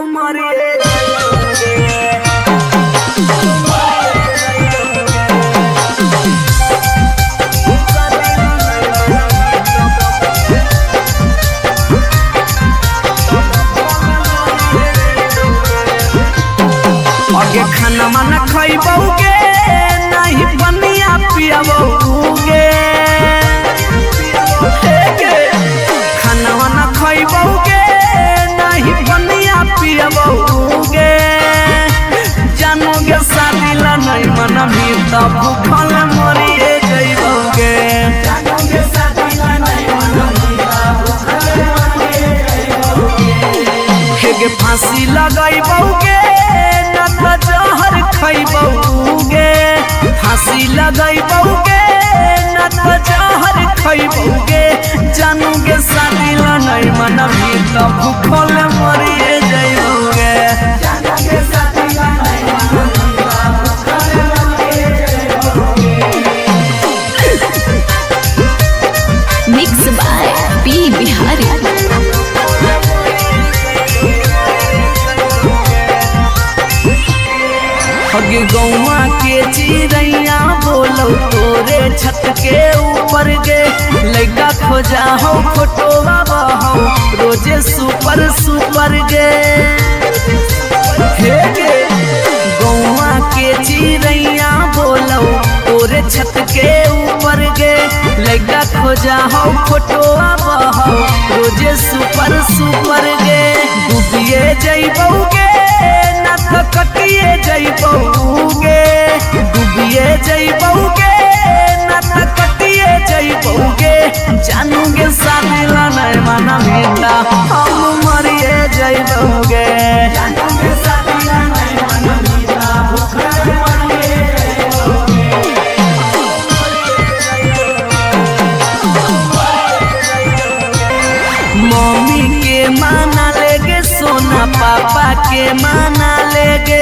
मरे आगे खाना माना खइबोगे नहीं पनिया पियाबोगे खाना माना खइबोगे नहीं पनिया पियाबोगे जानोगे शादी ला नहीं मना भी तब भूखल मरिए जइबोगे जानोगे शादी ला नहीं मना भी तब भूखल मरिए जइबोगे फांसी लगाइबोगे जहर खइबोगे फांसी लगाइबोगे न तो जहर खइबोगे जानोगे शादी ला नहीं मनबी तो भूखल मरिए जइबोगे जानोगे शादी ला नहीं मनबी तो भूखल मरिए जइबोगे। Mix by P Bihari. हगे गौवा के चिड़ैया बोलो तोरे छत के ऊपर गे लड़का खोजा हो फोटो हो रोजे सुपर सुपर गे हे गे गौवा के चिड़ैया बोलो तोरे छत के ऊपर गे लड़का खोजा हो फोटो हो रोजे सुपर सुपर गे डूबिए जइबोगे ना तो कटिए जइबोगे डूबिए जइबोगे ना तो कटिए जइबोगे जानोगे शादी ला नहीं मना बेटा हम मरिए जइबोगे जानोगे शादी ला नहीं मना बेटा भूखल मरिए मम्मी के माना लेगे सोना पापा के माना लेगे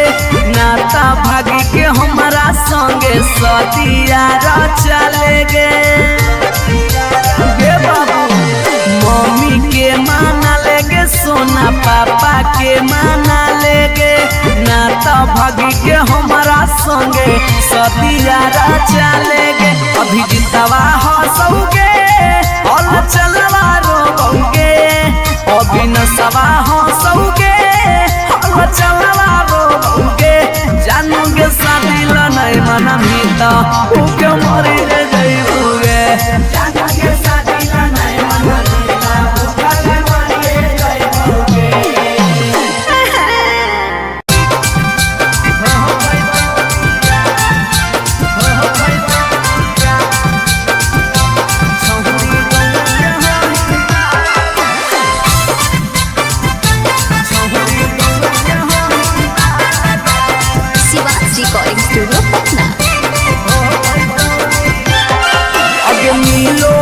नाता भागी के हमारा संगे सदिया चलेगे बाबू मम्मी के माना लेगे सोना पापा के माना लेगे नाता भागी के हमारा संगे सदिया चलेगे अभी जितवा हंसोगे और चलवा रोगे अभी नसवा हंसोगे और चलवा रोगे जानोगे शादी ला नहीं मना मीता भूखे मरे जइबोगे जानोगे शादी ला नहीं मना मीता भूखल मरे जइबोगे। Recording studio Patna. अगे मिलो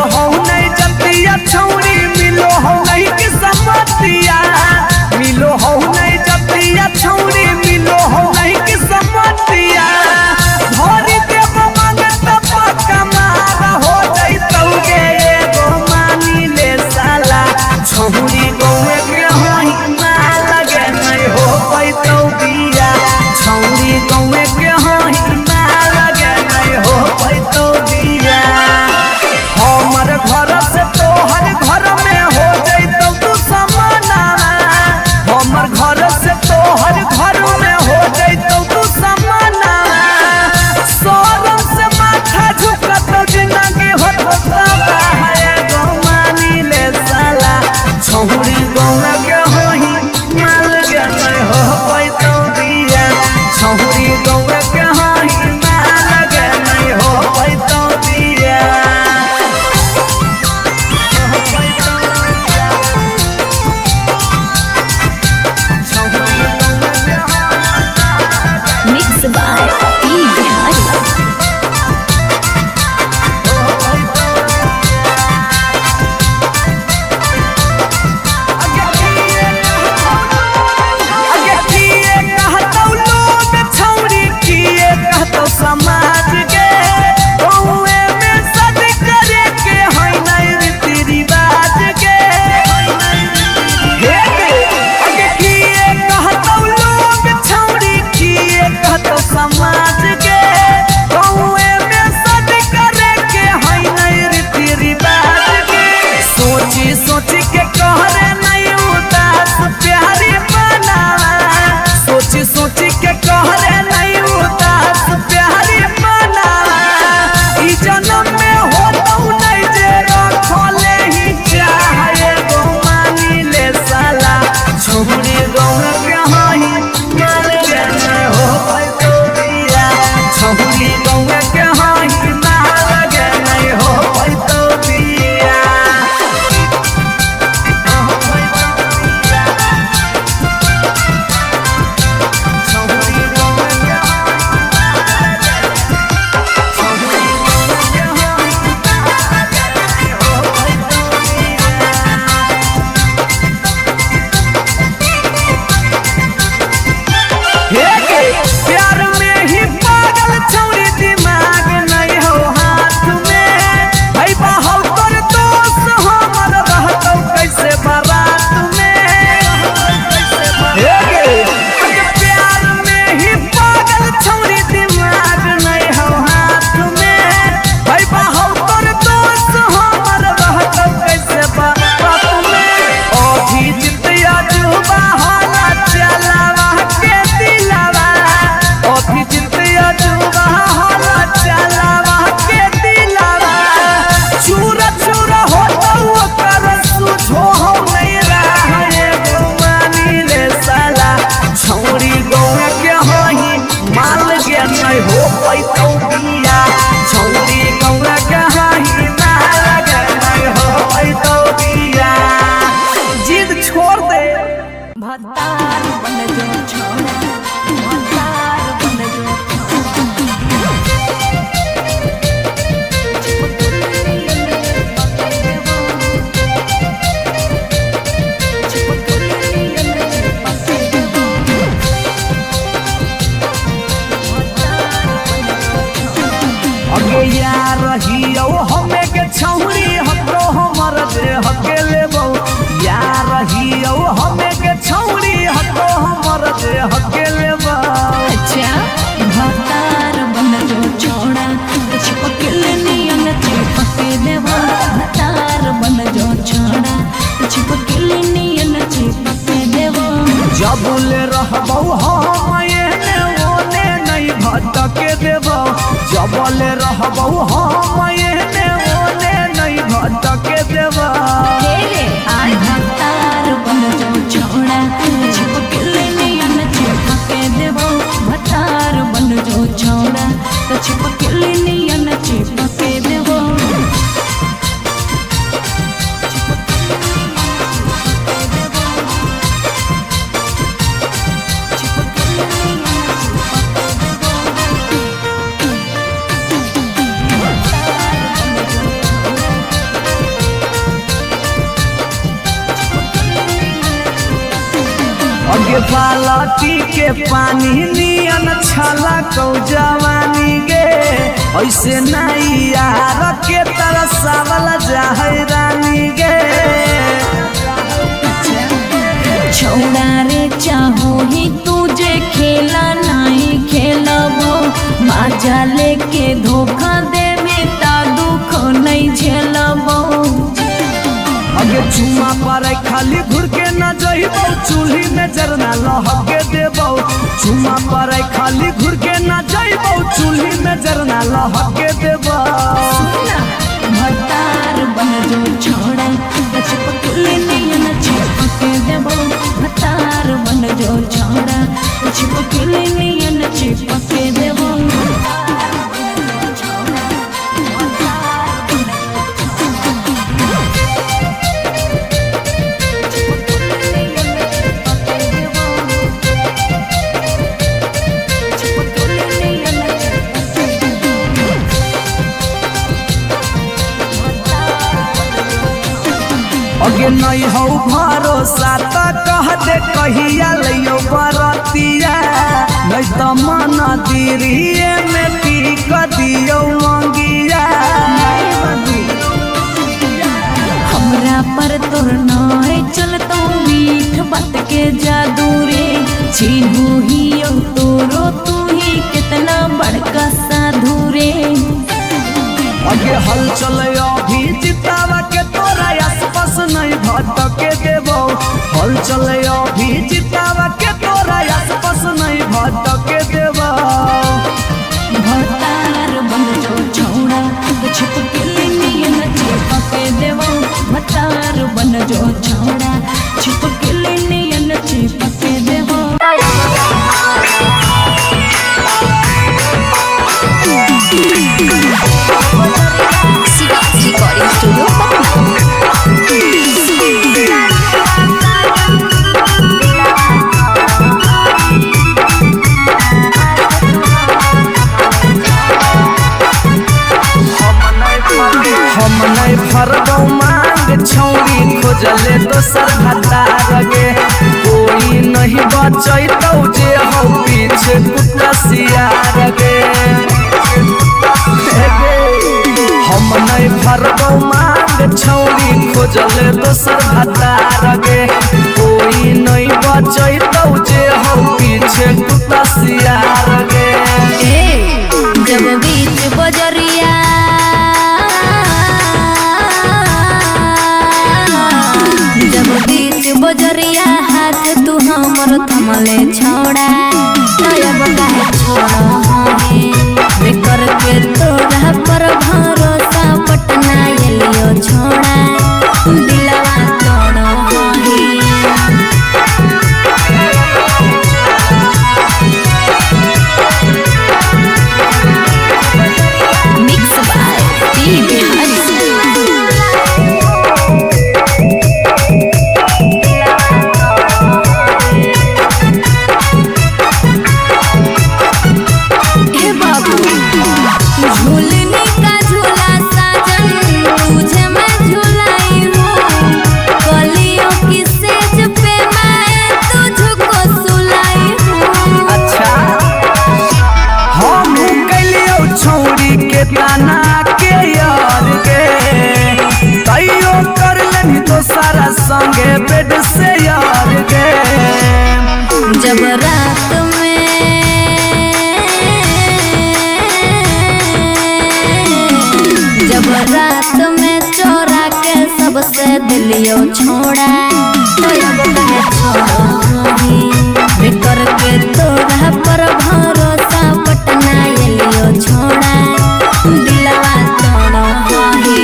रहियो हमें के छौरी हकरो हमर दे हकेले बहु या रहियो हमें के छौरी हकरो हमर दे हकेले बहु। अच्छा भतार बन जो छोड़ा चिपकले नियन चिपके देबो भतार बन जो छोड़ा चिपकले नियन चिपके देबो। जबले रहबो हम एने ओने नहीं भटके देबो जबले रहबो हम एने ओने नहीं भटके देबो। आई भतार बन जो छोड़ा चिपकले नियन चिपके देबो भतार बन जो छोड़ा चिपकले नियन चिपके देबो। अगे बालटी के पानी नियन छला कौ जवानी गे ऐसे नहीं यार के तरसावल जाहे रानी गे। छोड़ा रे चाहो ही तुझे खेला नहीं खेलबो मजा लेके धोखा दे बेटा दुख नहीं झेलबो। अगे चुमा पर खाली घुर के न जइबो चूल्ही में जरना लहके देबो चुमा पर खाली घुर के न जइबो चूल्ही में जरना लहके देबो। भतार बन जो छोड़ा चिपकले नियन चिपके देबो भतार बन जो छोड़ा चिपकले नियन चिपके देबो। अगे नहीं हो भरोसा तो कह दे कहिया लियो बरतिया नहीं तो मन दिरिए में पीक दियो मंगिया। हमरा पर तोर नाय चलतो मीठ बात के जादू रे छीनू ही तोरो तू ही कितना बड़का साधु रे। अगे हल चले अभी जितावा के तोरा आसपास नहीं भटके देबो हल चले अभी जितावा के तोरा आसपास नहीं भटके देबो। भतार बन जो छोड़ा चिपकले नियन चिपके देबो भतार बन जो छोड़ा चिपकले नियन चिपके देबो। रिकॉर्डिंग स्टूडियो हम नहीं फरबो मांग छौरी खोजले दोसर भतार गे कोई नहीं बचैतौ जे हो पीछे कुत्ता सियार गे। हम नहीं फरबो मांग छौरी खोजले दोसर भतार गे कोई नहीं बचैतौ जे हो पीछे कुत्ता सियार गे। जब बीच बजरिया जब बीच बजरिया हाथ तू हमर थमले छोड़ा तब काहे छोड़ा है करके तोरा पर भरोसा पटना एलियो छोड़ा दिलवा तोड़ो मिक्स बाय पी बिहारी। जब रात में चोरा के सबसे दिलियो छोड़ा तो अब कहे छोड़ी बेकर के तोरा पर भरोसा पटना एलियो छोड़ा दिलवा तोड़ा ही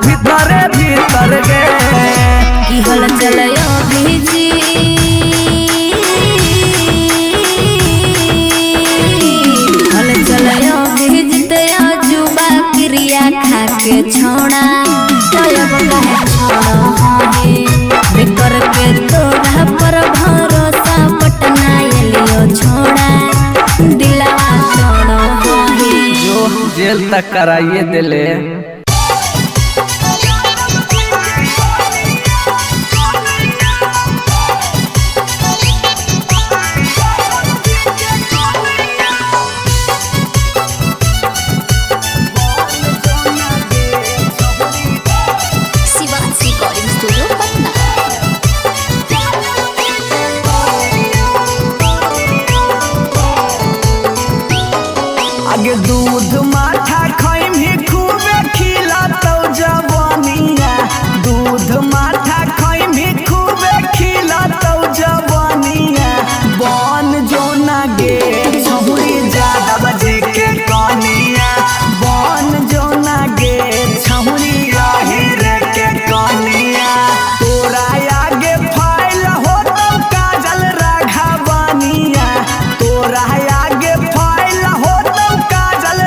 भीतर भीतर गे की हल चलयो भीजी हल चलयो भीजते जुबा क्रिया खा के छोड़ा तब कहे छोड़ो हे बेकर के तोरा पर भरोसा पटना एलियो छोड़ा दिलवा छोड़ो हे जो जेल तक कराइए दिले। आगे दूध माठा खाइम ही खूबे खिला तो जवानिया दूध माठा खाइम ही खूबे खिला तो जवानिया बन जो ना गे छहुरी ज्यादा बजे के कनिया बन जो ना गे छहुरी राहिर के कनिया तोरा आगे फाइल हो तो काजल राघवानिया तोरा आगे फाइल हो काजल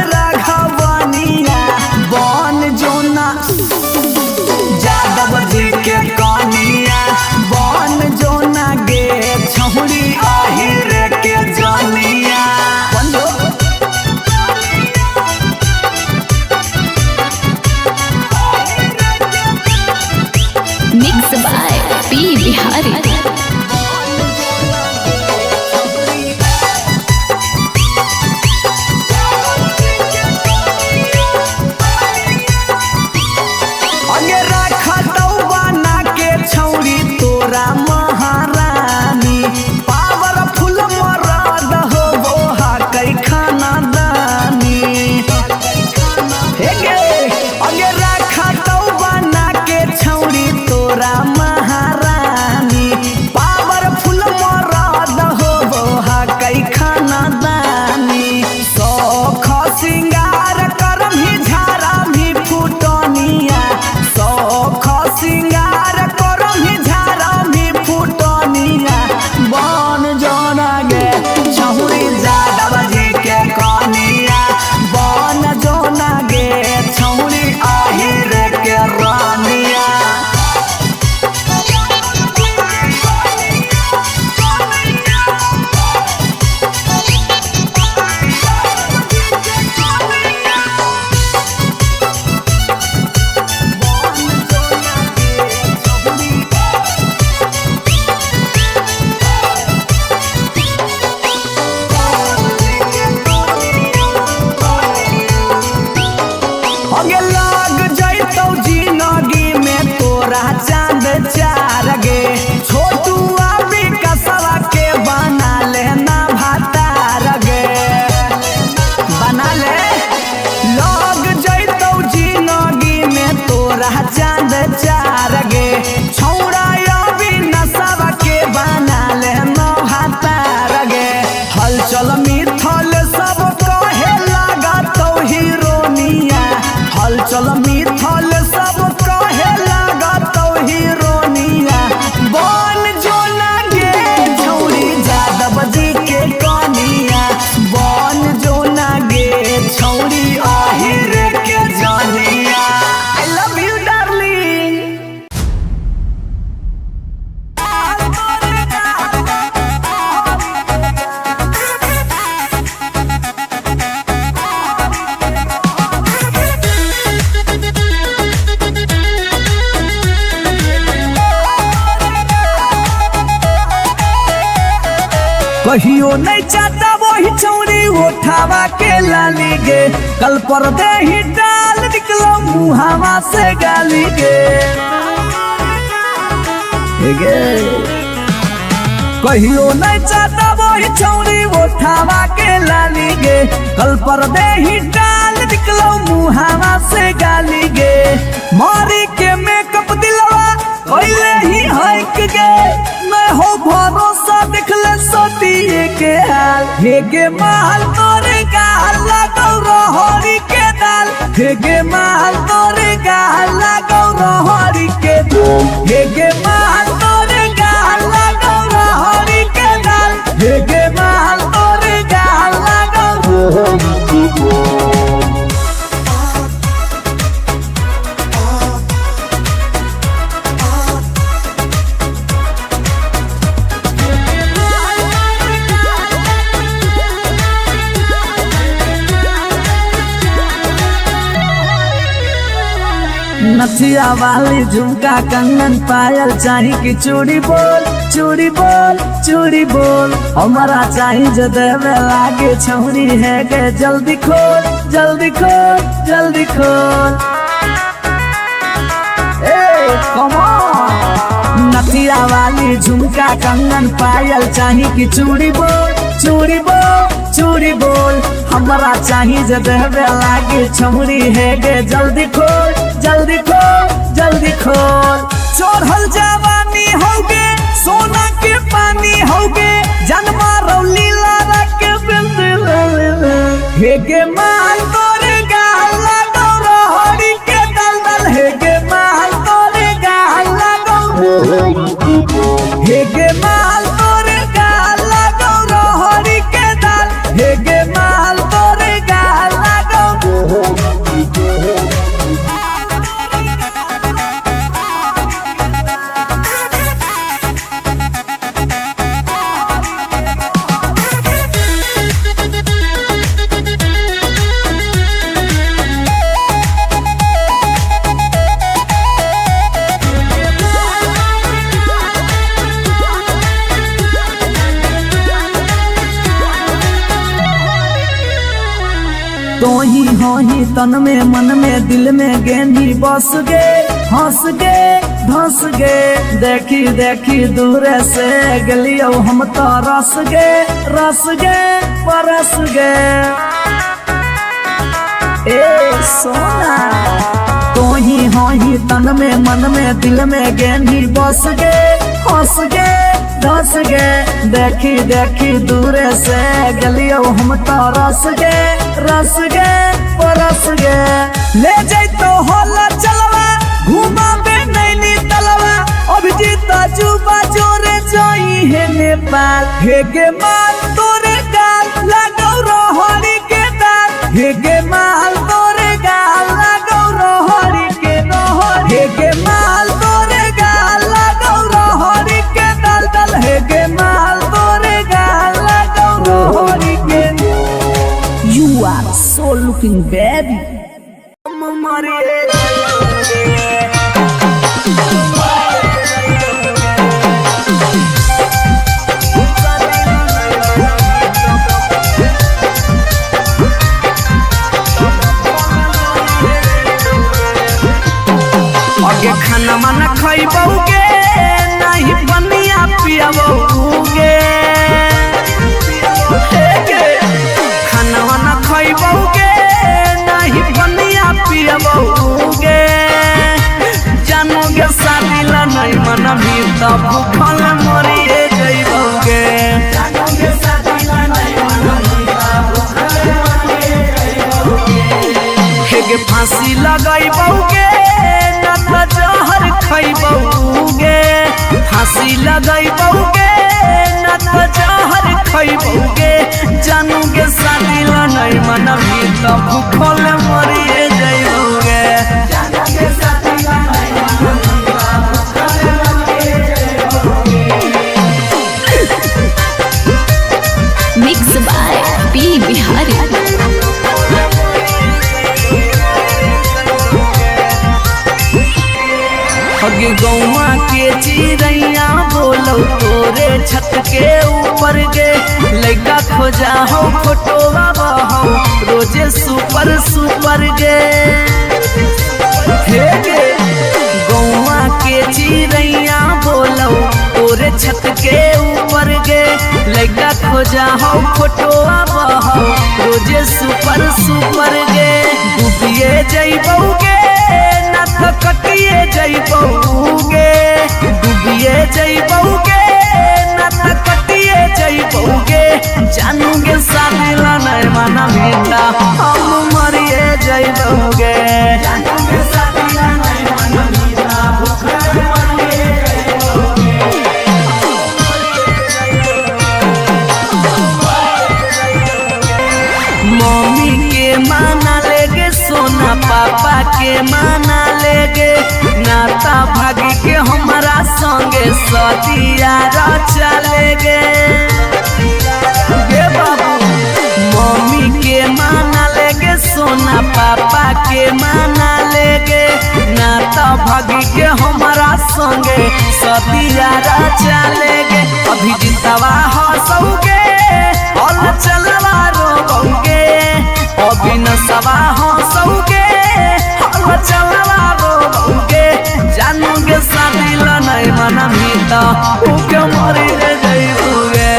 कहियो नहीं चाहता वही चौड़ी उठावा के लाली गे, कल पर दे ही डाल निकलो मुहावा से गाली गे। कहियो नहीं चाहता वही चौड़ी उठावा के लाली गे, कल पर दे ही डाल निकलो मुहावा से गाली गे। मारी के मेकअप दिलवा पहले ही हक गे, मैं हो भरोसा देख ले सोतिए के हाल। हे गे माल तोरे गाल लगो रहरी के दाल, हे गे माल तोरे गाल लगो रहरी के दाल, हे गे माल तोरे गाल लगो रहरी के दाल, हे गे माल तोरे गाल लगो रहरी के दाल। नथिया वाली झुमका कंगन पायल चाही की चूड़ी बोल चूड़ी बोल चूड़ी बोल, हमारा चाही जो देवे लागे छौरी है गे, जल्दी खोल जल्दी खोल जल्दी खोल। Come on. नथिया वाली झुमका कंगन पायल चाही की चूड़ी बोल चूड़ी बोल चूड़ी बोल, हमारा चाही जो देवे लागे छौरी है गे, जल्दी खोल जल्दी खोल जल्दी खोल। चढ़ल जवानी होगे सोना के पानी होगे, जन्मा रौली लारा के बिंद हे गे माल तोरे गाल लगो रहरी के दलदल, हे गे माल तोरे गाल लगो, हे गे माल तोरे गाल लगो रहरी के दल, हे गे माल तोरे गाल लगो। तो ही हो ही तन में मन में दिल में गेंदी बस गे, हंस गे धंस गे, देखी देखी दूर से गलियो हम तो रस गे परस गे। ए सोना तो ही हो ही तन में मन में दिल में गेंदी बस गे, हंस गे धंस गे, देखी देखी दूर से गलियो हम तो रस गे परस गे। ले जैतो होला चलवा घुमा बे नैनी तलवा, अभिजीत जुबा जोरे जोई है नेपाल, हे गे माल तोरे गाल लगो रहरी के दाल, हे गे माल तोरे गाल लगो रहरी के रहरी, हे गे माल तोरे गाल लगो रहरी के दल दल, हे गे माल तोरे गाल लगो रहरी के। You are so looking baby. आगे खाना माना खइबोगे नहीं बनिया पियाबोगे, खाना वाना खइबोगे नहीं बनिया पियाबोगे, जानोगे शादी ला नहीं मना भी तब भूखल मरिए जइबोगे, जानोगे शादी ला नहीं मना भी तब भूखल मरिए जइबोगे। हेगे फांसी लगाइबोगे ना तो जहर खइबोगे, फांसी लगाइबोगे ना तो जहर खइबोगे, जानोगे शादी ला नहीं मना भी तब भूखल मरिए जइबोगे, जानोगे शादी ला नहीं मना भी तब भूखल मरिए जइबोगे। Mix by P Bihari. हगे गौवा के चिड़ैया बोल बोलो तोरे छत के ऊपर गे लइका खोजा हो फोटोवा बहो रोजे सुपर सुपर गे हे गे गौवा के चिरैया बोलो तोरे छत के ऊपर गे लइका खोजा हो फोटोवा बहो रोजे सुपर सुपर गे डूबिए जइबौगे ना तो कटिए जइबौगे डूबिए जइबौगे ना तो कटिए जइबौगे जानूगे शादी ला नहीं माना मीठा हम मरिए जइबौगे जानूगे शादी ला नहीं माना मीठा भूखे मरिए मम्मी के माना लेगे सोना पापा के माना लेगे नाता भागी के हमारा संगे सदिया चलेगे गे बाबू मम्मी के माना लेगे सोना पापा के माना लेगे नाता भागी के हमारा संगे सदिया चलेगे अभी जितवा हंसोगे और चलवा रोगे अभी नसवा हंसोगे और चलवा रोगे जानूगे शादी ला नहीं माना मीठा उके मरी रे जइबूगे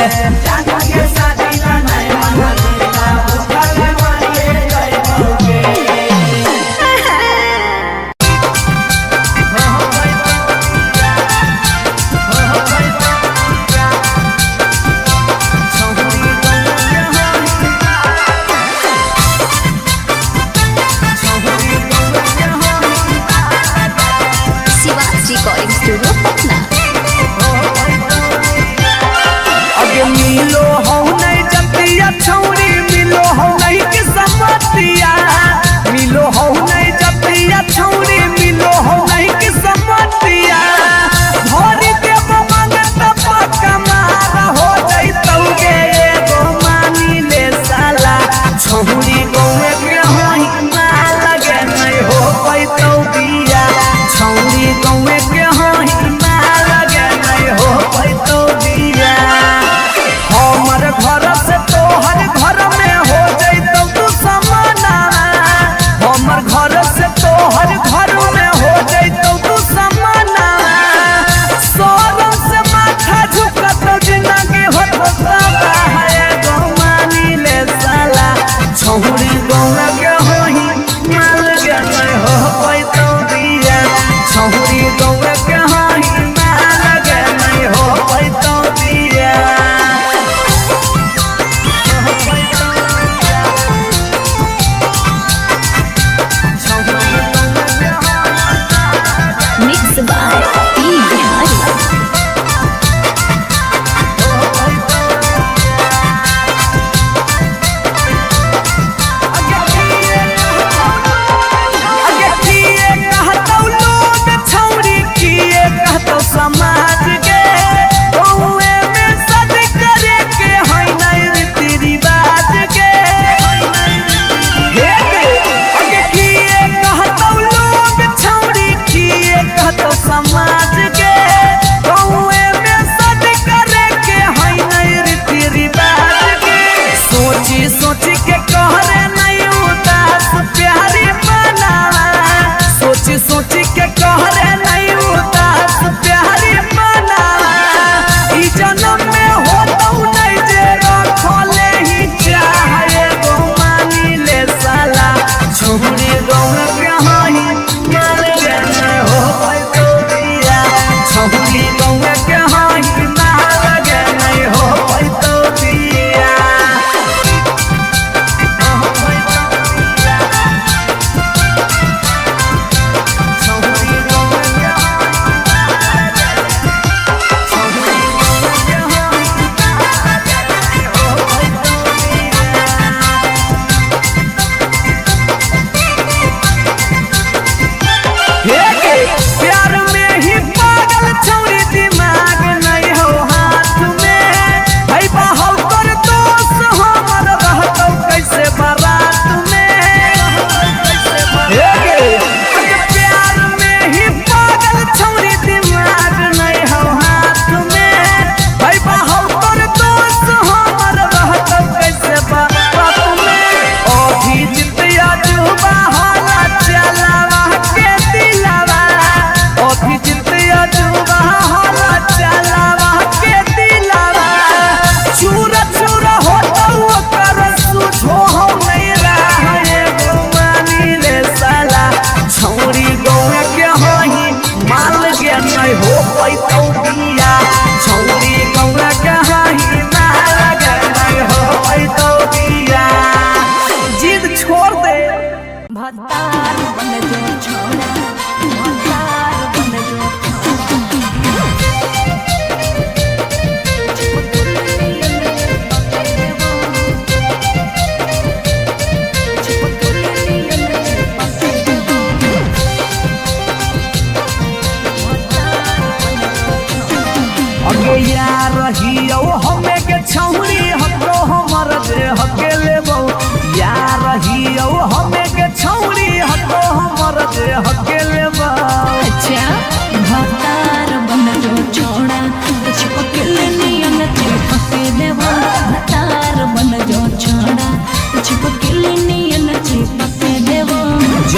जानूगे शादी ला नहीं माना मीठा उके मरी रे जइबूगे रिकॉर्डिंग स्टूडियो पटना।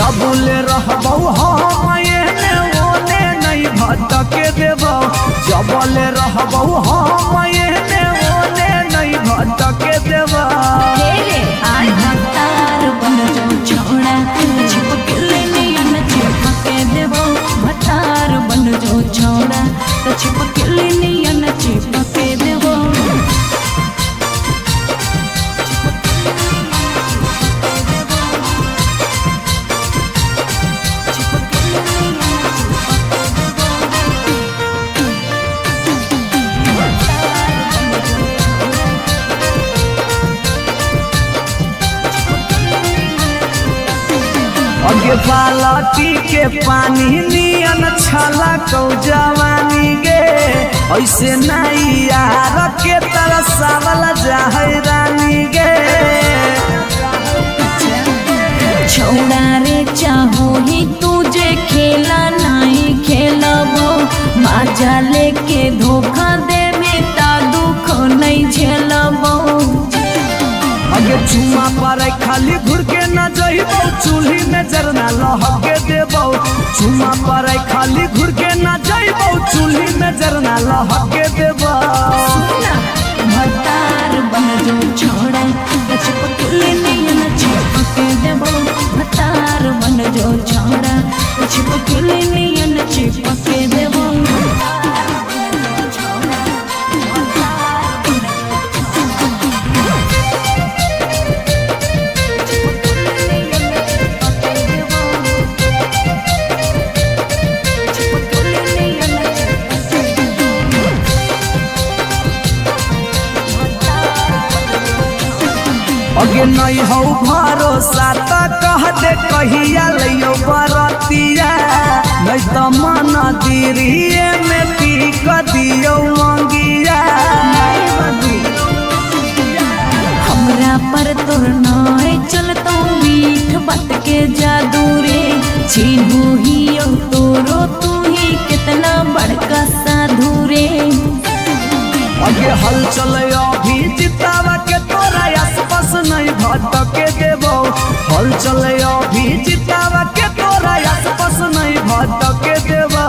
जबले रहबौ हम एने ओने नहीं भटके देबौ जबले रहबौ हम एने ओने नहीं भटके देबौ भतार बन जो छोड़ा छिपकली नियन चिपके देबो भतार बन जो छोड़ा तो छिपकली नियन चिपके देबो अगे बालटी के पानी नियन छला कौ जवानी गे ऐसे नहीं यार के तरसावल जाहै रानी गे छोड़ा रे चाहो ही तुझे खेला नहीं खेलबो मजा लेके धोखा देबे ता दुख नहीं झेलबो अगे चुमा पर खाली घुर के न जइबौ चूल्ही में जरना लहके देबौ चुमा पर खाली घुर के न जइबौ चूल्ही में जरना लहके देबौ भतार बन जो छोड़ा छिपकली नियन चिपके देबो भतार बन जो छोड़ा छिपकली नियन चिपके देबो अगे नहीं हो भरोसा त कह दे कहिया लियो बरतिया नहीं तो मन दिरिए में पीक दियो मंगिया हमरा पर तोर नाय चलतो मीठ बात के जादू रे छीनू ही तोरो तू ही कितना बड़का साधु रे अगे हल चले अभी जितावा के तोरा आसपास नहीं भटके देबो हल चले अभी जितावा के तोरा आसपास नहीं भटके देबो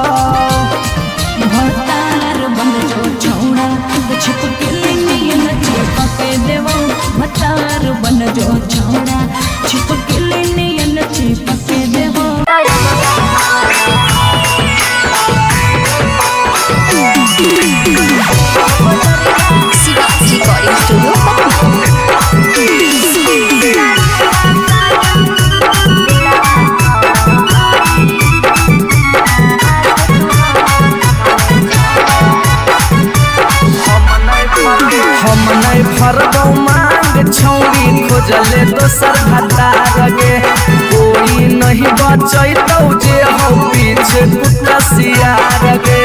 भतार बन जो छोड़ा छिपकली नियन चिपके देबो भतार बन जो छोड़ा छिपकली नियन चिपके देबो Recording Studio हम नहीं भरबौ मांग छौरी खोजले दोसर भतार गे कोई नहीं बचैतौ जे हो पीछे कुत्ता सियार गे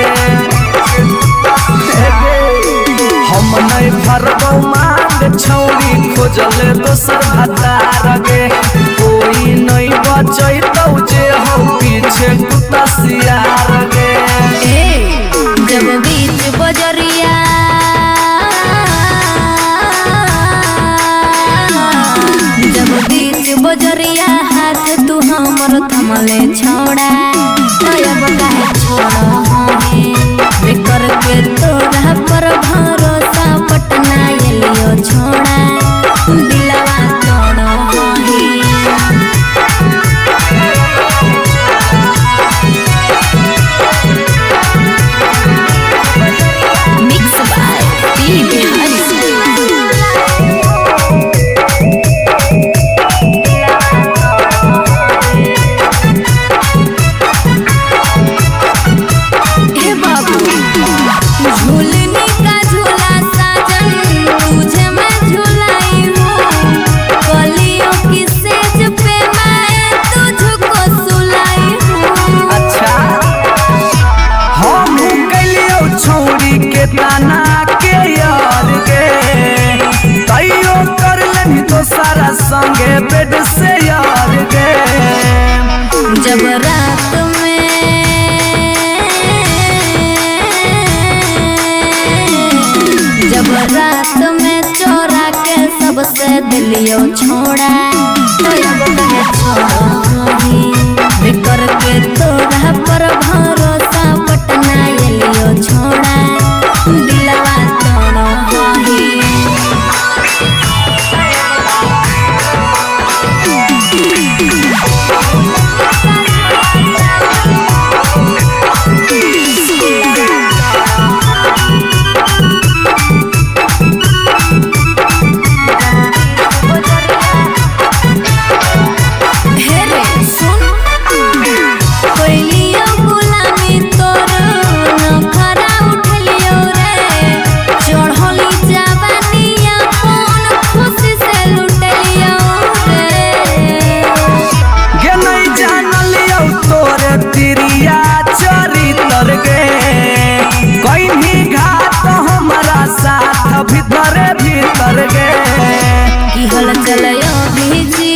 हम नहीं भरबौ मांग छौरी खोजले दोसर भतार गे कोई नहीं बचैतौ जे हो पीछे कुत्ता सियार गे जब बीच बजरिया जब बीच बजरिया हाथ तू हमर थमले छोड़ा अब काहे छोड़ा हमें कर के तोरा पर भरोसा पटना एलियो छोड़ा दिलवा तोड़ो मिक्स बाय पी बिहारी ताना के यार गे तैयो कर लेनी तो सारा संगे बेड से यार गे जब रात में चोरा के सबसे दिलियो छोड़ा तो अब कहे छोड़ो तोरा पर भरोसा पटना एलियो छोड़ा दिलवा तोड़ होही भीतर भीतर गे की हल चलयो भेजी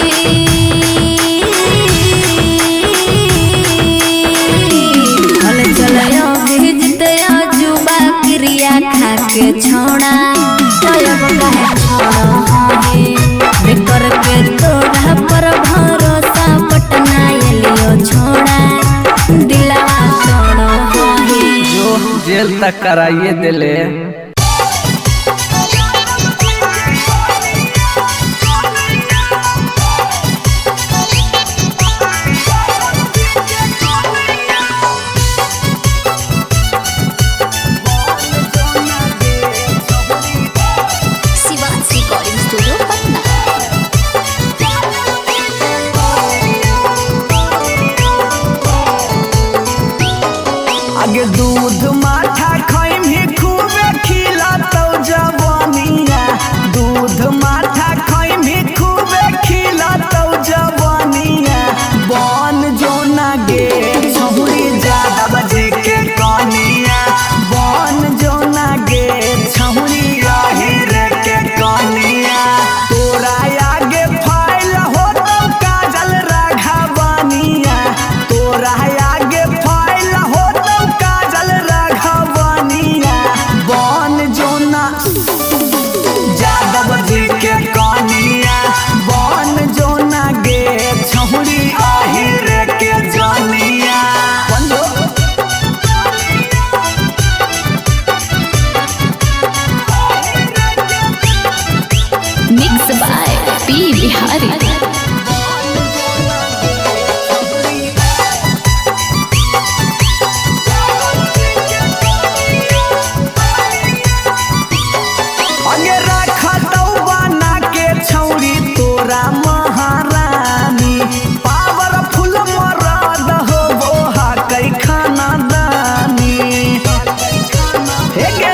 हल चलयो भेजते जुबा क्रिया खा के छोड़ा तब कहे छोड़ा होही बेकर के तोरा पर भरोसा पटना एलियो छोड़ा दिलवा तोड़ होही जो जेल तक कराइए दिले। Shivansh recording studio Patna. आगे दूध माठा खाइम ही खूबे खिला तो जवानिया दूध माठा खाइम ही खूबे खिला तो जवानिया बन जो ना गे छहुरी ज्यादा बजे के कनिया बन जो ना गे छहुरी आहिर के कनिया तोरा आगे फाइल हो तो काजल राघवानिया तोरा आगे फाइल हो तो काजल राघवानिया बन जो ना यादव जी के कनिया बन जो ना गे छहुरी आहिर के जनिया मिक्स बाय पी बिहारी। अगे रखा तो बना के छौरी तोरा महारानी पावरफुल मरद हो बोहा कई खाना दानी हे गे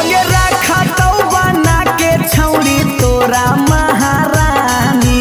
अगे रखा तो बना के छौरी तोरा महारानी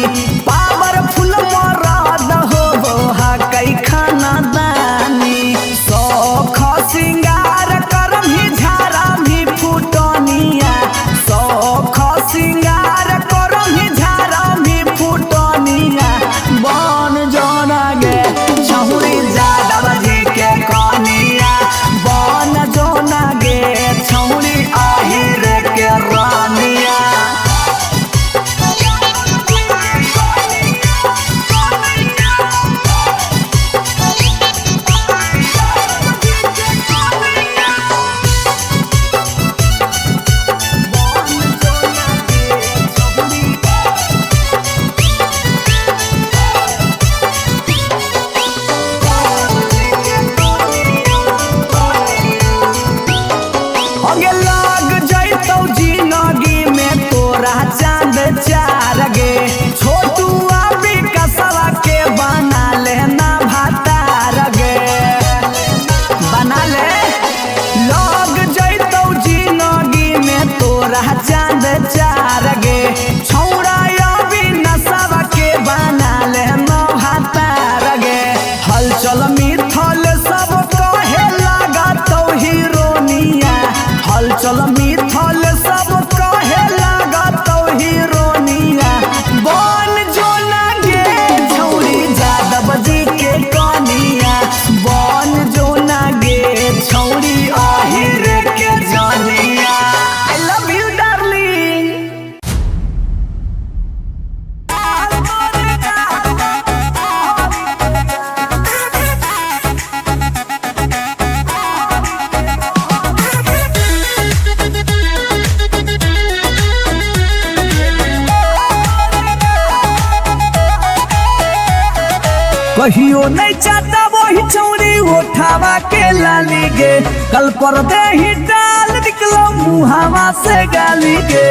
कहियो नहीं चाहता वही चौड़ी उठावा के लाली गे, कल पर दे ही डाल निकलो मुहावा से गाली गे।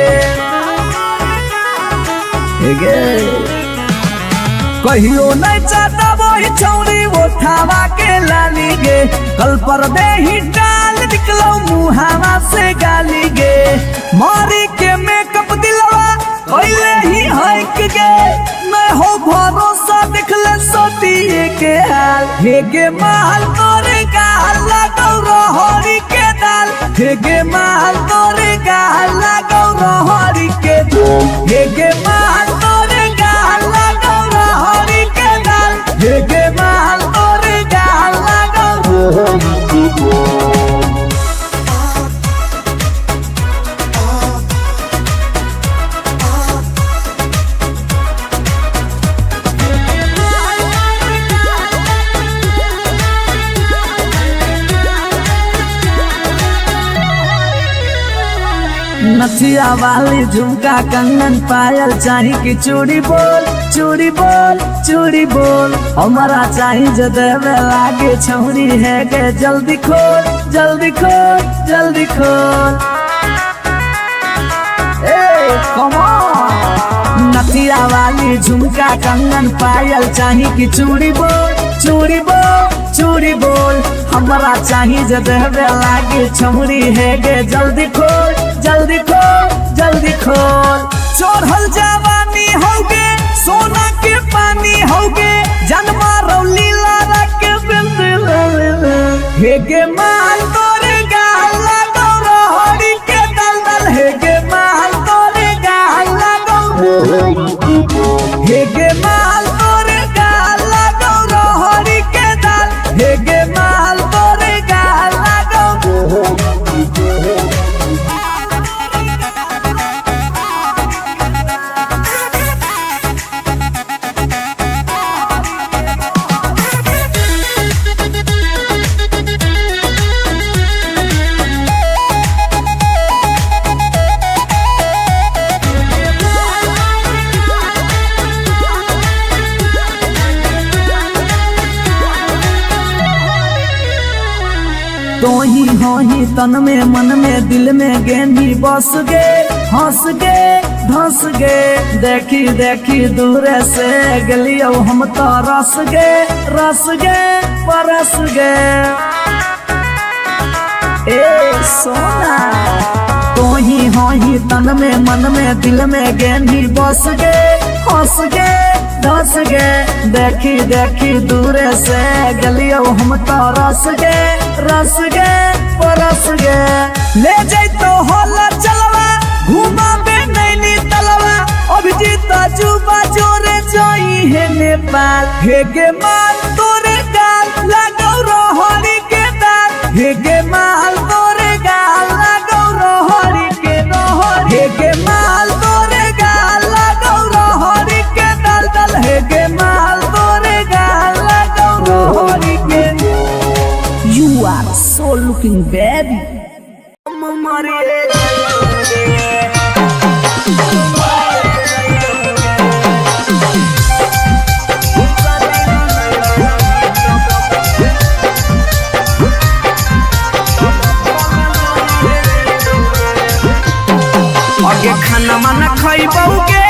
कहियो नहीं चाहता वही चौड़ी उठावा के लाली गे, कल पर दे ही डाल निकलो मुहावा से गाली गे। मारी के मेकअप दिलवा कोइले ही हक गे, मैं हो भरोसा दिखले सोतिए के हाल। हे गे माल तोरे गाल लगौ रहरी के दाल, हे गे माल तोरे गाल लगौ रहरी के दाल, हे गे माल तोरे गाल लगौ रहरी के दाल, हे गे माल तोरे गाल लगौ रहरी के दाल। नथिया वाली झुमका कंगन पायल चाही की चूड़ी बोल चूड़ी बोल चूड़ी बोल, हमारा चाही जो देवे लागे छौरी है गे, जल्दी खोल जल्दी खोल जल्दी खोल। नथिया वाली झुमका कंगन पायल चाही की चूड़ी बोल चूड़ी बोल चूड़ी बोल, हमारा चाही जो देवे लागे छौरी है गे, जल्दी खोल जल्दी खोल जल्दी खोल। चढ़ल जवानी होगे सोना के पानी होगे, जन्मा रौली लारा के बिंद हे गे माल तोरे गाल लगौ रहरी के दलदल, हे गे माल तोरे गाल लगौ, हे गे माल तोरे गाल लगौ रहरी के दाल, हे गे माल तोरे गाल लगौ। तो ही हो ही तन में मन में दिल में गेंदी बस गे, हंस गे धंस गे, देखी देखी दूर से गलियो हम तो रस गे परस गे। ए सोना तो ही हो ही तन में मन में दिल में गेंदी बस गे, हंस गे धस गे, देखी देखी दूर से गलियो हम तो रस गे परस गे। ले जैतो होला चलवा घुमा बे नैनी तलवा, अभिजीत जुबा जोरे जोई है नेपाल, हे गे माल तोरे गाल लगौ रहरी के दाल, हे गे माल तोरे गाल लगौ रहरी के रहर, हे गे माल तोरे गाल लगौ रहरी के दलदल, हे गे माल तोरे गाल लगौ रहरी के। You are so looking baby. आगे खाना माना खइबोगे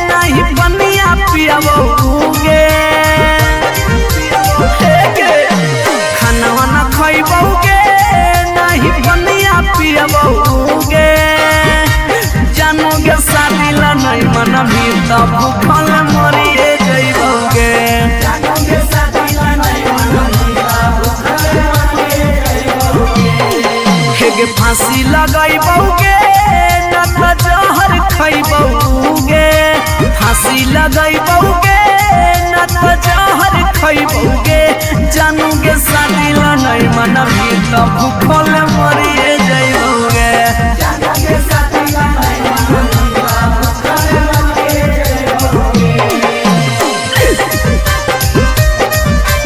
नहीं बनिया पियाबोगे, खाना वाना खइबोगे नहीं बनिया पियाबोगे, जानोगे शादी ला नहीं मना भी तब भूखल मरिए जइबोगे, जानोगे शादी ला नहीं मना भी तब भूखल मरिए जइबोगे। हे फांसी लगाइबोगे ना तो जहर खइबोगे, फांसी लगाइबोगे ना तो जहर खइबोगे, जानोगे शादी ला नहीं मना भी तब भूखल मरिए जइबोगे, जानोगे शादी ला नहीं मना भी तब भूखल मरिए जइबोगे।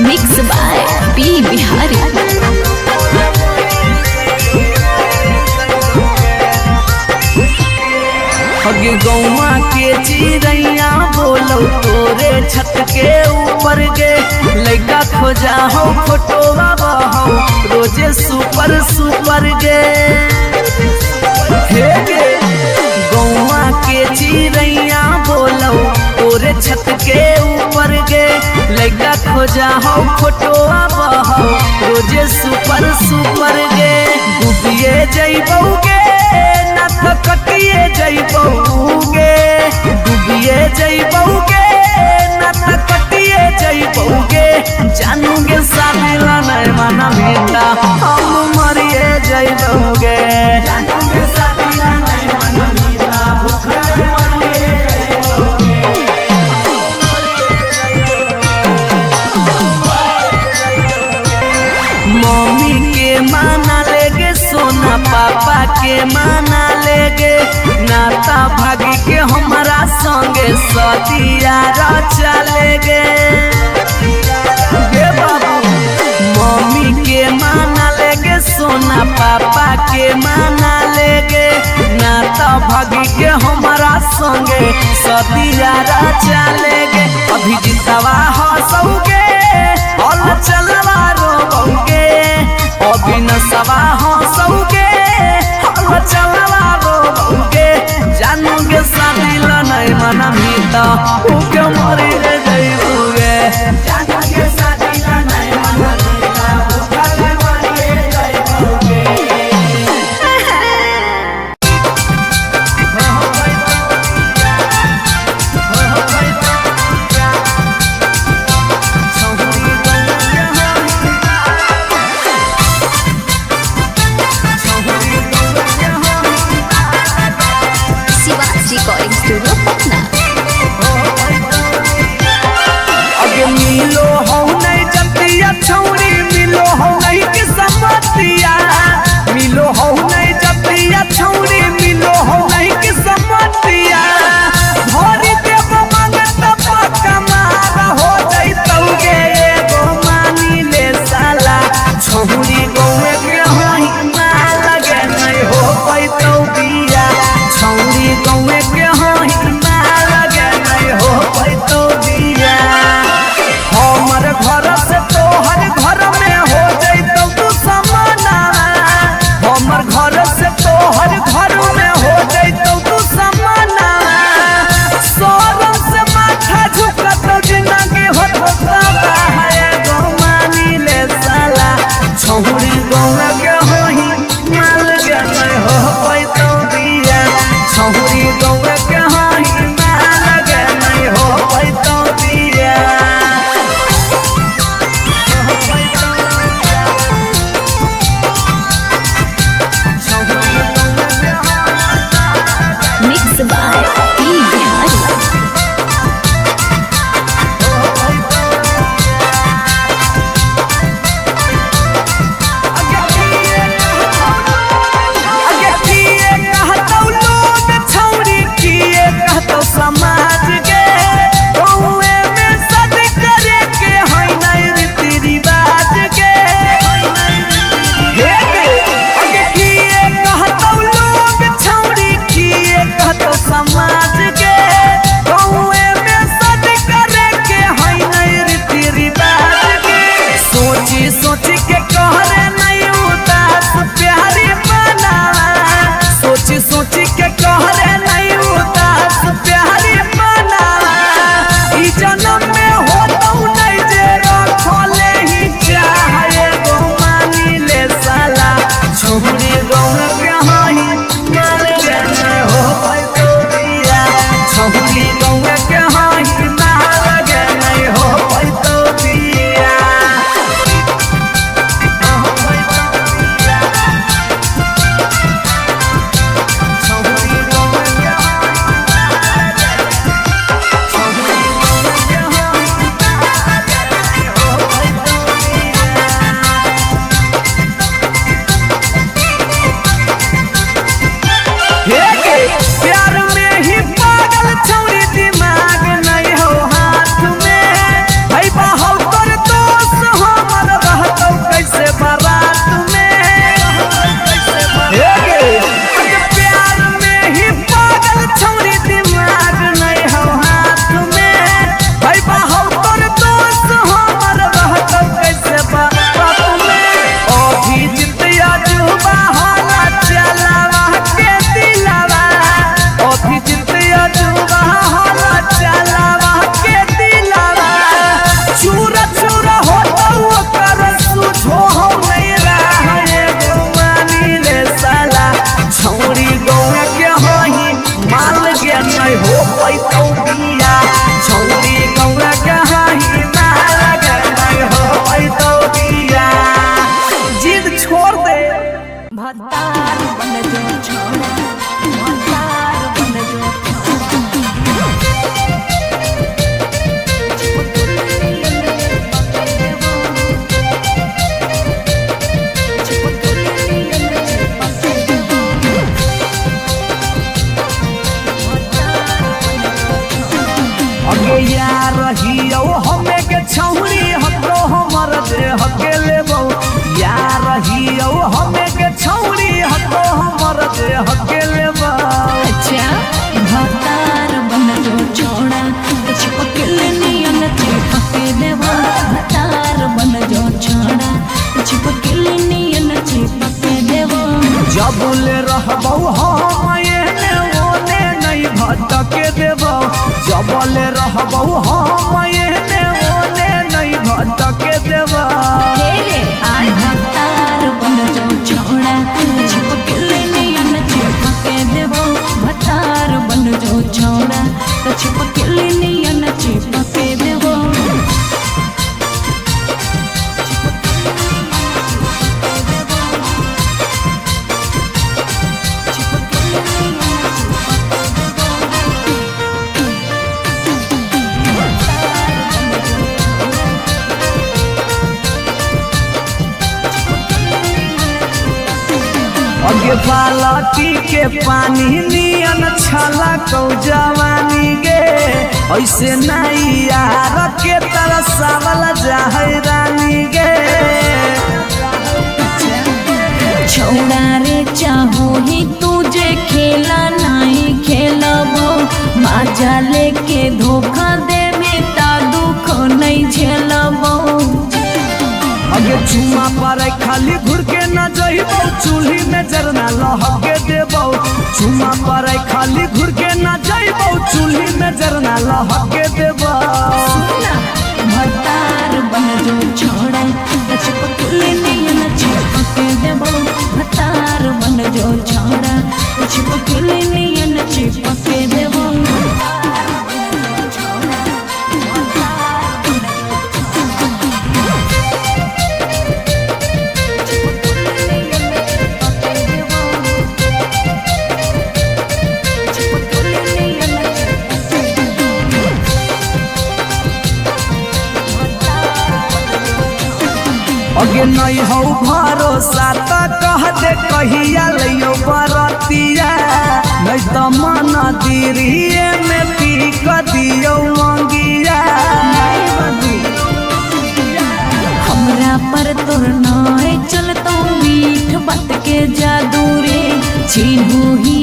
Mix by P Bihari. हगे गौवा के चिड़ैया बोलो बोलो तोरे छत के ऊपर गे लइका खोजा हो फोटोवा बहो रोजे सुपर सुपर गे हे गे गौवा के चिड़ैया बोलो तोरे छत के ऊपर गे लइका खोजा हो फोटोवा बहो रोजे सुपर सुपर गे डूबिए जइबौगे ना तो कटिए जइबौगे डूबिए जइबौगे ना तो कटिए जइबौगे जानूगे साबिला नहीं माना बेटा हम मरिए जइबौगे जानूगे साबिला नहीं माना बेटा भूखे मरिए मम्मी के माना लेगे सोना पापा के माना लेगे नाता भागी के हमारा संगे सदिया रचा लेगे बाबू मम्मी के माना लेगे सोना पापा के माना लेगे नाता भागी के हमारा संगे सदिया रचा लेगे अभी जितवा हंसोगे और चलवा रोगे अभी नसवा हंसोगे और चलवा रोगे जानोगे साबिला नहीं मना मीता उके मरी जइबोगे जानोगे साबिला नहीं मना मीता उके मरी जइबोगे रिकॉर्डिंग स्टूडियो पटना। अगे मिलो हो नहीं जतिया छौरी मिलो हो नहीं के समतिया मिलो हो नहीं जतिया छौरी मिलो हो नहीं के समतिया भरी देव मंगत पक्का मार हो जइतौगे एगो मानी ले साला छौरी गौए के होई माल लगे नहीं हो पैतौ बिया छौरी गौए के होई माल लगे नहीं हो पैतौ बिया हमर घर से तोहर घर में हो जइतौ तू समाना अगे यार रहियो हमें के छौरी हतो हमर देह के लेबो यार रहियो हमें के छौरी हतो हमर देह के लेबो अच्छा भतार बन जो छोड़ा चिपकल नियन चिपके देबो भतार बन जो छोड़ा चिपकल नियन चिपके देबो जबले रहबो हम एने ओने नहीं भटके देबो जबले रहबो हम एने ओने नहीं भटके देबो भतार बन जो छोड़ा चिपकल नियन चिपके देबो भतार बन जो छोड़ा चिपकल नियन चिपके देबो अगे बालटी के पानी नियन छला कौ जवानी गे ऐसे नहीं यार के तरसावल जाहै रानी गे छोड़ा रे चाहो ही तुझे खेला नहीं खेलबो माजा लेके धोखा दे में ता दुख नहीं झेलबो अगे चुमा पर खाली घुर के न जइबो चूल्ही में जरना लहके देबो चुमा पर खाली घुर के न जइबो चूल्ही में जरना लहके देबो भतार बन जो छोड़ा चिपकल नियन चिपके देबो भतार बन जो छोड़ा चिपकल नियन चिपके देबो अगे नहीं हो भरोसा तो कह दे कहिया लियो बरतिया नहीं तो मन दिरिए में पी क दियो मंगिया हमरा पर तोर नाय चलतो मीठ बात के जादू रे छीनू ही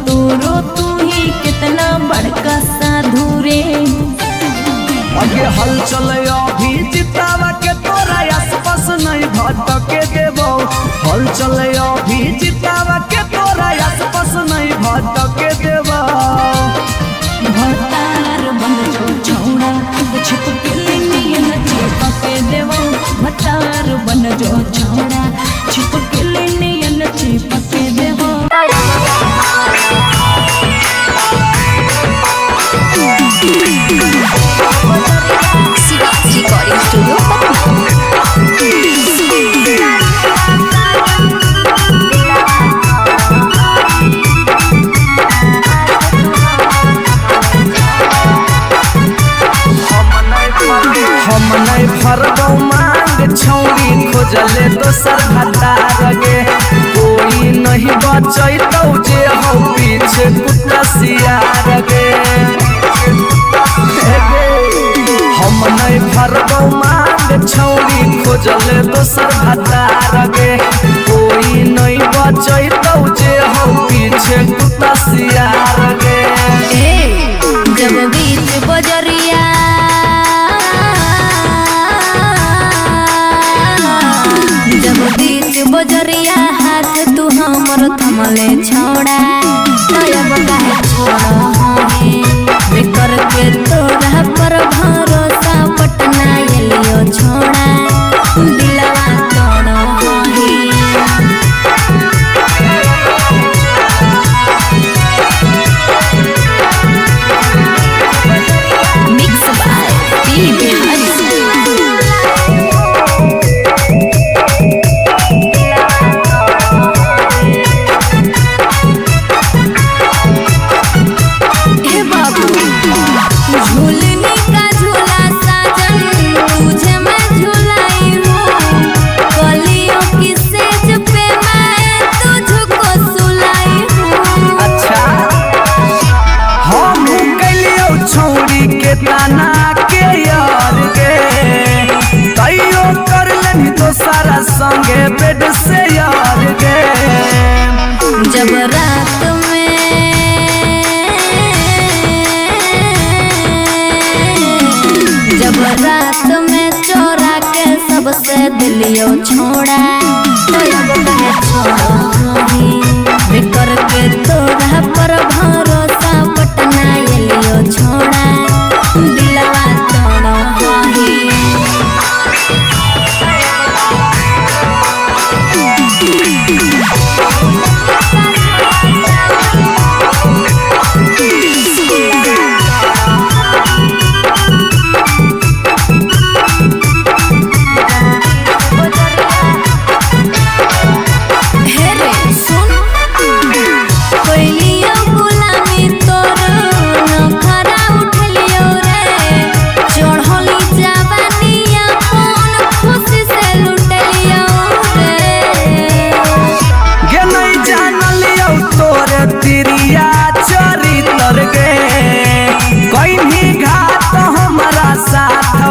तोरो तू ही कितना बड़का साधु रे अगे हल चले अभी जितावा के तोरा आसपास नहीं भटके देबो हल चले अभी जितावा के तोरा आसपास नहीं भटके देबो भतार बन जो छोड़ा चिपकल नियन चिपके देबो भतार बन जो छोड़ा चिपकल नियन चिपके देबो रिकॉर्डिंग स्टूडियो हम नहीं फरबो मांग छौरी खोजले दोसर भतार गे कोई नहीं बचैतौ जे हो पीछे कुत्ता सियार गे हम नहीं फरबो मांग छौरी खोजले दोसर भतार गे कोई नहीं बचैतौ जे हो पीछे कुत्ता सियार गे जब बीच बजरिया जब बीच बजरिया हाथ तू हमर थमले छोड़ा तब काहे छोड़ा है करके तोरा पर भरोसा पटना एलियो छोड़ा दिलवा तोड़ है ठिकाना के यार गे तैयो कर लेनी तो सारा संगे बेड से यार गे जब रात में चोरा के सबसे दिलियो छोड़ा तो अब कहे छोड़ो बिकर के तोरा पर भरोसा पटना लियो छोड़ा दिलवा तोड़ो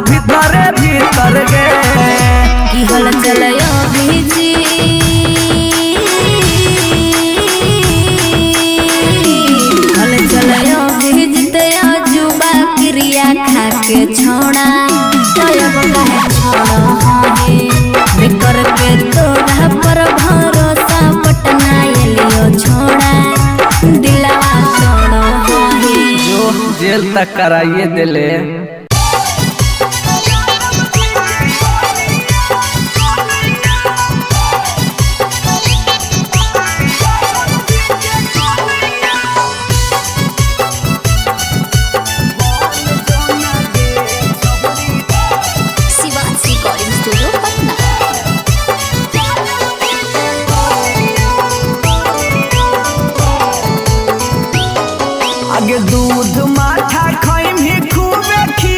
भीतर गे की हल चलयो भीजी हल चलयो भीजते जुबा क्रिया खा के छोड़ा तब कहे छोड़ो बिकर के तोरा पर भरोसा पटना लियो छोड़ा दिलवा छोड़ो जो जेल तक कराइए दिले आगे दूध माठा खाइम ही खूबे खी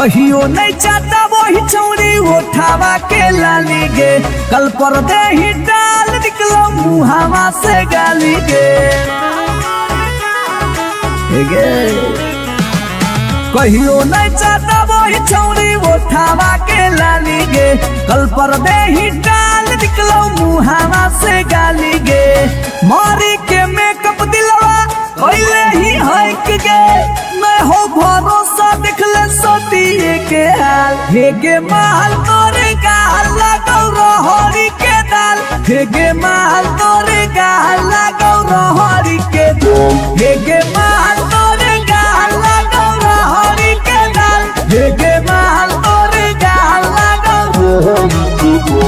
कहियो नहीं चाहता वही चौड़ी उठावा के लाली गे, कल पर दे ही डाल निकलो मुहावा से गाली गे। कहियो नहीं चाहता वही चौड़ी उठावा के लाली गे, कल पर दे ही डाल निकलो मुहावा से गाली गे। मारी के मेकअप दिलवा पहले ही हक गे, मैं हो भरोसा दिखले सोतिए के हाल। हे गे माल तोरे गाल लगौ रहरी के दाल, हे गे माल तोरे गाल लगौ रहरी के दाल, हे गे माल तोरे गाल लगौ रहरी के दाल, हे गे माल तोरे गाल लगौ रहरी के दाल।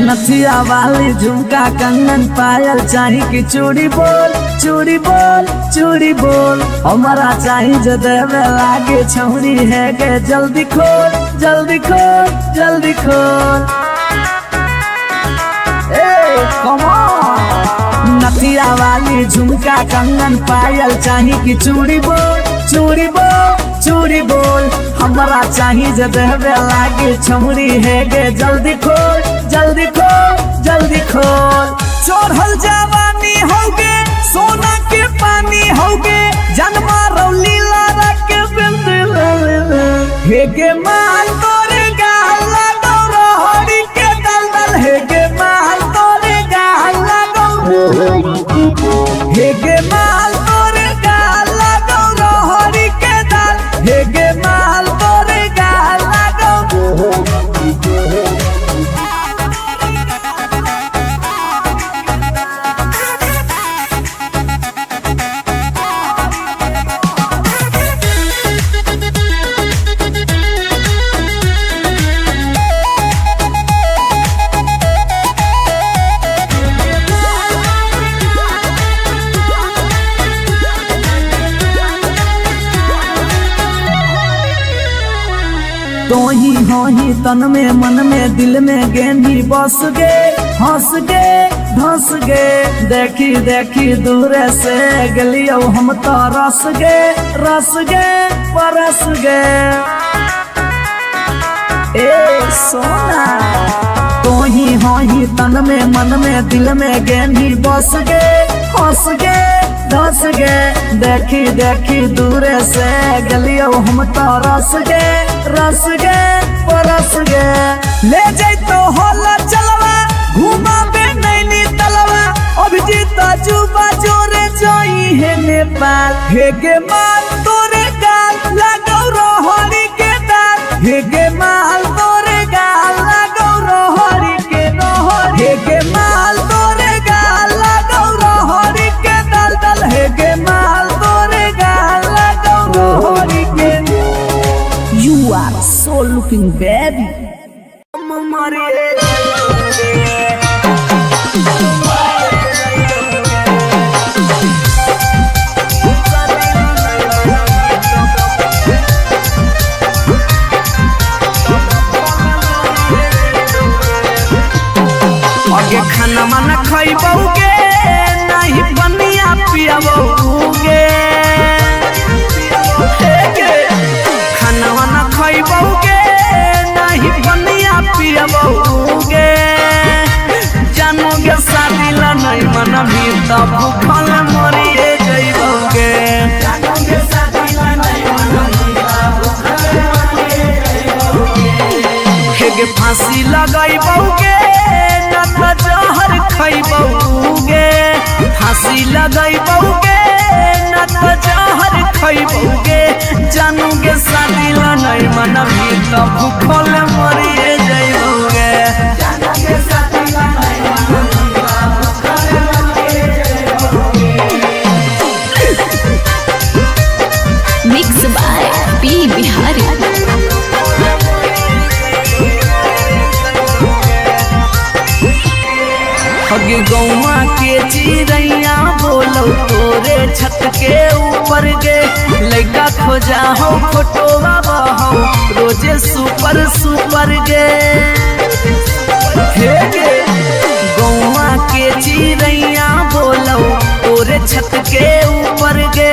नथिया वाली झुमका कंगन पायल चाही कि चूड़ी बोल चूड़ी बोल चूड़ी बोल, हमारा चाही जो देवे लागे छौरी है गे, जल्दी खोल जल्दी खोल जल्दी खोल। Come on. नथिया वाली झुमका कंगन पायल चाही कि चूड़ी बोल चूड़ी बोल चूड़ी बोल, हमारा चाही जो देवे लागे छौरी है गे, जल्दी खोल जल्दी खोल जल्दी खोल। चोरहल जवानी होगे सोना के पानी होगे, जन्मा रौली लारा के बिंद हे गे माल तोरे गाल लगौ रहरी के दलदल, हे गे माल तोरे गाल लगौ, हे गे माल तोरे गाल लगौ रहरी के दल, हे गे माल तोरे गाल लगौ। तो ही तन में मन में दिल में गेंदी बस गे, हंस गे धंस गे, देखी देखी दूर से गलियो हम तो रस गे परस गे। ए सोना तो ही तन में मन में दिल में गेंदी बस गे, हंस गे धंस गे, देखी देखी दूर से गलियो हम तो रस गे परस गे। ले जाई तो होला चलवा घुमा बे नैनी तलवा, अभिजीत जुबा जोरे जोई है नेपाल, हे गे माल तोरे गाल लगौ रहरी के दाल, हे गे माल तोरे गाल लगौ रहरी के दाल, हे गे माल तोरे गाल लगौ रहरी के दाल, हे गे माल तोरे गाल लगौ रहरी के। You are so looking baby. आगे खाना माना खइबौगे नहीं बनिया पियबौगे, खाना वाना खइबौगे नहीं बनिया पियबौगे, जानोगे शादी ला नहीं मनबी त भूखल मरिए जइबौगे, जानोगे शादी ला नहीं मनबी त भूखल मरिए जइबौगे। हेगे फांसी लगइबौगे न त जहर खइबौगे, फांसी लगइबौगे न त जहर खइबौगे, जानोगे शादी ला नहीं मनबी त भूखल मरिए जइबौगे, जानोगे शादी ला नहीं मनबी त भूखल मरिए जइबौगे। Mix by P Bihari. अगे गौवा के चिड़ैया बोलो तोरे छत के ऊपर गे लड़का खोजा हो फोटोवा बहो रोजे सुपर सुपर गे हे गे गौवा के चिड़ैया बोलो तोरे छत के ऊपर गे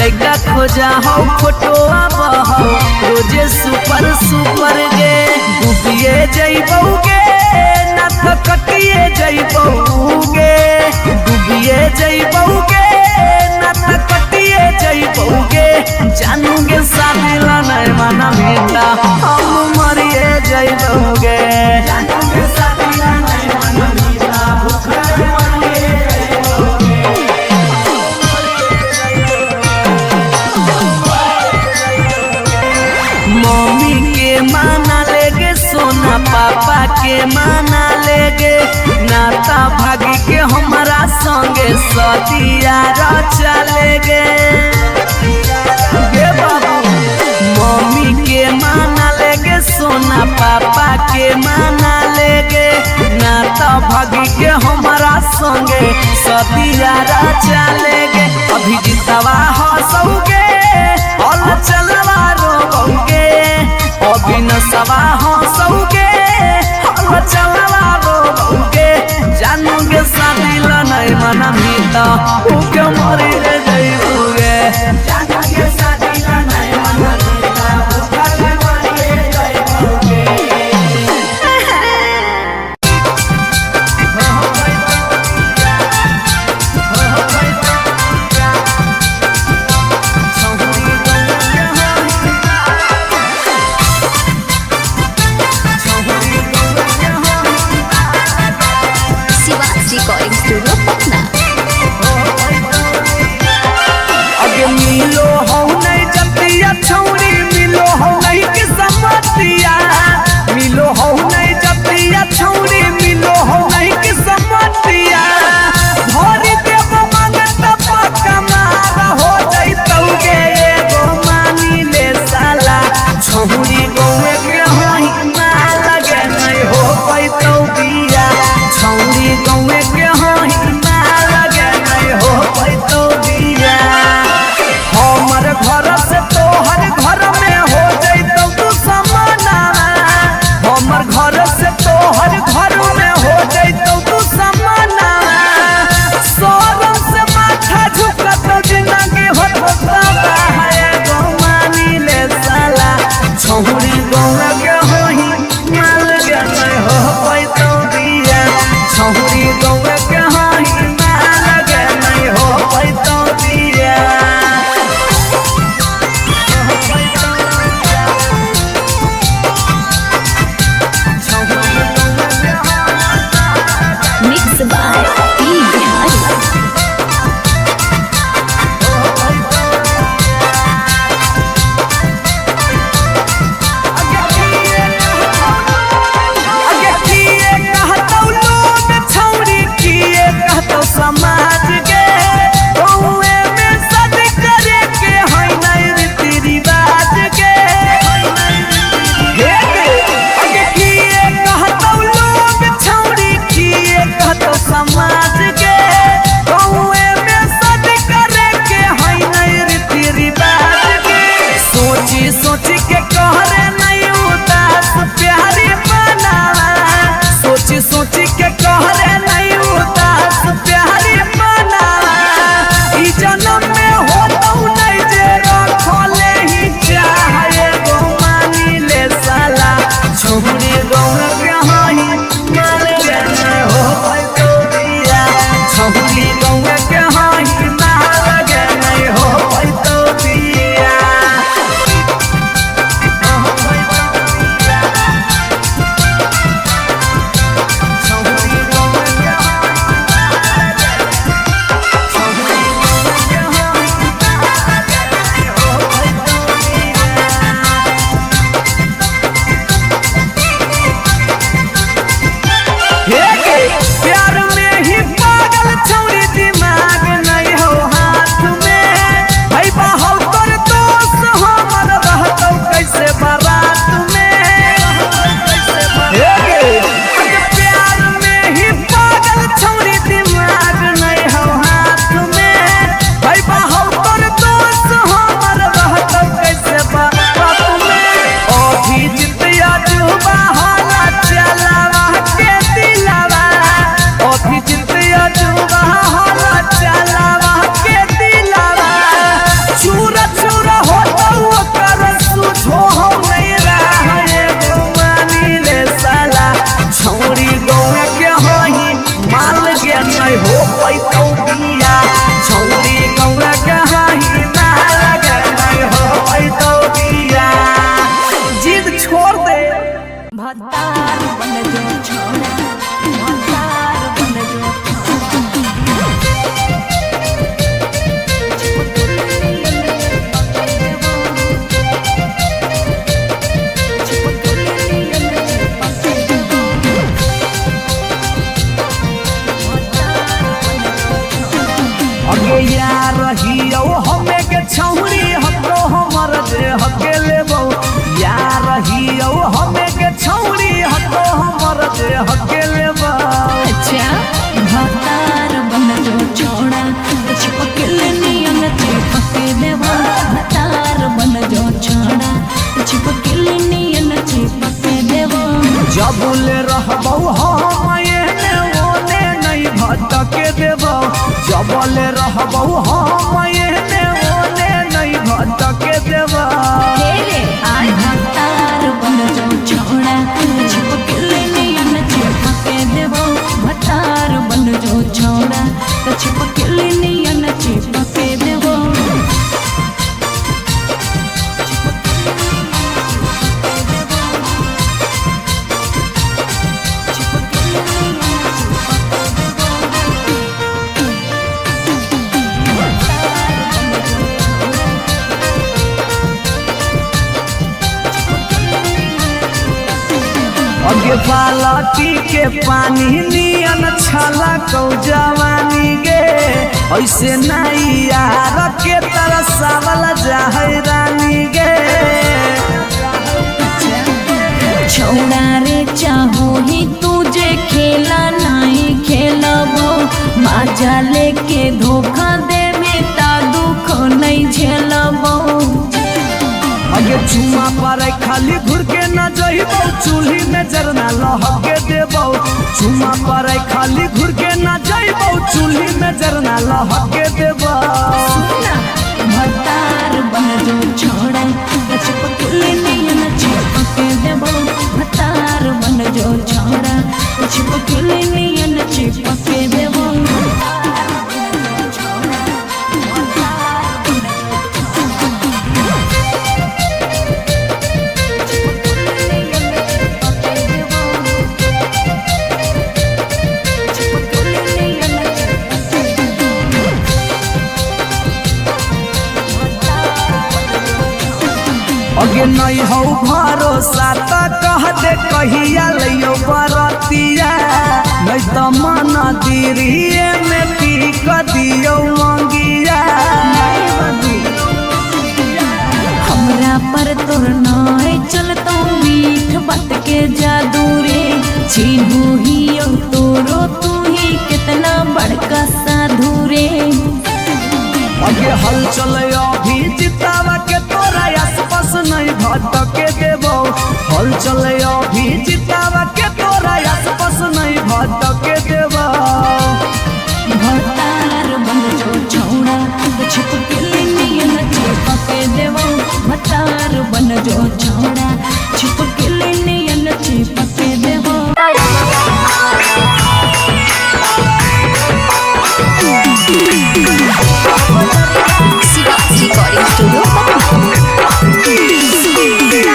लड़का खोजा हो फोटोवा बहो रोजे सुपर सुपर गे डूबिए जइबोगे ना तो कटिए जइबोगे डूबिए जइबोगे ना तो कटिए जइबोगे जानूगे शादी ला नहीं माना बेटा हम मरिए जइबोगे जानूगे शादी ला नहीं माना बेटा भूखा मरिए मम्मी के माना लेगे सोना पापा के माना लेगे नाता भागी के हमारा संगे सदिया चलेगे गे बाबू मम्मी के माना लेगे सोना पापा के माना लेगे नाता भागी के हमारा संगे सदिया चलेगे अभी जितवा हंसोगे और चलवा रोगे अभी न सवा हंसोगे और चलवा रोगे जानोगे शादी ला नहीं मना मीता भूखे मरी रे जइबोगे जानोगे शादी ला नहीं मना मीता भूखे मरी रे जइबोगे रिकॉर्डिंग स्टूडियो पटना। अगे मिलो हो नहीं जतिया छौरी मिलो हो नहीं के समतिया मिलो हो नहीं जतिया छौरी मिलो हो नहीं के समतिया भरी देव मांगत पक्का मार हो जइतौगे एगो मानी ले साला छौरी गौवे के होई मार लगे नहीं हो पैतौ बिया छौरी गौवे के होई मार लगे नहीं हो पैतौ बिया हमर घर से तोहर घर में हो जइतौ तू समाना हमर घर से तोहर घर में हो जइतौ तू समाना सोरम से माथा झुकत जिंदगी होता है गो मानी ले साला छौरी गौवा के होई माल के नहीं हो पैतौ बिया छौरी गौवा के होई माल के नहीं हो पैतौ बिया छौरी गौवा के बन जो छोड़ा भतार बन जो अगे यार रहियो हमें के छौरी हको हमर जे हकेले बहु यार रहियो हमें के छौरी हको हमर जे हकेले बहु। अच्छा भतार बन जो छोड़ा चिपकल नियन चिपके देवा भतार बन जो छोड़ा चिपकल नियन चिपके देवा जबले रहबौ हम एने ओने नहीं भटके देबौ जबले रहबौ हम एने ओने नहीं भटके देबौ। तेरे आय भतार बन जो छोड़ा चिपकल नियन चिपके देवा भतार बन जो छोड़ा चिपकल नियन चिपके देवा अगे बालटी के पानी नियन छला कौ जवानी गे ऐसे नहीं यार के तरसावल जाहै रानी गे। छोड़ा रे चाहो ही तुझे खेला नहीं खेलबो माजा लेके धोखा देवे ता दुख नहीं झेलबो। अगे चुमा पर खाली घुर के न जइबौ चूल्ही में जरना लहके देबौ चुमा पर खाली घुर के न जइबौ चूल्ही में जरना लहके देबौ। भतार बन जो छोड़ा चिपकल नियन चिपके देबो भतार बन जो छोड़ा चिपकल नियन चिपके देबो। अगे नहीं हो भरोसा त कह दे कहिया लियो बरतिया नहीं तो मन दिरिए में पीक दियो मंगिया। हमरा पर तोर नाय चलतो मीठ बात के जादू रे चिन्हू ही तोरो तू ही कितना बड़का साधु रे। अगे हल चले अभी जितावा के तोरा आसपास नहीं भटके देबो हल चले अभी जितावा के तोरा आसपास नहीं भटके देबो। भतार बन जो छोड़ा चिपकल नियन चिपके देबो भतार बन जो छोड़ा चिपकल नियन चिपके देबो। रिकॉर्डिंग स्टूडियो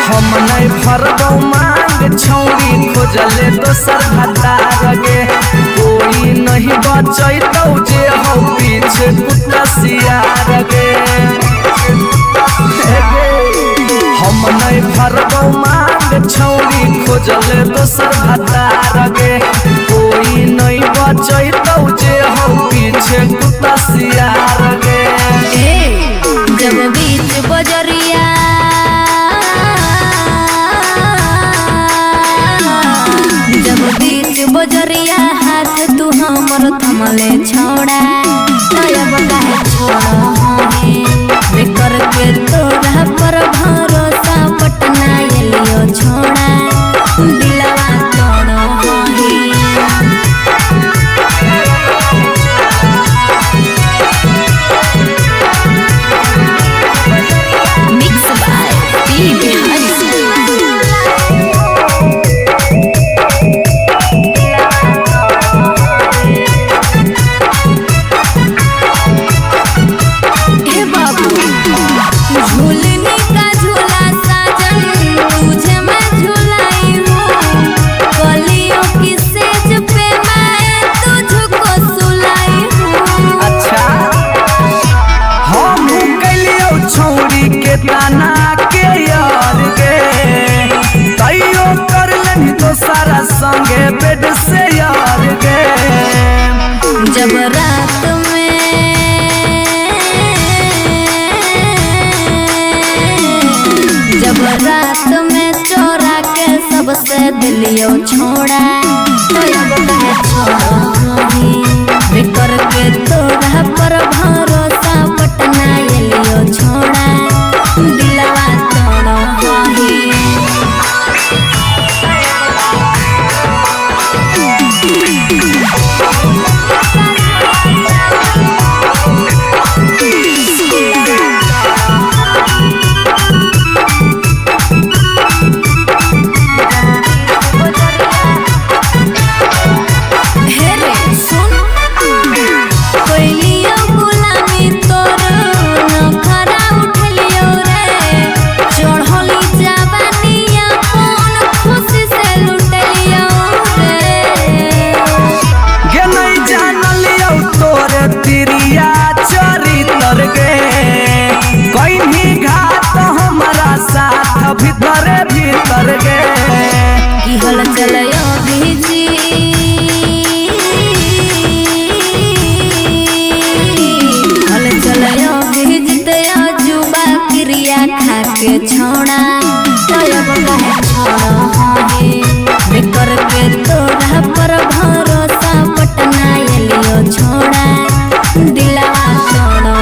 हम नहीं फरबौ मांग छौरी खोजले दोसर भतार गे कोई नहीं बचैतौ जे हो पीछे कुत्ता सियार गे। हम नहीं फरबौ मांग छौरी खोजले दोसर भतार गे कोई नहीं बचैतौ जे हो पीछे कुत्ता सियार गे। जब बीच बजरिया जब बीच बजरिया हाथ तू हमर थमले छोड़ा तब काहे छोड़ा है करके तोरा पर भरोसा पटना एलियो छोड़ा दिलवा तोड़ो मिक्स बाय पी बिहारी। जब रात में चोरा के सबसे दिलियो छोड़ा तो अब कहे छोड़ी बेकर के तोरा पर भरोसा पटना एलियो छोड़ा दिलवा तोड़ा ही भीतर गे की हल चलयो भीजी हल चलयो भीजते जुबा क्रिया खा के छोड़ा तब कहे छोड़ो बेकर के तोरा पर भरोसा पटना एलियो छोड़ा दिलवा छोड़ो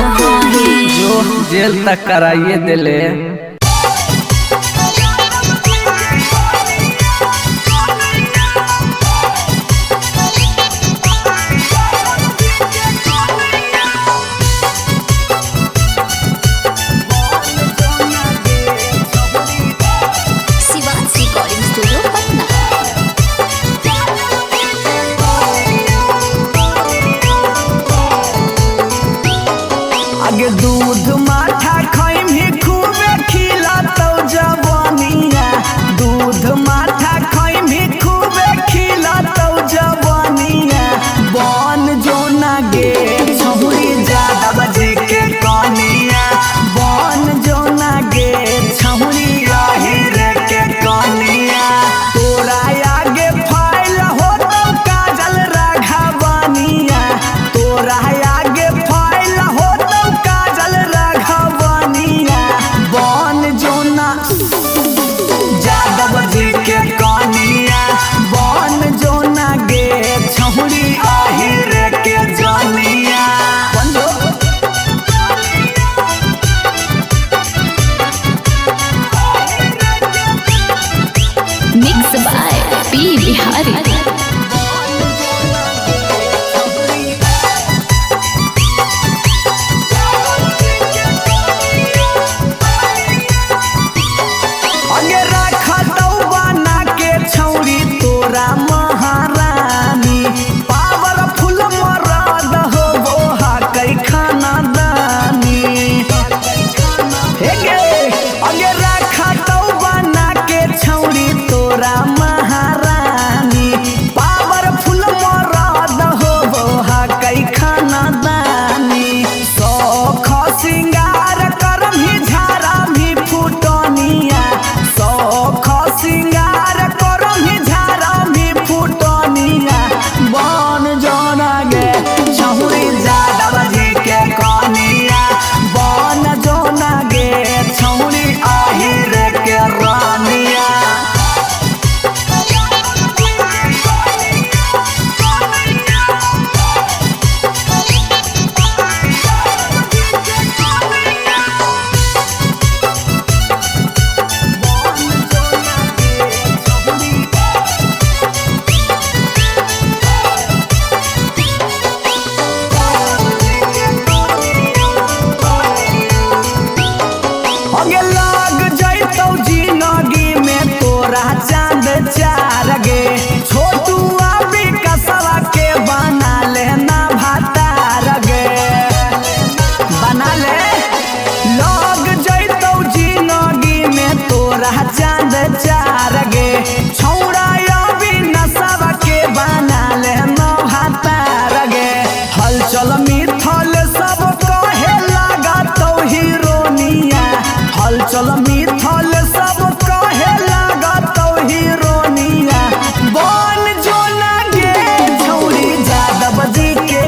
जो जेल तक कराइए दिले। आगे दूध माठा खाइम ही खूबे खिला तो जवानिया दूध माठा खाइम ही खूबे खिला तो जवानिया बन जो ना गे छहुरी ज्यादा बजे के कनिया बन जो ना गे छहुरी रे के कनिया तोरा आगे फाइल हो तो काजल राघवानिया तोरा आगे फाइल हो काजल राघवानिया बन जोना जादव जी के कनिया बन जोना गे छहुरी आहिर के जानिया मिक्स बाय पी बिहारी। तोरा महारानी पावरफुल मरद हो बोहा कई खाना दानी अगे रखा तो बना के छौरी तोरा महारानी पावरफुल मरद हो बोहा कई खाना दानी सौख सिंगार करम ही झारा भी फुटनिया सौख सिंगार करम ही फुटनिया बन जोना गे छहुरी जादव जी के कनिया बन जोना गे छहुरी आहिर के रानिया अगे लाग जैतौ जिंदगी में तोरा चांद चार गे छोटू अभी कसवा के बना लेना भातार गे बना ले लाग जैतौ जिंदगी में तोरा चांद चार गे छौड़ा अभी नसवा के बना लेना भातार गे हलचल मिथल सब कहे लगा तो हीरोनिया हलचल मिथल सब कहे लगा तो हीरोनिया बन जो ना गे छौरी जादव जी के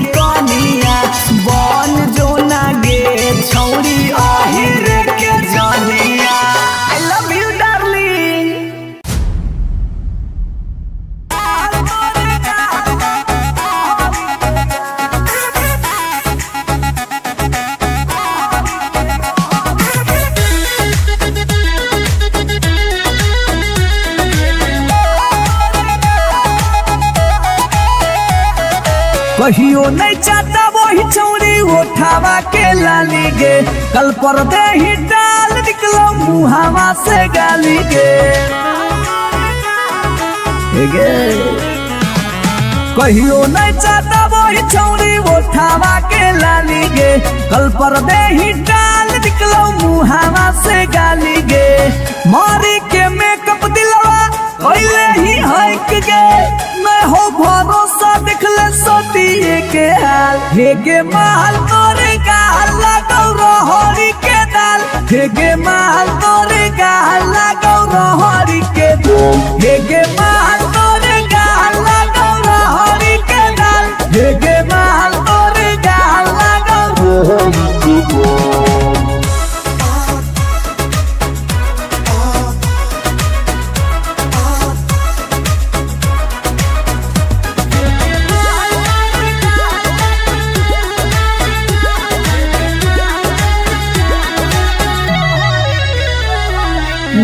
कहियो नहीं चाहता वही चौरी उठावा के लाली गे, कल पर दे ही डाल निकलो मुहावा से गाली गे। कहियो नहीं चाहता वही चौरी उठावा के लाली गे, कल पर दे ही डाल निकलो मुहावा से गाली गे। मारी के मेकअप दिलवा पहले ही हक गे, मैं हो भरोसा देख ले सोतिए के हाल। हे गे माल तोरे गाल लगौ रहरी के दाल, हे गे माल तोरे गाल लगौ रहरी के दाल, हे गे माल तोरे गाल लगौ रहरी के दाल, हे गे माल तोरे गाल लगौ रहरी के दाल।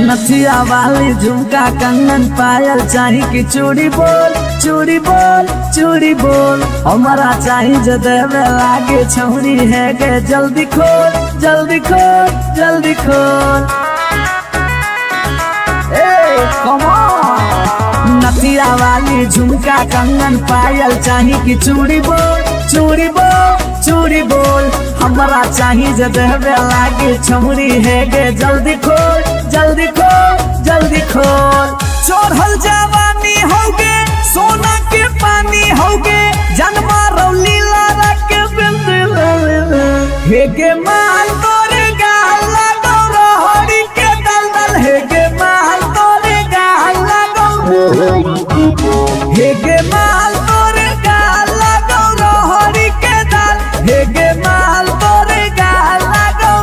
नथिया वाली झुमका कंगन पायल चाही कि चूड़ी बोल चूड़ी बोल चूड़ी बोल, हमारा चाही जो देवे लागे छौरी है गे, जल्दी खोल जल्दी खोल जल्दी खोल। नथिया वाली झुमका कंगन पायल चाही कि चूड़ी बोल चूड़ी बोल चूड़ी बोल, हमारा चाही जो देवे लागे छौरी है गे, जल्दी खोल जल्दी खोल जल्दी खोल। चढ़ल जवानी होगे सोना के पानी होगे, जन्मा रौली लारा के बिंद। हे गे माल तोरे गाल लगौ रहरी के दलदल, हे गे माल तोरे गाल लगौ, हे गे माल तोरे गाल लगौ रहरी के दल, हे गे माल तोरे गाल लगौ।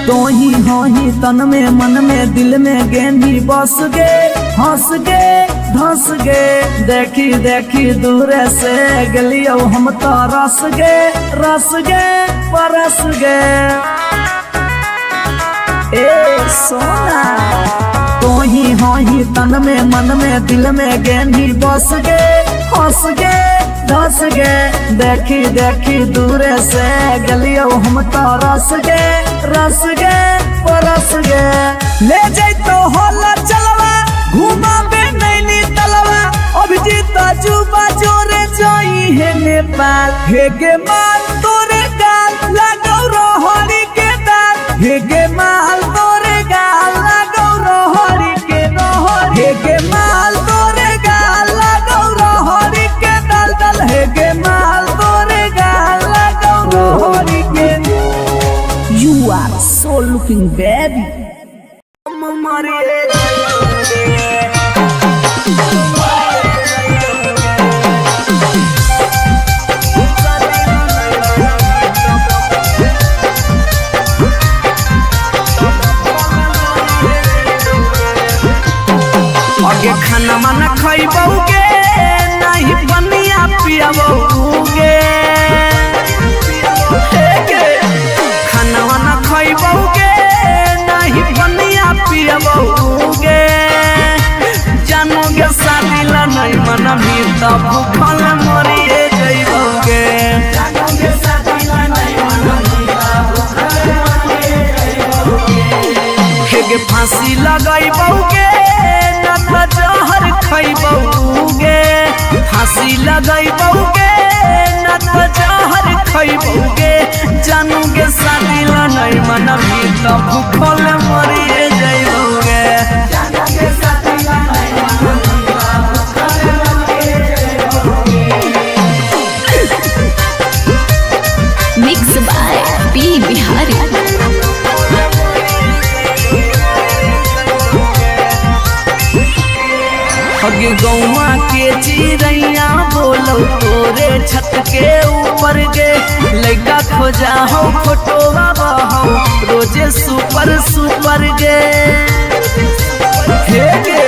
तो ही हो ही तन में मन में दिल में गेंदी बस गे, हंस गे धंस गे। देखी देखी दूर से गलियो हम तो रस गे परस गे। ए सोना तो ही हो ही तन में मन में दिल में गेंदी बस गे, हंस गे धस गे। देखी देखी दूर से गलियो हम तो रस गे परस गे। ले जैतो होला चलवा घुमा बे नैनी तलवा, अभिजीत जुबा जोरे जोई है नेपाल। हे गे माल तोरे गाल लगौ रहरी के दाल, हे गे माल तोरे गाल लगौ रहरी के रहरी, हे गे माल तोरे गाल लगौ रहरी के दल दल, हे गे माल तोरे गाल लगौ रहरी के। You are so looking baby. आगे खाना माना खइबौगे नहीं बनिया पियबौगे, खाना माना खइबौगे नहीं बनिया पियबौगे। जानोगे शादी ला नहीं मना भी तब भूखल मरिए जइबौगे। जानोगे शादी ला नहीं मना भी तब भूखल मरिए जइबौगे। हेगे फांसी लगइबौगे जहर खइबौगे, फांसी लगइबौगे न त जहर खइबौगे। जानोगे शादी ला नहीं मना भी तब भूखल मरिए जइबौगे। जानोगे शादी ला नहीं मना भी तब भूखल मरिए जइबौगे। Mix by P Bihari. अगे गौवा के चिड़ैया बोलो तोरे छत के ऊपर गे लड़का खोजा हो फोटोवा बहो रोजे सुपर सुपर गे हे गे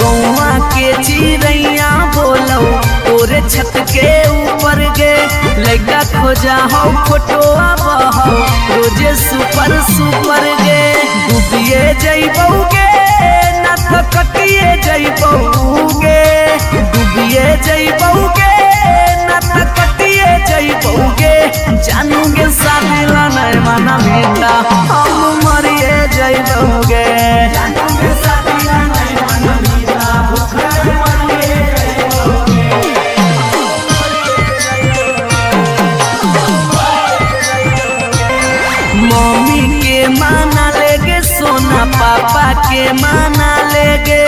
गौवा के चिड़ैया बोलो तोरे छत के ऊपर गे लड़का खोजा हो फोटोवा बहो रोजे सुपर सुपर गे डूबिए जइबौगे ना तो कटिए जइबौगे डूबिए जइबौगे ना तो कटिए जइबौगे जानूगे शादी ला नहीं मना बेटा हम मरिए जइबौगे जानूगे शादी ला नहीं मना बेटा भूखे मरिए मम्मी के माना लेगे सोना पापा के माना लेगे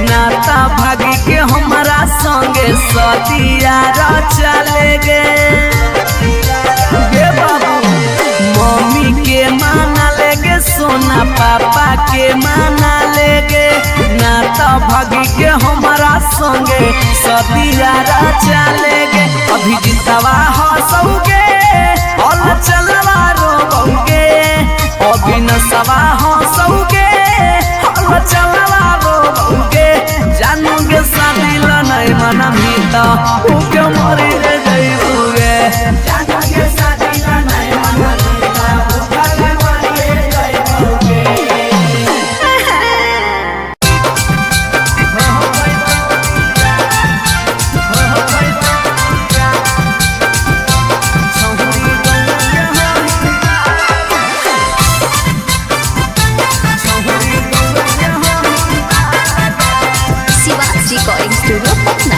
नाता भागी के हमारा संगे सतिया चलेगे बाबू मम्मी के माना लेगे सोना पापा के माना लेगे नाता भागी के हमारा संगे सतिया चलेगे अभी जितवा हंसोगे और चलवा रोगे अभी नसवा हंसोगे और चलवा रोगे जानोगे शादी ला नहीं मना मीता उके मरी जइबोगे जानोगे शादी ला नहीं मना मीता उके मरी जइबोगे रिकॉर्डिंग स्टूडियो पटना।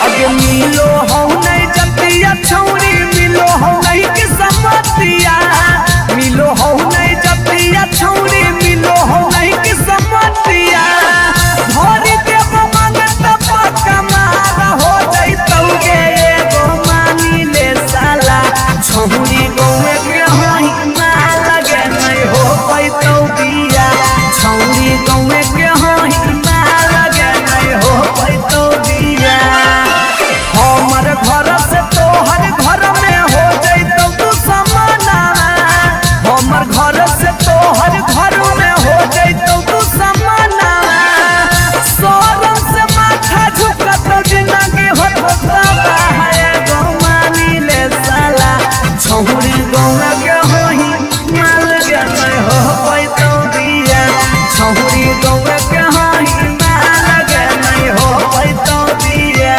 अगे मिलो हो नहीं जतिया छौरी मिलो हो नहीं के समतिया मिलो हो नहीं जतिया छौरी मिलो हो नहीं के समतिया भरी देव मांगत पक्का मार हो जइतौगे एगो मानी ले साला छौरी गौवे के होई ना लगे नहीं हो पैतौ बिया छौरी गौवे के होई ना लगे नहीं हो पैतौ बिया हमर घर से तोहर घर में हो जइतौ तू समाना हमर घर से तोहर घर में हो जइतौ तू समाना सोरम से माथा झुकत जिंदगी होता है गो मानी ले साला छौरी गौवा के होई माल के नहीं हो पैतौ बिया छौरी गौवा के होई माल के नहीं हो पैतौ बिया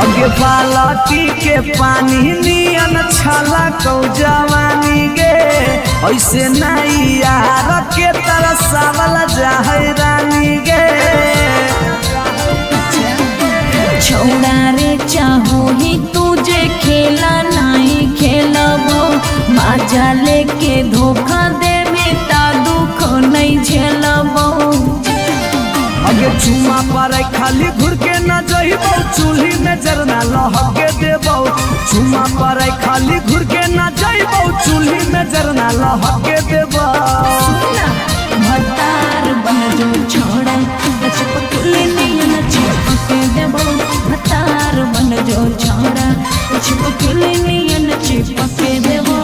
अगे बालटी के पानी नियन छला कौ जवानी गे ऐसे नहीं यार के तरसावल जाहै रानी गे छौड़ा रे चाहो ही तुझे खेला नहीं खेलबो माजा लेके धोखा देबे ता दुख नहीं झेलबो अगे चुमा पर खाली घुर के न जइबो चूल्ही में जरना लहके देबो चुमा पर खाली घुर के न जइबो चूल्ही में जरना लहके देबो भतार बन जो छोड़ा चिपकले नहीं न चिपके देबो भतार बन जो छोड़ा चिपकले नहीं न चिपके देबो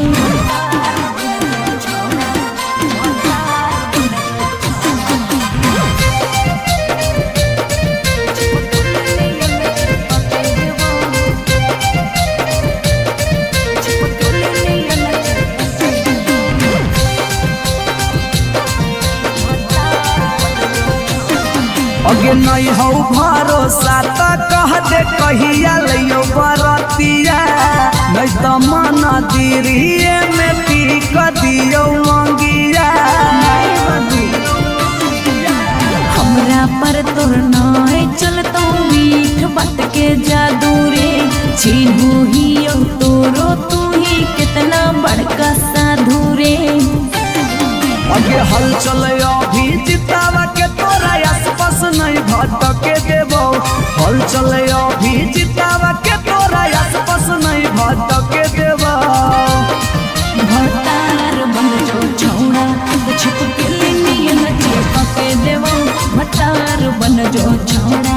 अगे नहीं हो भरोसा तो कह दे कहिया लियो बरतिया नहीं तो मन दिरिए में पी क दियो मंगिया हमरा पर तोर नहीं चलतो मीठ बात के जादू रे चिन्हू ही तोरो तू ही कितना बड़का साधु रे अगे हल चले अभी जितावा के तोरा आसपास नहीं भटके देबो हल चले अभी जितावा के तोरा आसपास नहीं भटके देबो भतार बन जो छौड़ा छिपकली नियन चिपके देबो भतार बन जो छौड़ा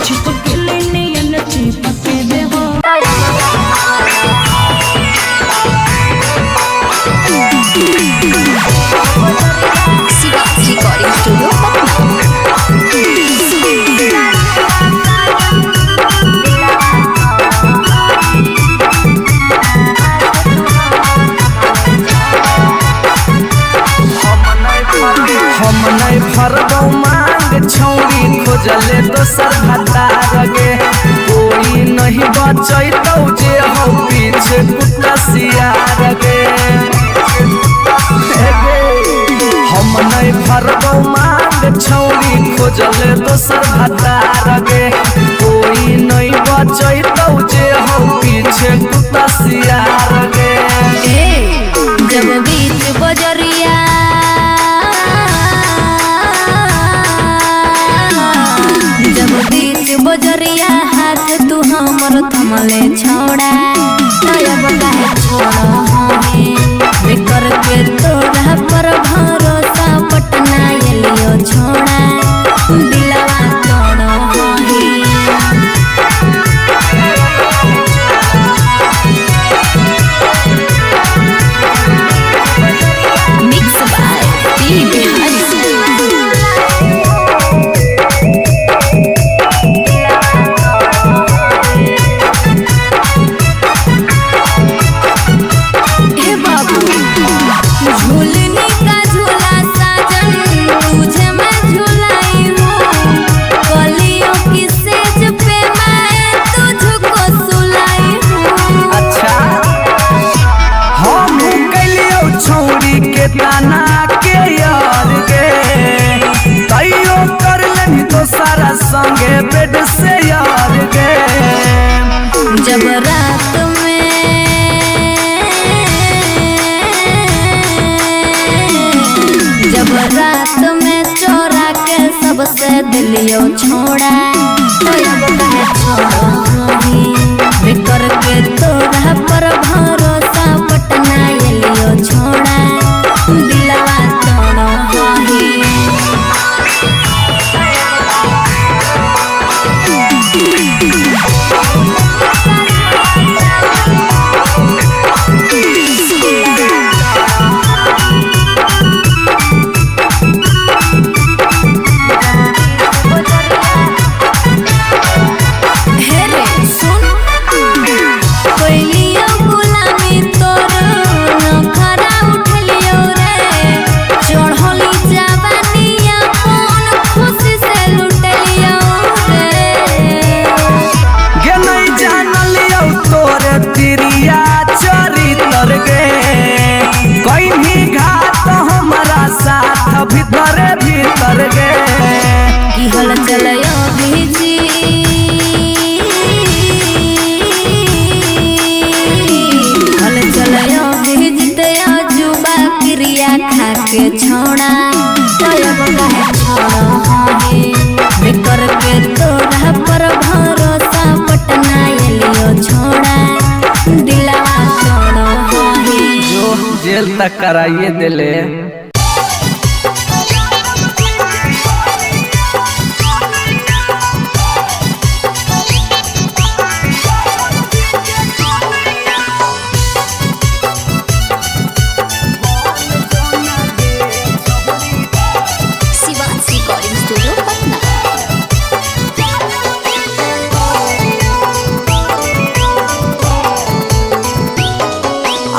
छिपकली नियन चिपके देबो रिकॉर्डिंग स्टूडियो हम नहीं भरबो मांग छौरी खोजले दोसर भतार गे कोई नहीं बचैतौ जे हो पीछे कुत्ता सियार गे हम नहीं भरबो मांग छौरी खोजले दोसर भतार गे कोई नहीं बचैतौ जे हो पीछे कुत्ता सियार गे जब बीच बजरिया जब बीच बजरिया हाथ तू हमर थमले छोड़ा तब काहे छोड़ा है करके तोरा पर भरोसा पटना एलियो छोड़ा दिलवा तोड़ो मिक्स बाय पी बिहारी झूलने का झूला साजन तुझे मैं झूलाई हूँ कलियों की सेज पे मैं तुझको सुलाई हूँ अच्छा हम कलियो छौरी के ताना के यार गे तैयो कर लेनी तो सारा संगे बेड से यार गे जब रात में चोरा के सबसे दिलियो छोड़ा तो अब कहे छोड़ो करके तोरा पर भरोसा पटना एलियो छोड़ा दिलवा तोड़ो गुलामी हल चलयो भेजी हल चलयो भेजते जुबा क्रिया खाके छोड़ा तब कहे छोड़ो हे बेकर के तोड़ा पर भरोसा पटना एलियो छोड़ा दिलवा छोड़ो हे जो जेल तक कराइए दिले। Shivanshi recording studio Patna.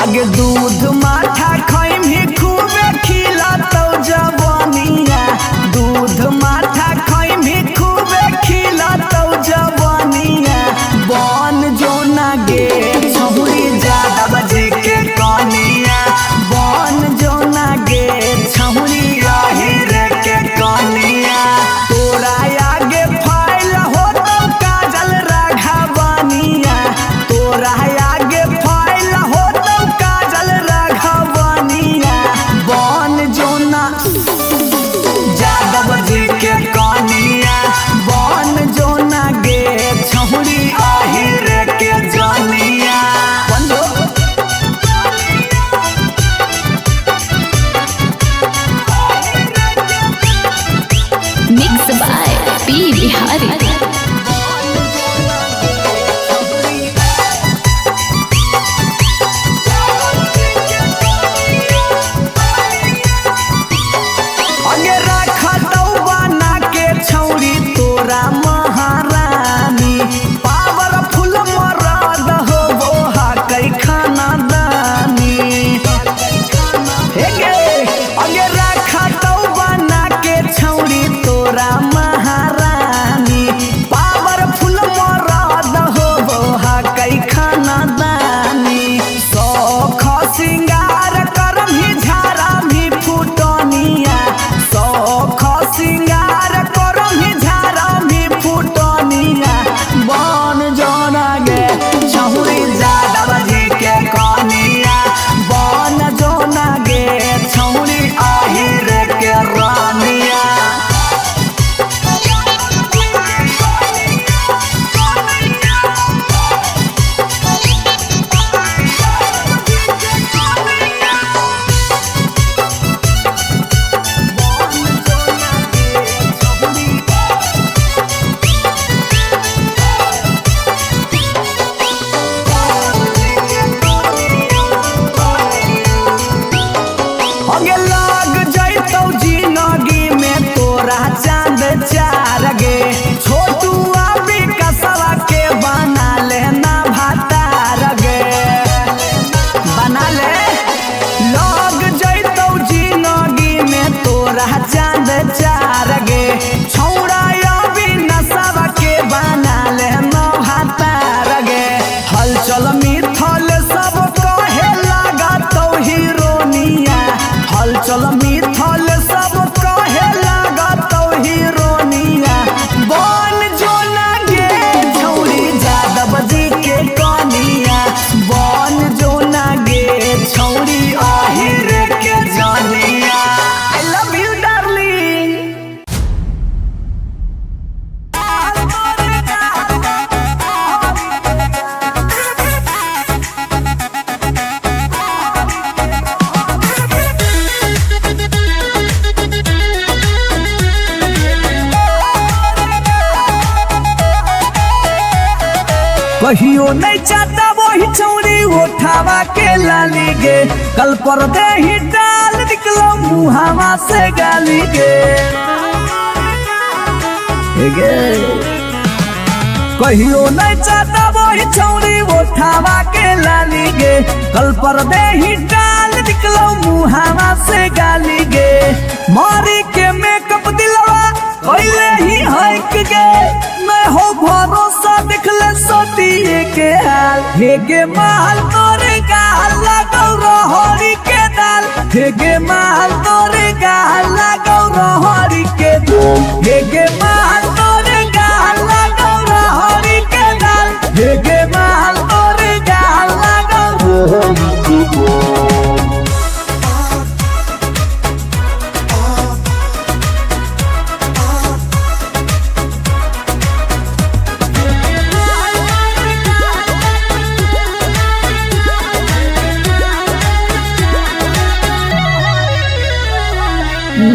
आगे दूध माठा खाइम ही खूबे खिला तो जवानिया दूध माठा खाइम ही खूबे खिला तो जवानिया बन जो ना गे छहुरी ज्यादा बजे के कनिया बन जो ना गे छहुरी रे के कनिया तोरा आगे फाइल हो तो काजल राघवानिया तोरा आगे फाइल हो तो काजल राघवानिया बन जो ना यादव जी के कनिया बन जो ना गे छहुरी आहिर के जानिया बंदो मिक्स बाय पी बिहारी। आगे रखा तो बना के छौरी तोरा महारानी पावरफुल मरद हो वो हा कई खाना दानी हे गे आगे रखा तो बना के छौरी तोरा महारानी पावरफुल मरद हो वो हा कई खाना दानी सौख सिंगार करम ही झारा भी फुटनिया सौख सिंगार करम ही झारा भी फुटनिया बन जोना गे छहुरी यादव जी के कनिया बन जोना गे छहुरी आहिर के रानिया आगे लाग जैतौ जिंदगी में तोरा चांद चार गे छोटू अभी कसवा के बना लेना भातार गे बना ले लाग जैतौ जिंदगी में तोरा चांद चार गे छौड़ा अभी नसवा के बना लेना भातार गे हलचल मिथल सब कहे लगा तो हीरोनिया हलचल मिथल सब कहे लगा तो हीरोनिया बन जो ना गे छौरी यादव जी के कनिया बन जो ना गे छौरी आहिर के जानिया आई लव यू डार्लिंग। कहियो नहीं चाहता वही चौड़ी उठावा के लाली गे कल पर दे ही डाल निकलो मुहावा से गाली गे हे गे कहियो नहीं चाहता वही चौड़ी उठावा के लाली गे कल पर दे ही डाल निकलो मुहावा से गाली गे मारी के मेकअप दिलवा पहले ही हक गे मैं हो भरोसा दिखले सोतिए के हाल हे गे माल तोरे गाल लगौ रहरी के दाल हे गे माल तोरे गाल लगौ रहरी के दाल हे गे माल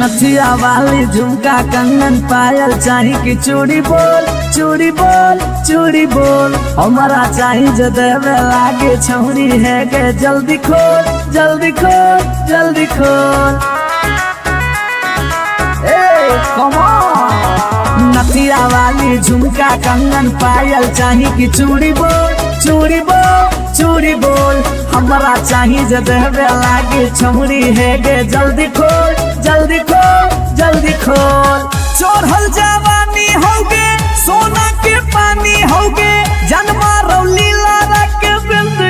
नथिया वाली झुमका कंगन पायल चाही कि चूड़ी बोल चूड़ी बोल चूड़ी बोल हमारा चाही जो देवे लागे छौरी है गे जल्दी खोल जल्दी खोल जल्दी खोल कम ऑन नथिया वाली झुमका कंगन पायल चाही कि चूड़ी बोल चूड़ी बोल चूड़ी बोल हमारा चाही जो देवे लागे छौरी है गे जल्दी खोल जल्दी खोल जल्दी खोल चोरहल जवानी होगे सोना के पानी होगे जन्मा रौली लारा के बिंद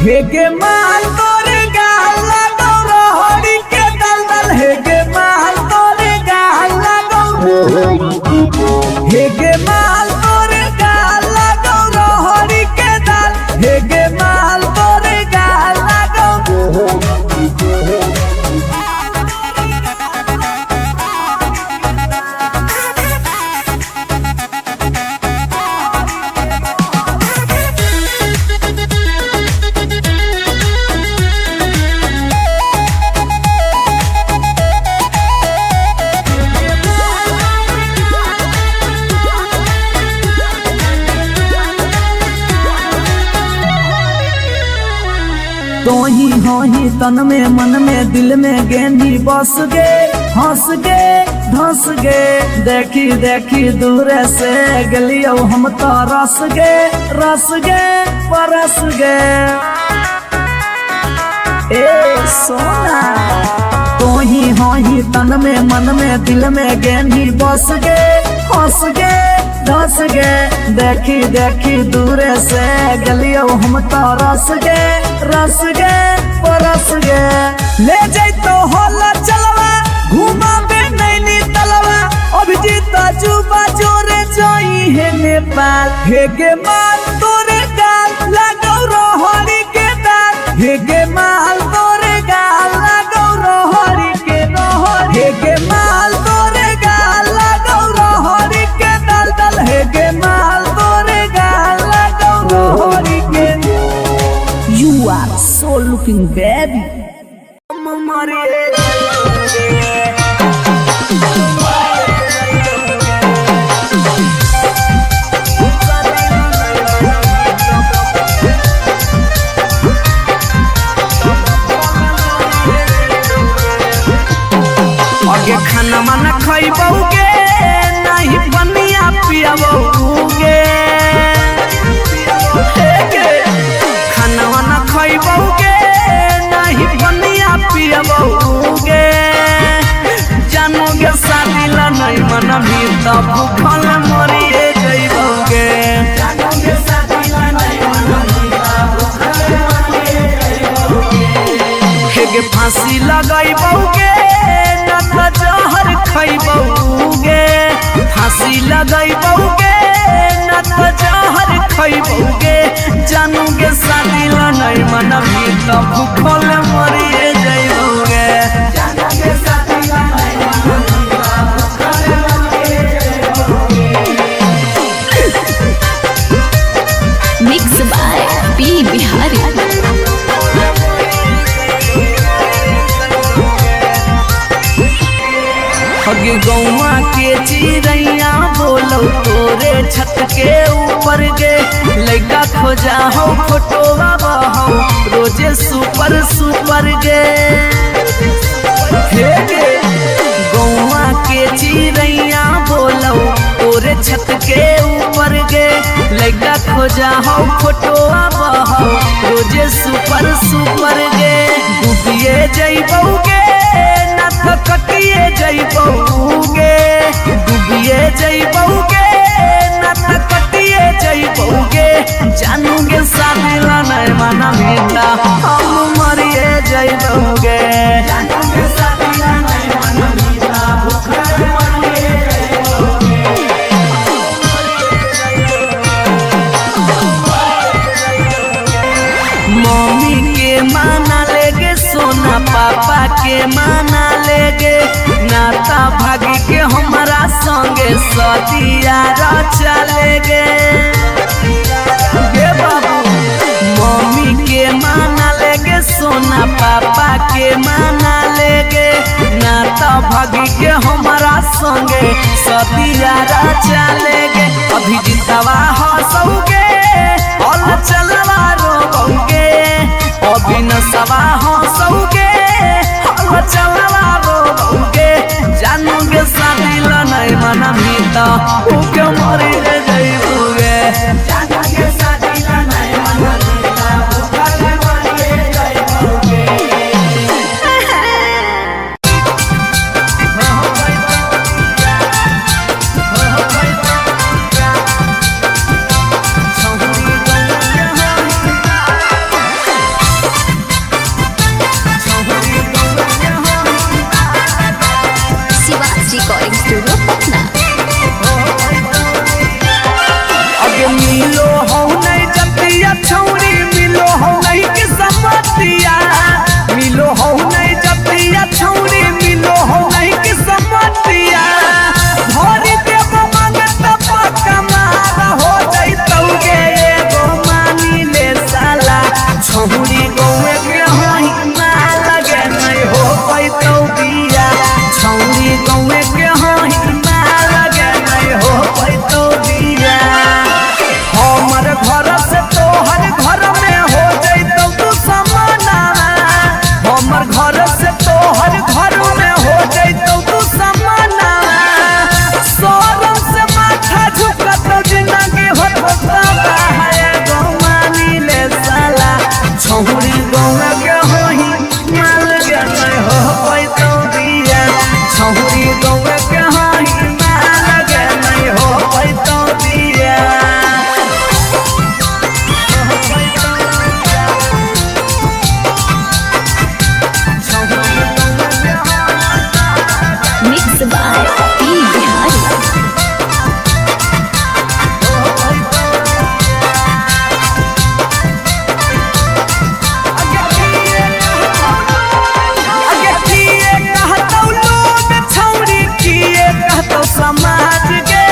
हेगे माल तोरे गाला गौरा हरी के दलदल हेगे माल तोरे गाला गौरा हेगे माल तोरे गाला गौरा हरी के दल हेगे माल तोरे गाला गौरा तो ही हो ही तन में मन में दिल में गेंदी बस गे हंस गे धंस गे देखी देखी दूर से गलियो हम तो रस गे परस गे ए सोना तो ही हो ही तन में मन में दिल में गेंदी बस गे हंस गे धंस गे देखी देखी दूर से गलियो हम तो रस गे परस गे ले जाई तो होला चलवा घुमा बे नैनी तलवा अभिजीत जुबा जोरे जोई है नेपाल हेगे माल तोरे गाल लागौ रोहरी के दाल हेगे माल तोरे गाल लागौ रोहरी के रोहरी हेगे माल तोरे गाल लागौ रोहरी के दल दल हेगे माल तोरे गाल लागौ रोहरी के You are so looking baby. आगे खाना माना खइबौगे नहीं बनिया पियाबौगे खाना वाना खइबौगे नहीं बनिया पियाबौगे जानोगे शादी ला नहीं मना भी तब भूखल मरिए जइबौगे जानोगे शादी ला नहीं मना भी तब भूखल मरिए जइबौगे हेगे फांसी लगाइबौगे न त जहर खइबौगे फांसी लगाइबौगे न त जहर खइबौगे जानोगे शादी ला नहीं मना भी तब भूखल मरिए जइबौगे जानोगे शादी ला नहीं मना भी तब भूखल मरिए जइबौगे मिक्स बाय पी बिहारी अगे गौवा के चिड़ैया बोलो तोरे छत के ऊपर गे लड़का खोजा हो फोटोवा बहो रोजे सुपर गे हे गे गौवा के चिड़ैया बोलो तोरे छत के ऊपर गे लड़का खोजा हो फोटोवा बहो रोजे सुपर गे डूबिए जइबौगे ना त कटिए जइबौगे डूबिए जइबौगे ना त कटिए जइबौगे जानोगे शादी ला नहीं मना मिला हम मरिए जइबौगे जानोगे शादी ला नहीं मना मिला भूखल मरिए जइबौगे मम्मी के माना लेगे सोना पापा के माना लेगे नाता भागी के हमारा संगे सदिया चलेगे गे बाबू मम्मी के माना लेगे सोना पापा के माना लेगे ना तो भागी के हमारा संगे सदिया चलेगे अभी जितवा हंसोगे और चलवा रोगे अभी नसवा हंसोगे और चलवा रोगे जानोगे शादी नहीं मना मीता उके मरी जाइबोगे जानोगे शादी नहीं मना मीता उके मरी जाइबोगे रिकॉर्डिंग स्टूडियो पटना। अगे मिलो हो नहीं जतिया छौरी मिलो हो नहीं के समतिया मिलो हो नहीं जतिया छौरी मिलो हो नहीं के समतिया भरी देव मांगत पक्का मार हो जइतौगे एगो मानी ले साला छौरी गौए के हई ना लगे नहीं हो पैतौ बिया छौरी गौए के हई ना लगे नहीं हो पैतौ बिया हमर घर से तोहर घर में हो जइतौ तू समाना हमर घर से तोहर घर में हो जइतौ तू समाना शरम से माथा झुकत जिंदगी होता है गो मानी ले साला छौरी गौए के हई ना लगे नहीं हो पैतौ बिया छौरी गौए के हई ना लगे नहीं हो पैतौ बिया मिक्स बाय पी बिहारी। समाज के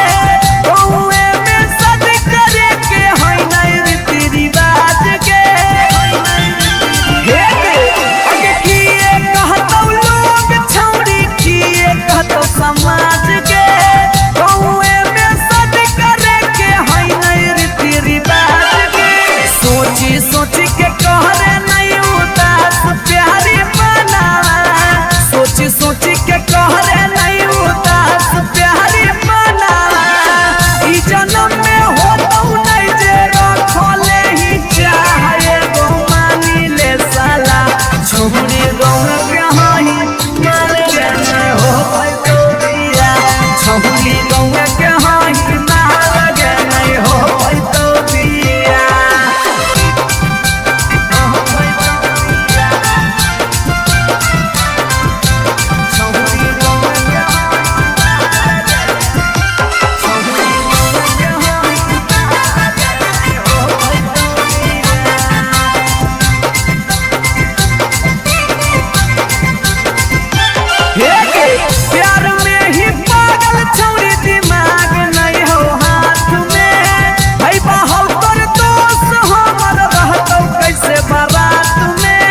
गौए में सद करे के हई नहीं रीति रिवाज के अगे किए कहतौ लोग छौरी किए कहतौ समाज के गौए में सद करे के हई नहीं रीति रिवाज के सोची सोची के कहरे नहीं उदास प्यारी बना सोची सोची के कहरे नहीं उदास प्यारी बना ई जन्म में होतौ नहीं जे रखले ही चाहे गो मानी ले साला छौरी गौए के हई मार के नहीं हो पैतौ बिया छौरी गौए के हई मार के नहीं हो पैतौ बिया छौरी गौए के प्यार में ही पागल छौरी दिमाग नहीं हो हाथ में भाई बाहर तोर दोस्त हमर रहतौ कैसे बारात में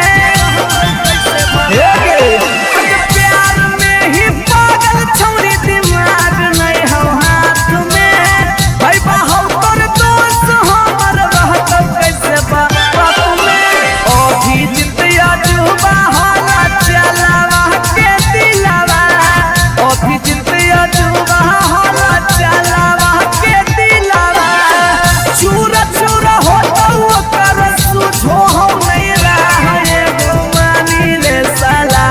प्यार में ही पागल छौरी दिमाग नहीं हो हाथ में भाई बाहर तोर दोस्त हमर रहतौ कैसे बारात में अभी जितिया डूबा होला चलावा के दिलावा अभी जितिया डूबा होला चलावा के दिलावा चूर चूर होतौ ओकर सुझो हो नहीं रहा गो मानी ले साला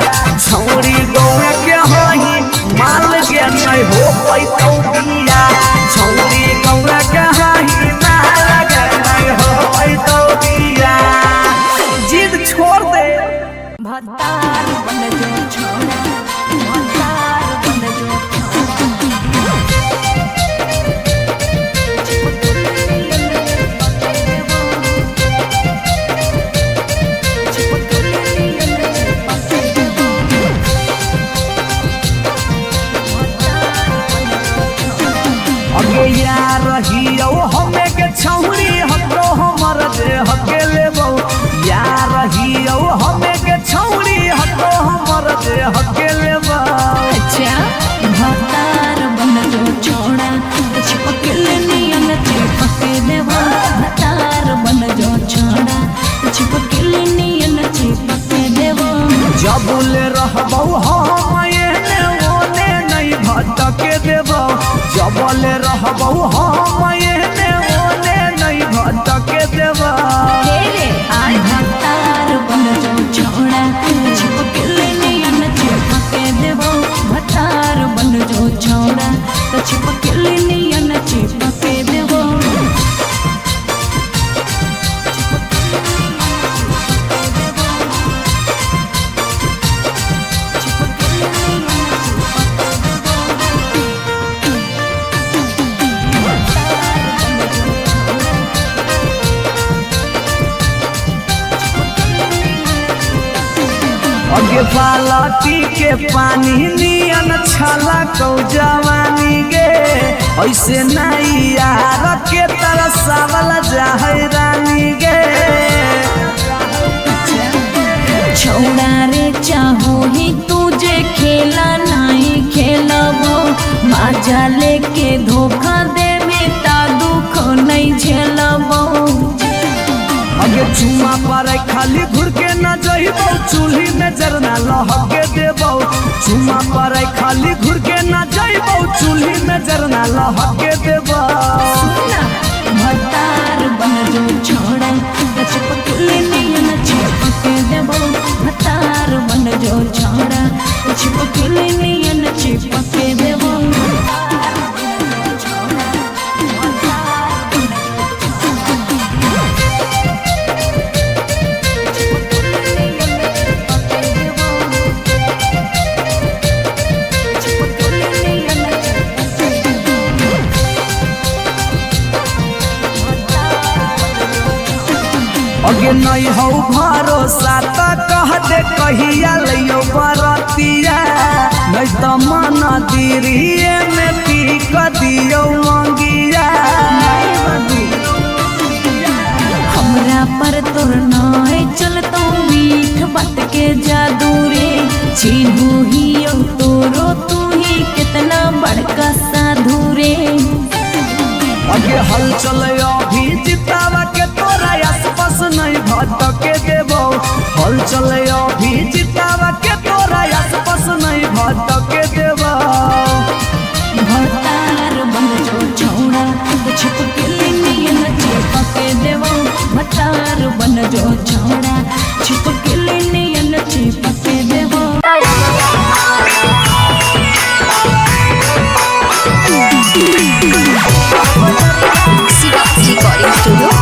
छौरी गौए के हई माल के नहीं हो पैतौ बिया छौरी गौए के हई माल के नहीं हो पैतौ बिया जिद छोड़ दे भतार बन जो छोड़ा भतार बन जो अगे यार रहियो हमें के छौरी हतो हमर जे हके लेबो यार रहियो हमें अकेले बा। अच्छा भतार बन जो छोड़ा चिपक नियन चिपक देवा भतार बन जो छोड़ा चिपक नियन चिपक देवा जबले रहबौ हम एने ओने नहीं भटके देबौ जबले रहबौ हम एने ओने नहीं भटके देबौ भतार बन जो छोड़ा चिपक नियन चिपक देवा भतार बन जो छोड़ा चिपक नियन चिपक देवा अगे बालटी के पानी नियन छला कौ जवानी गे ऐसे नहीं यार के तरसावल जाहै रानी गे छोड़ा रे चाहो ही तुझे खेला नहीं खेलबो मजा लेके धोखा दे बेटा दुख नहीं झेलबो अगे चुमा पर खाली घुर के न जइबौ चूल्ही में जरना लहके देबौ चुमा पर खाली घुर के न जइबौ चूल्ही में जरना लहके देबौ भतार बन जो छोड़ा चिपक नियन चिपक देबो भतार बन जो छोड़ा चिपक नियन चिपक देबो अगे नहीं हो भरोसा त कह दे कहिया लियो बरतिया नहीं तो मन दिरिए में पीक दियो मंगिया हमरा पर तोर नाय चलतो मीठ बात के जादू रे छीनू ही तोरो तू ही कितना बड़का साधु रे अगे हल चले अभी जितावा के तोरा आसपास नहीं भटके देबो हल चले अभी जितावा के तोरा आसपास नहीं भटके देबो भतार बन जो छोड़ा चिपक नियन चिपक देबो भतार बन जो छोड़ा चिपक नियन चिपक देबो रिकॉर्डिंग स्टूडियो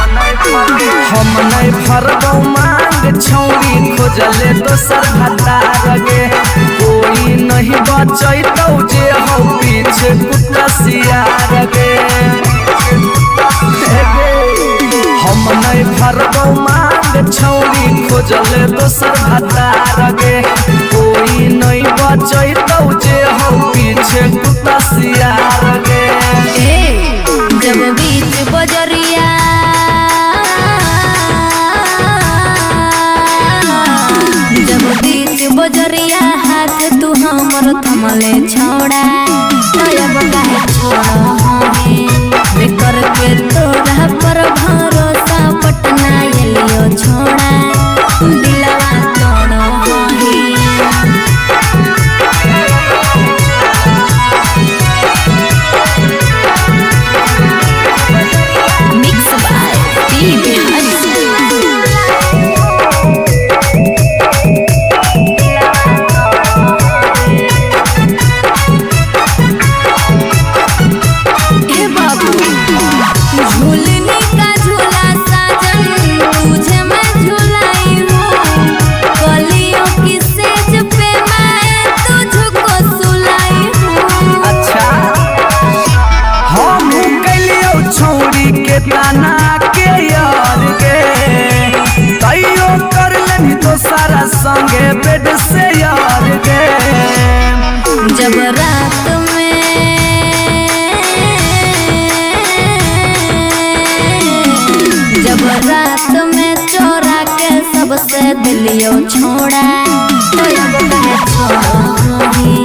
हम नहीं भरबौ मांग छौरी खोजले दोसर भतार गे कोई नहीं बचैतौ जे हौ पीछे कुत्ता सियार गे हम नहीं भरबौ मांग छौरी खोजले दोसर भतार गे कोई नहीं बचैतौ जे हौ पीछे कुत्ता सियार गे जब बीच बजरिया जब बीच बजरिया हाथ तू हमर थमले छोड़ा तब काहे छोड़ा हमें बेकर के तोरा पर भरोसा पटना एलियो छोड़ा दिलवा तोड़ो हमें मिक्स बाय पी बिहारी जब रात में चोरा के सबसे दिलियो छोड़ा तो अब कहे छोड़ी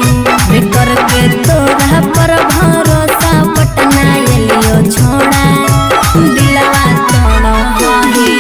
बिकर के तोरा पर भरोसा पटना एलियो छोड़ा दिलवा तोड़ो होही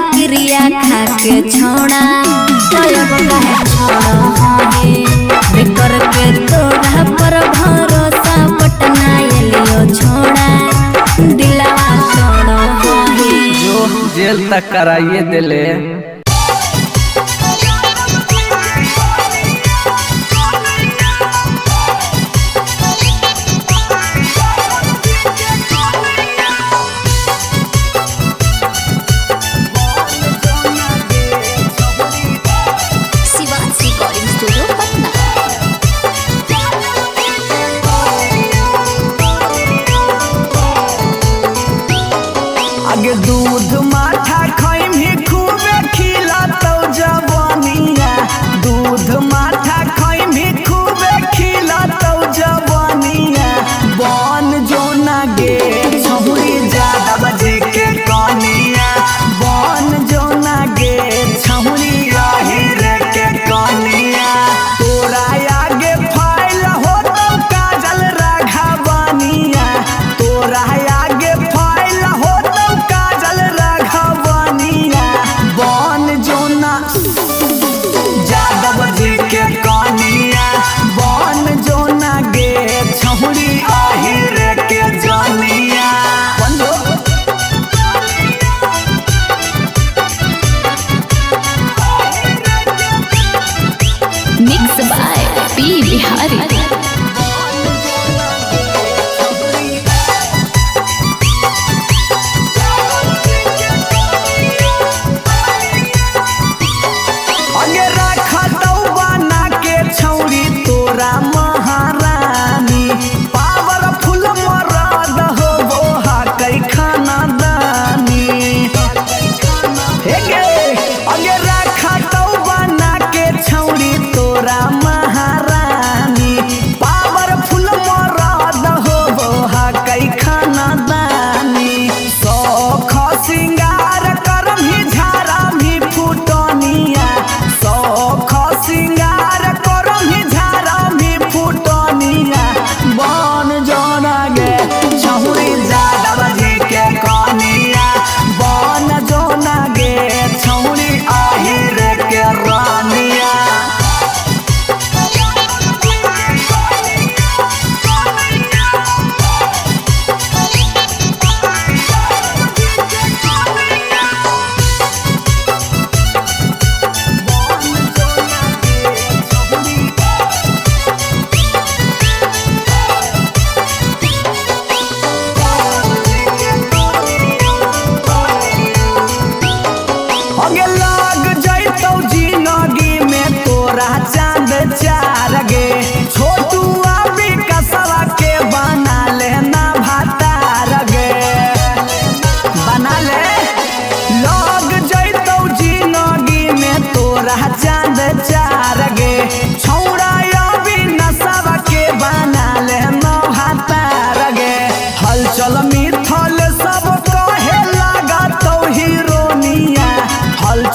के छोड़ा तब कहे छोड़ो होही बिकर के तोरा पर भरोसा पटना एलियो छोड़ा दिलवा तोड़ो होही जो जेल तक कराइए दिले। आगे दूध माठा खैमी खूबे खिलातौ जवानिया दूध माठा खैमी खूबे खिलातौ जवानिया बन जोना गे छहुरी ज्यादा बजे के कनिया बन जोना गे छहुरी रही के कनिया तोरा आगे फाइल होतौ काजल राघवनिया तोरा आगे फाइल होतौ जादव जी के कनिया बन जोना गे छहुरी आहिर के जानिया मिक्स बाय पी बिहारी। तोरा महारानी पावरफुल मरद हो बोहा कई खाना दानी हे गे अगे रखा तो बना के छौरी तोरा महारानी पावरफुल मरद हो बोहा कई खाना दानी सौख सिंगार कर भी झारा भी फुटनिया सौख सिंगार कर भी बन जोना गे छहुरी जादव जी के कनिया बन जोना गे छहुरी आहिर के रानिया अगे लाग जैतौ जिंदगी में तोरा चांद चार गे छोटू अभी कसवा के बना लेना भातार गे बना ले लाग जैतौ जिंदगी में तोरा चांद चार गे छौड़ा अभी नसवा के बना लेना भातार गे हलचल मिथल सब कहे लागतौ हीरोनिया हल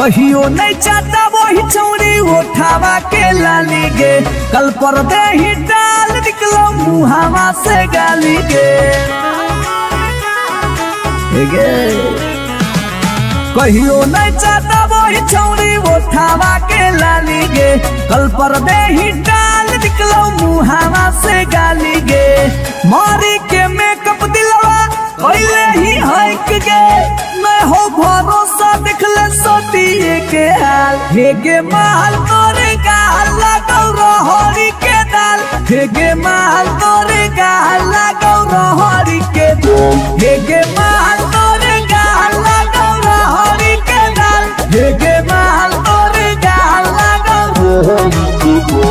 कहियो नहीं चाहता वही चौड़ी उठावा के लाली गे, कल पर दे ही डाल निकलो मुहावा से गाली गे। कहियो नहीं चाहता वही चौड़ी उठावा के लाली गे, कल पर दे ही डाल निकलो मुहावा से गाली गे। मारी के मेकअप दिलवा पहले ही हक गे, मैं हो भरोसा दिखले सोतिए के हाल। हेगे माल तोरे गाल लगौ रहरी के दाल, हेगे माल तोरे गाल लगौ रहरी के दाल, हेगे माल तोरे गाल लगौ रहरी के दाल, हेगे माल तोरे गाल लगौ रहरी के दाल।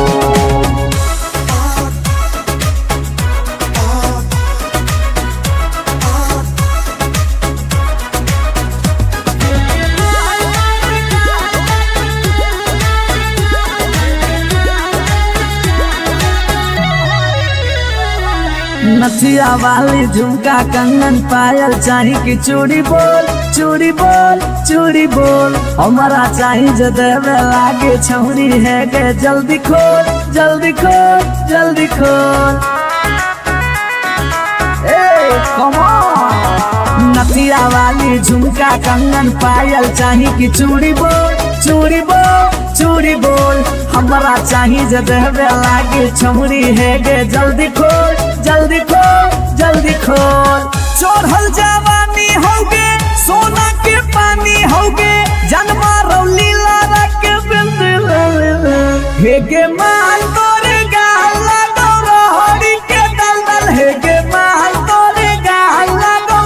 नथिया वाली झुमका कंगन पायल चाही कि चूड़ी बोल चूड़ी बोल चूड़ी बोल, हमारा चाही जो देवे लागे छौरी है गे, जल्दी खोल जल्दी खोल जल्दी खोल। नथिया वाली झुमका कंगन पायल चाही कि चूड़ी बोल चूड़ी बोल चूड़ी बोल, हमारा चाही जो देवे लागे छौरी है गे, जल्दी खोल जल्दी खोल जल्दी खोल। चढ़ल जवानी होगे सोना के पानी होगे, जन्मा रौली लारा के बिंद हेगे माल तोरे गाल लगौ रहरी के दलदल, हेगे माल तोरे गाल लगौ,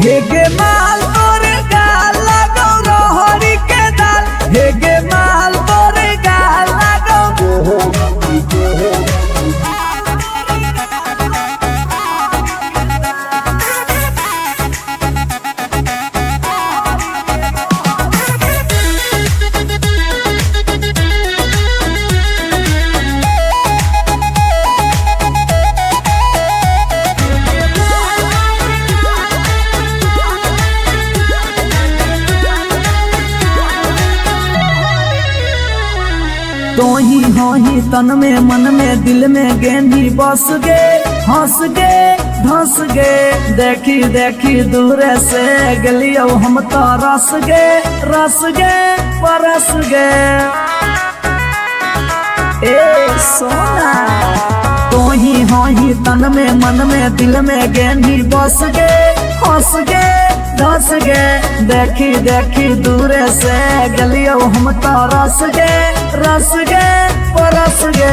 हेगे माल तोरे गाल लगौ रहरी के दाल, हेगे माल तोरे गाल लगौ। तो ही हो ही तन में मन में दिल में गेंदी बस गे, हंस गे धंस गे, देखी देखी दूर से गलियो हम तो रस गे परस गे। ए सोना तो ही हो ही तन में मन में दिल में गेंदी बस गे, हंस गे धंस गे, देखी देखी दूर से गलियो हम तो रस गे परस गे।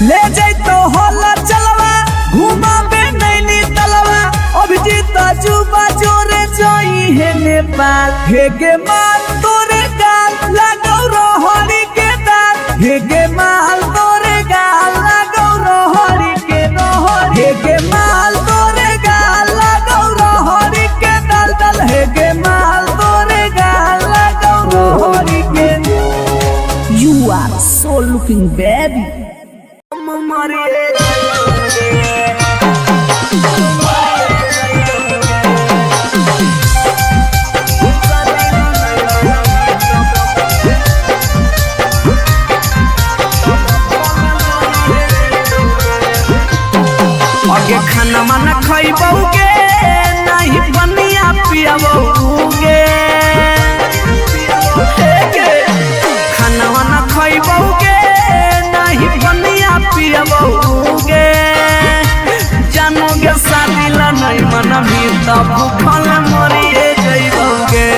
ले जैतो होला चलवा घुमा बे नैनी तलवा, अभिजीत जुबा जोरे जोई है नेपाल, हेगे माल तोरे गाल लगौ रहरी के दाल, हेगे माल तोरे गाल लगौ रहरी के रहर, हेगे माल तोरे गाल लगौ रहरी के दलदल, हेगे माल तोरे गाल लगौ रहरी के। You are so looking baby. आगे खाना माना खइबोगे नहीं बनिया पियाबोगे, खाना वाना खइबोगे नहीं बनिया पियाबोगे, जानोगे शादी ला नहीं मना भी तब भूखल मरिए जइबोगे,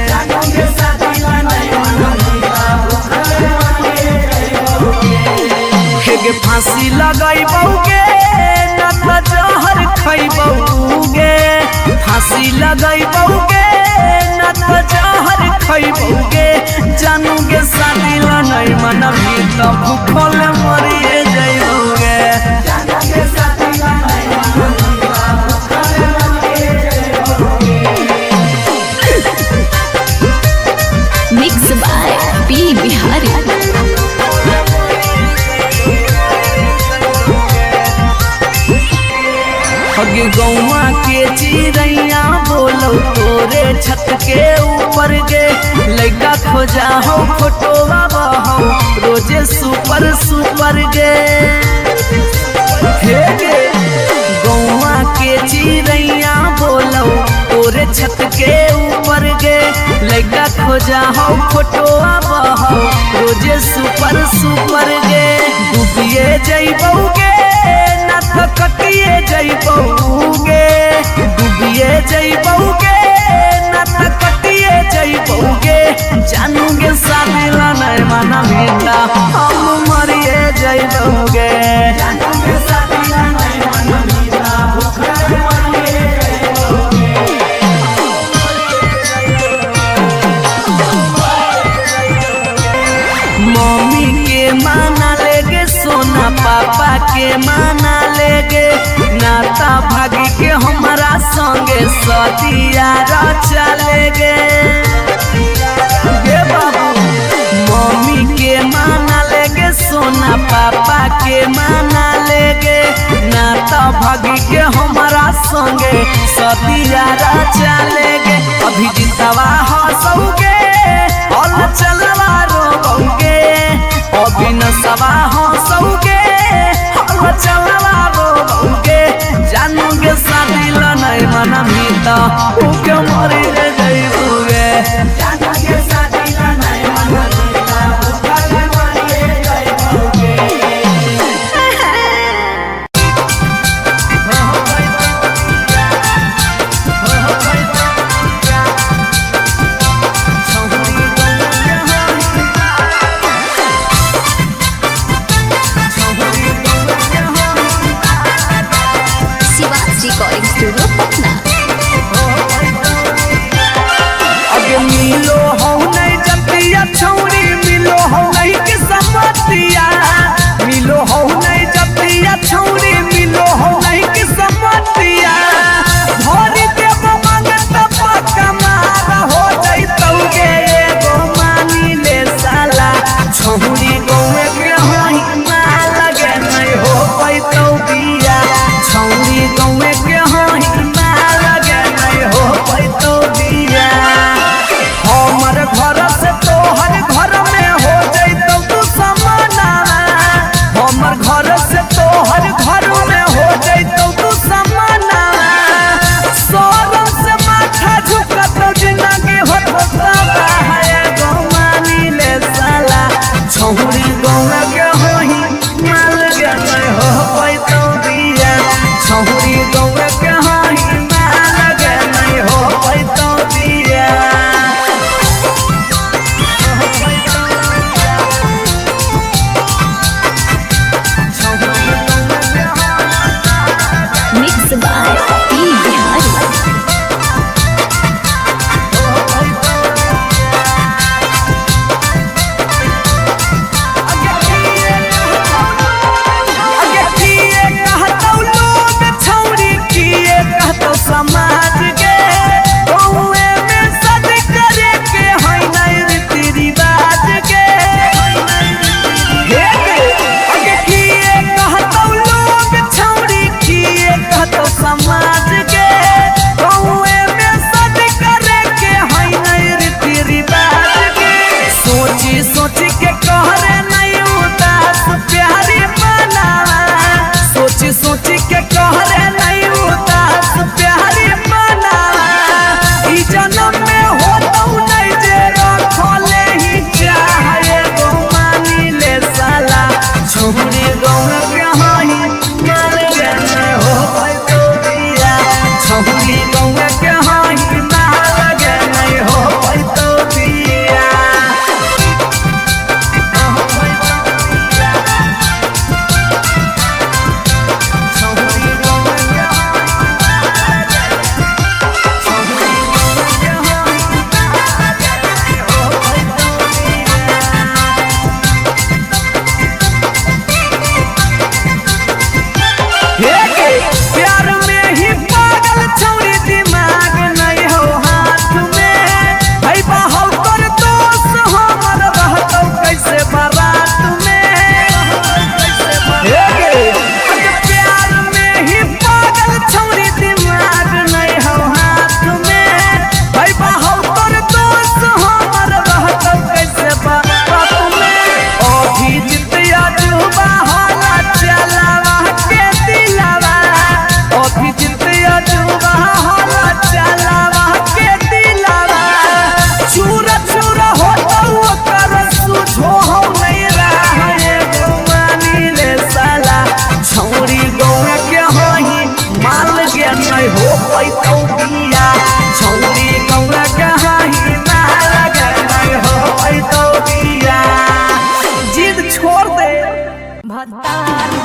जानोगे शादी ला नहीं मना भी तब भूखल मरिए जइबोगे। हेगे फांसी लगाइबोगे ना तो जहर खइबोगे, फांसी लगाइबोगे ना तो जहर खइबोगे, जानोगे शादी ला नहीं मना भी तब भूखल मरिए जइबोगे, जानोगे शादी ला नहीं मना भी तब भूखल मरिए जइबोगे। Mix by P Bihari. अगे गौवा के चिड़ैया बोलो तोरे छत के ऊपर गे लइका खोजा हो फोटोवा बहो रोजे सुपर सुपर गे हे गे गौवा के चिड़ैया बोलो तोरे छत के ऊपर गे लइका खोजा हो फोटोवा बहो रोजे सुपर सुपर गे डूबिए जइबौगे ना तो कटिए जइबौगे डूबिए जइबौगे ना तो कटिए जइबौगे जानूगे सादिला नहीं माना मीठा हम मरिए जइबौगे जानूगे सादिला नहीं माना मीठा भूखे मरिए मम्मी के माना लेगे सोना पापा के माना लेगे नाता भागी के हमारा संगे सदिया रचा लेगे बाबू मम्मी के माना लेगे सोना पापा के माना लेगे नाता भागी के हमारा संगे सदिया रचा लेगे अभी जितवा हंसोगे और चलवा रोगे अभी नसवा हंसोगे और चलवा रोगे जानोगे सादिला नहीं मना मीता उके मरी ले जइबोगे जानोगे सादिला नहीं मना मीता उके मरी ले जइबोगे रिकॉर्डिंग स्टूडियो पटना। अगे मिलो हो नहीं जतिया छौरी मिलो हो नहीं के समतिया मिलो हो नहीं जतिया छौरी मिलो हो नहीं के समतिया भरी देव मांगत पक्का मार हो जइतौगे एगो मानी ले साला छौरी गौवे के होई माल लगे नहीं हो पैतौ बिया छौरी गौवे के होई माल लगे नहीं हो पैतौ बिया हमर घर से तोहर घर में हो जइतौ तू समाना हमर घर से तोहर घर में हो जइतौ तू समाना सोरम से माथा झुकतौ जिंदगी होता है गौमानी ले साला छौरी गौवा के होई माल के नहीं हो पैतौ बिया छौरी गौवा के होई माल के नहीं हो पैतौ बिया मिक्स बाय पी बिहारी। अगे किए कहतौ लोग छौरी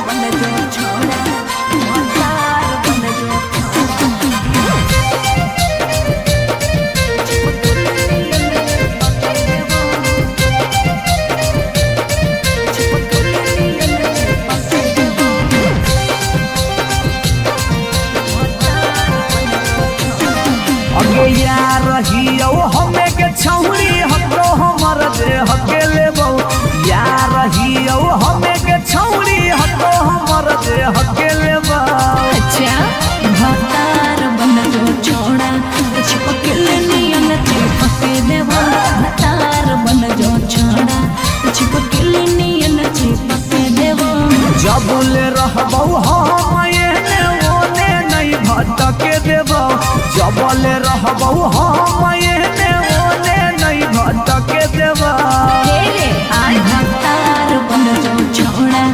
बन जो छोड़ा भतार बन जो अगे यार रहियो हमें के छौरी हतो हमर दे हके लेबो यार रहियो हमें के छौरी हतो हमर दे हके लेबो। अच्छा भतार बन जो छोड़ा चिपकल नियन चिपके देबो भतार बन जो छोड़ा चिपकल नियन चिपके देबो। जबले रहबो हम एने ओने नहीं भटके देबो जबले रहबो हम एने ओने नहीं भटके देबो। भतार बन जो छोड़ा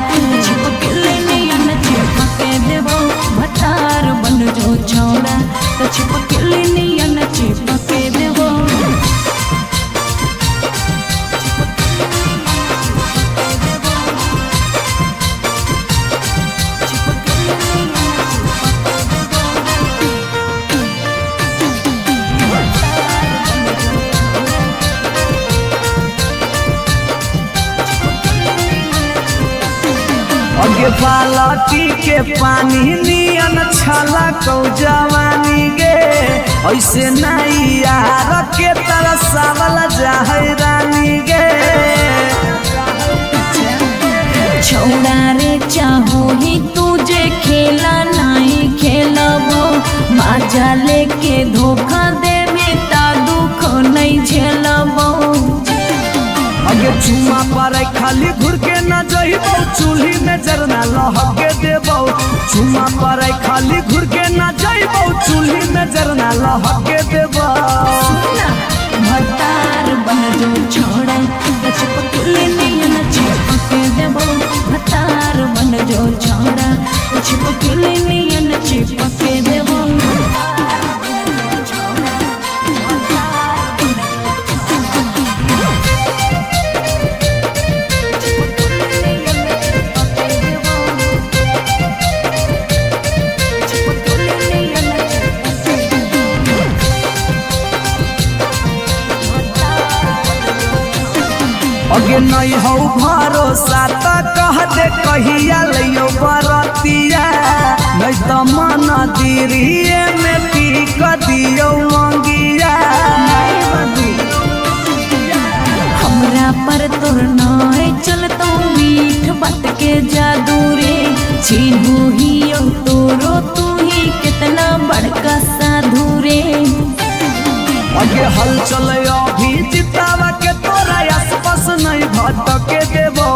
चिपकल नियन चिपके देबो भतार बन जो छोड़ा चिपकल नियन चिपके देबो। अगे बालटी के पानी नियन छला कौ जवानी गे ऐसे नहीं यार के तरसावल जाहै रानी गे। छोड़ा रे चाहो ही तुझे खेला नहीं खेलबो माजा लेके धोखा देबे ता दुख नहीं झेलबो। अगे चुमा पर खाली घुर के न जइबो चूल्ही में जरना लहके देबो चुमा पर खाली घुर के न जइबो चूल्ही में जरना लहके देबो। भतार बन जो छोड़ा चिपकल नियन चिपके देबो भतार बन जो छोड़ा चिपकल नियन चिपके देबो। अगे नहीं हो भरोसा त कह दे कहिया लियो बरतिया नहीं तो मन दिरिए में पी क दियो मंगिया। हमरा पर तोर नाय चलतो मीठ बात के जादू रे छीनू ही तोरो तू ही कितना बड़का साधु रे। अगे हल चले अभी जितावा के तोरा आसपास नहीं भटके देबो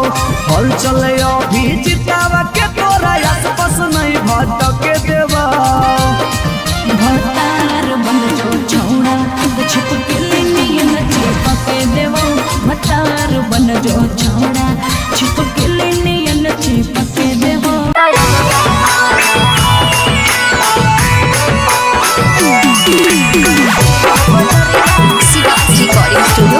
हल चले अभी जितावा के तोरा आसपास नहीं भटके देबो। भतार बन जो छोड़ा चिपकल नियन चिपके देबो भतार बन जो छोड़ा चिपकल नियन चिपके देबो। रिकॉर्डिंग स्टूडियो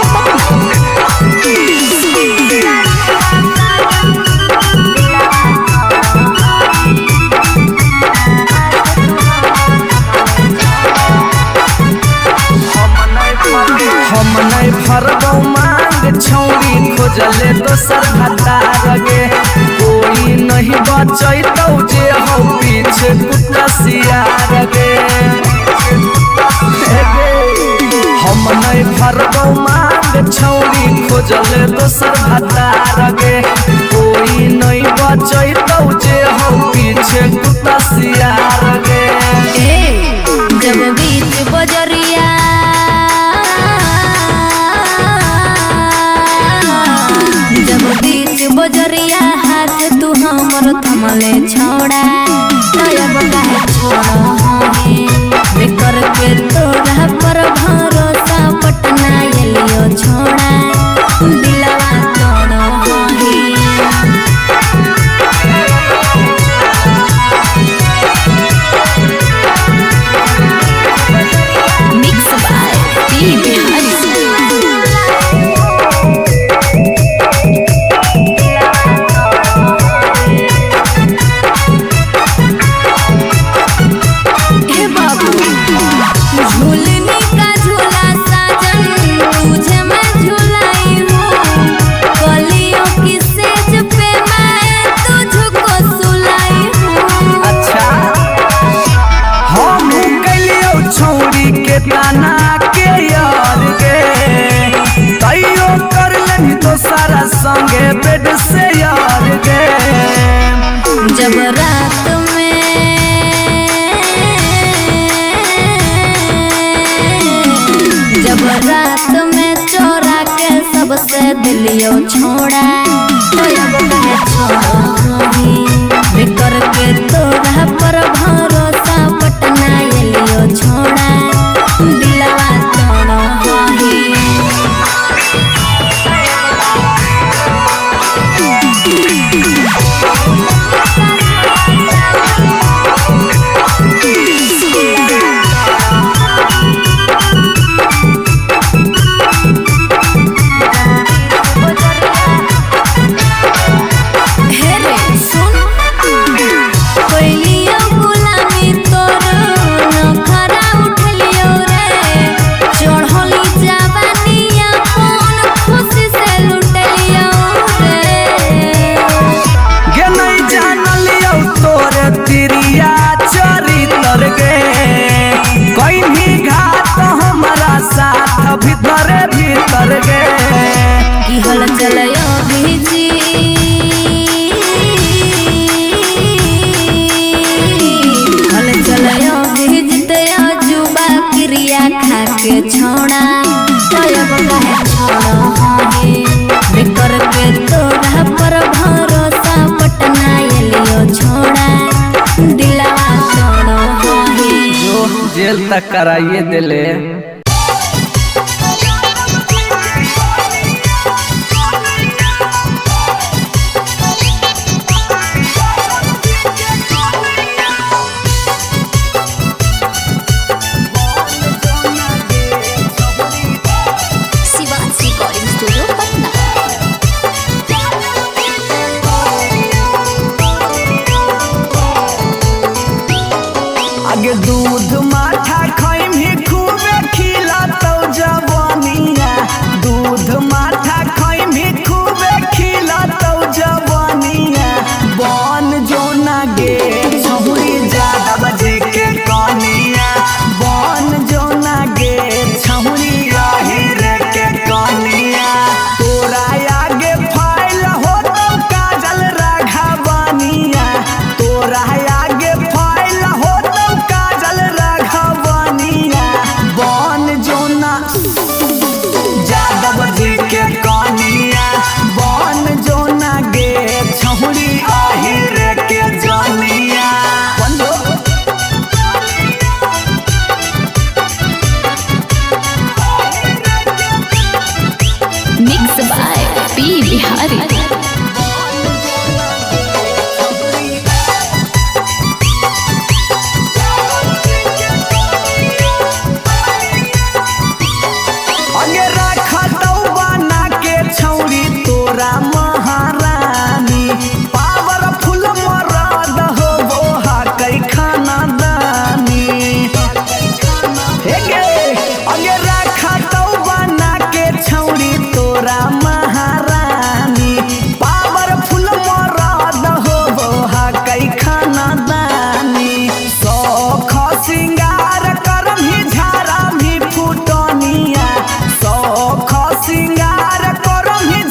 हम नहीं भरबो मांग छौरी खोजले दोसर भतार गे कोई नहीं बचैतौ जे हो पीछे कुत्ता सियार गे। हम नहीं भरबो मांग छौरी खोजले दोसर भतार गे कोई नहीं बचैतौ जे हो पीछे कुत्ता सियार गे। जब बीच बजरिया बजरिया हाथ तू हमर थमले छोड़ा तब काहे छोड़ बेकर के तोरा पर भरोसा पटना एलियो छोड़ा दिलवा तोड़ मिक्स बाय पी बिहारी। ठिकाना के यार गे कईयो कर लेनी तो सारा संगे बेड से यार गे जब रात में चोरा के सबसे दिलियो छोड़ा तो अब कहे छोड़ी बिकर के तोरा पर भरोसा पटना एलियो छोड़ा दिलवा तोड़ा ही के छोड़ा बिकर के तोरा पर भरोसा पटना एलियो छोड़ा दिलवा छोड़ा जो जेल तक कराइए दिले आगे दूध माठा खाइम ही खूबे खिला तो जवानिया दूध माठा खाइम ही खूबे खिला तो जवानिया बन जो ना गे छहुरी ज्यादा बजे के कनिया बन जो ना गे छहुरी रे के कनिया तोरा आगे फाइल हो तो काजल राघवानिया तोरा आगे फाइल हो बन जोना यादव जी के कनिया बन जोना गे छहुरी आहिर के जनिया मिक्स बाय पी बिहारी महारानी पावरफुल मरद हो वो कई खाना दानी अगे रखा तो बना के छौरी तोरा महारानी पावरफुल मरद हो वो कई खाना दानी सौख सिंगार करम ही झारा भी फुटनिया सौख सिंगार करम ही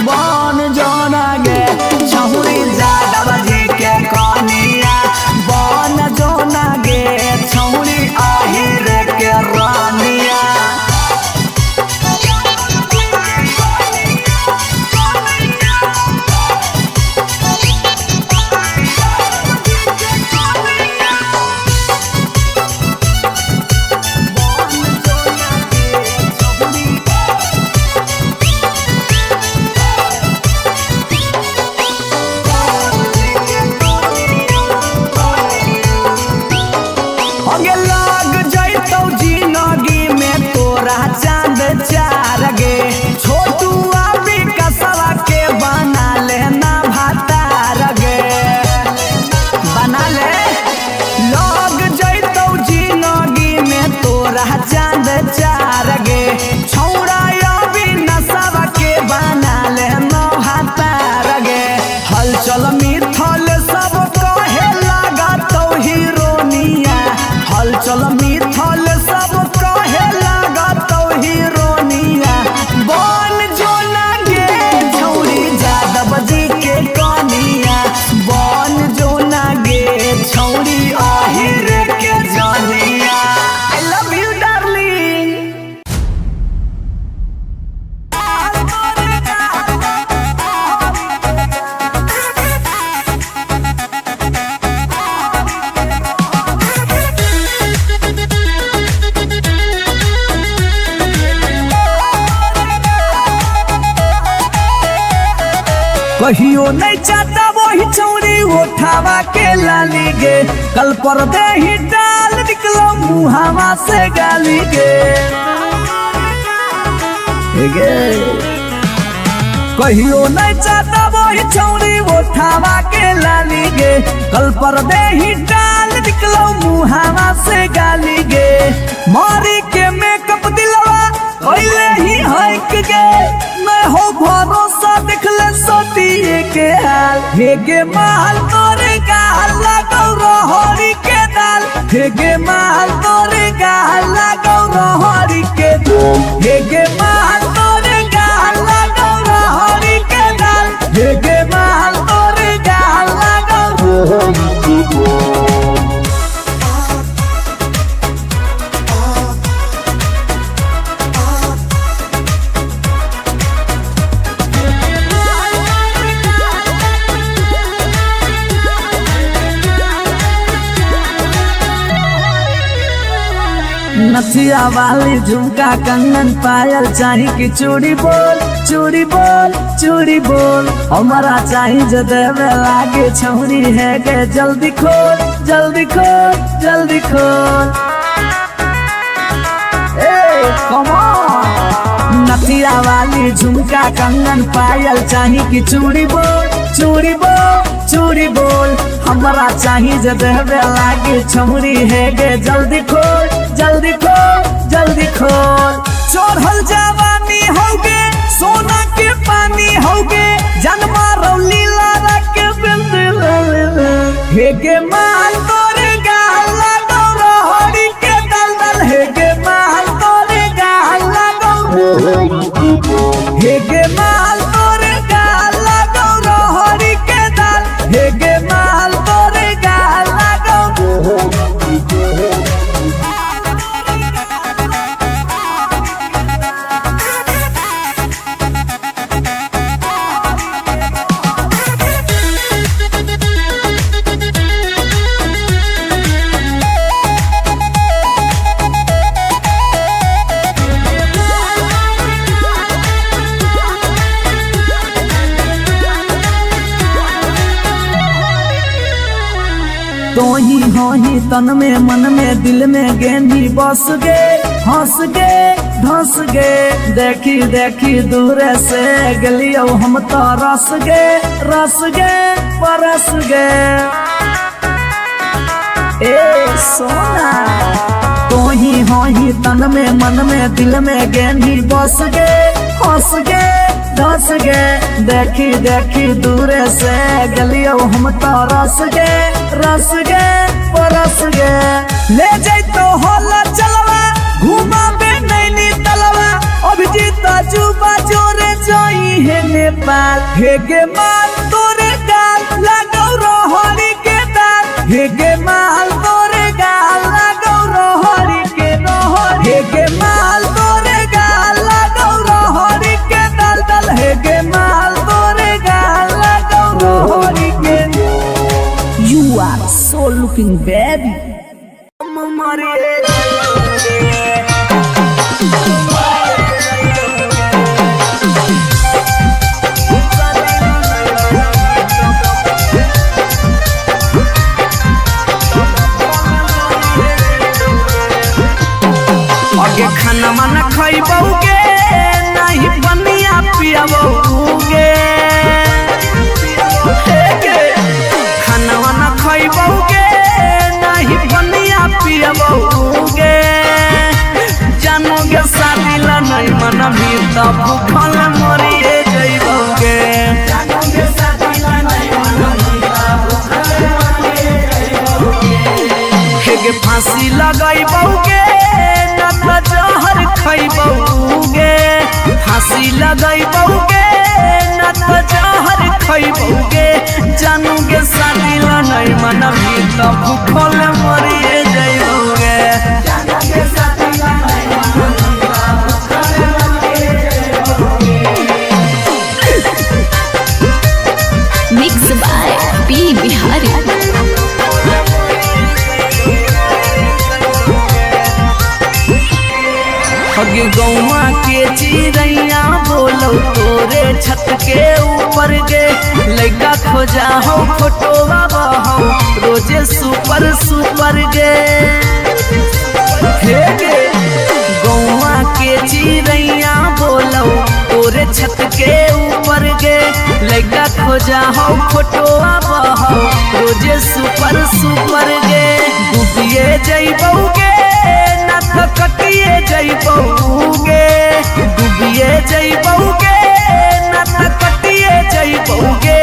बन जोना गे छहुरी ज्यादा बजे के कनिया बन जोना गे छहुरी आहिर के रानिया चांद चार गे छोटू अभी कसवा के बना लेना भातार गे बना ले लोग जैतौ जिंदगी में तोरा चांद चार गे छौड़ा अभी नसवा के बना लेना भातार गे हलचल मिथल सब कहे लगा तो हीरोनिया हल कहियो नहीं चाहता वही चौड़ी उठावा के लाली गे, कल पर दे ही डाल निकलो मुहावा से गाली गे। कहियो नहीं चाहता वही चौड़ी उठावा के लाली गे, कल पर दे ही डाल निकलो मुहावा से गाली गे। मारी के मेकअप दिलवा पहले ही हक गे, मैं हो भरोसा दिखले सोतिए के हाल। हे गे माल तोरे गाल लगौ रहरी के दाल, हे गे माल तोरे गाल लगौ रहरी के दाल, हे गे माल तोरे गाल लगौ रहरी के दाल, हे गे माल तोरे गाल लगौ रहरी के दाल। नथिया वाली झुमका कंगन पायल चाही कि चूड़ी बोल चूड़ी बोल चूड़ी बोल, हमारा चाही जो देवे लागे छौरी है गे, जल्दी खोल जल्दी खोल जल्दी खोल। Come on. नथिया वाली झुमका कंगन पायल चाही कि चूड़ी बोल चूड़ी बोल चूड़ी बोल, हमारा चाही जो देवे लागे छौरी है गे, जल्दी खोल जल्दी खोल जल्दी खोल। चढ़ल जवानी होगे सोना के पानी होगे, जन्मा रौली लारा के बिंद हे गे माल तोरे गाल लगौ रहरी के दलदल, हे गे माल तोरे गाल लगौ हे गे माल तोरे गाल लगौ रहरी के दल, हे गे माल तोरे गाल लगौ। तो ही तन में मन में दिल में गेंदी बस गे, हंस गे धंस गे, देखी देखी दूर से गलियो हम तो रस गे परस गे। ए सोना तो ही तन में मन में दिल में गेंदी बस गे, हंस गे धंस गे, देखी देखी दूर से गलियो हम तो रस गे परस गे। ले जाई तो होला चलवा घुमा बे नैनी तलवा, अभिजीत जुबा जोरे जोई है नेपाल, हे गे माल तोरे गाल लगौ रहरी के दाल, हे गे माल तोरे गाल लगौ रहरी के रहर, हे गे माल तोरे गाल लगौ रहरी के दलदल, हे गे माल तोरे गाल लगौ रहरी के। You are so looking baby. आगे खाना माना खइबौगे नहीं बनिया पियबौगे, खाना वाना खइबौगे नहीं बनिया पियबौगे, जानोगे शादी ला नहीं मनबी तो भूखल मरिए जइबौगे। हेगे फांसी लगइबौगे न तो जहर खइबौगे, फांसी लगइबौगे न तो जहर खइबौगे, जानोगे शादी ला नहीं मनबी तो भूखल मरिए जइबौगे। Mix by P Bihari. हगे गौवा के चिड़ैया बोलो तोरे छत के ऊपर गे लइका खोजा हो फोटोवा बहो रोजे सुपर सुपर गे हे गे गौवा के चिड़ैया बोलो तोरे छत के ऊपर गे लइका खोजा हो फोटोवा बहो रोजे सुपर सुपर गे डूबिए जइबौगे ना तो कटिए जइबौगे डूबिए जइबौगे ना तो कटिए जइबौगे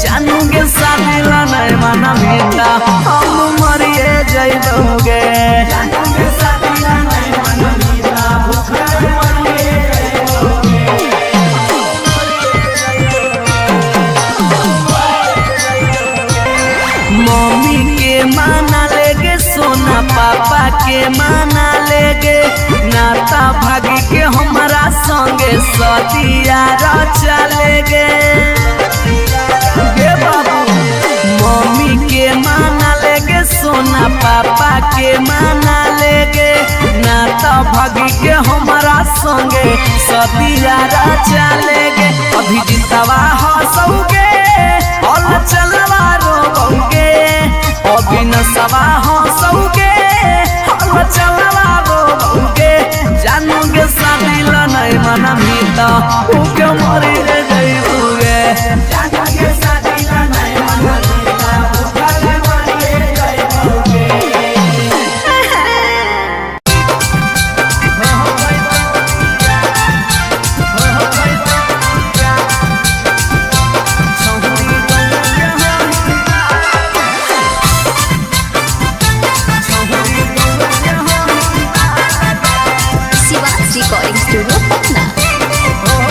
जानूगे शादी ला नहीं माना बेटा हम मरिए जइबौगे जानूगे शादी ला नहीं माना बेटा भूखा मरिए मम्मी के माना लेगे सोना पापा के माना लेगे नाता भागी के हमारा संगे सदिया चलेगे बाबू मम्मी के माना लेगे सोना पापा के माना लेगे नाता भागी के हमारा संगे सदिया चलेगे अभी जितवा हंसोगे और चलवा रोगे अभी नसवा हंसोगे और चलवा रोगे जानोगे शादी ला नहीं मना मीता उके मरी जइबोगे जानोगे शादी ला नहीं मना मीता उके मरी जइबोगे शिवाज रिकॉर्डिंग स्टूडियो पटना।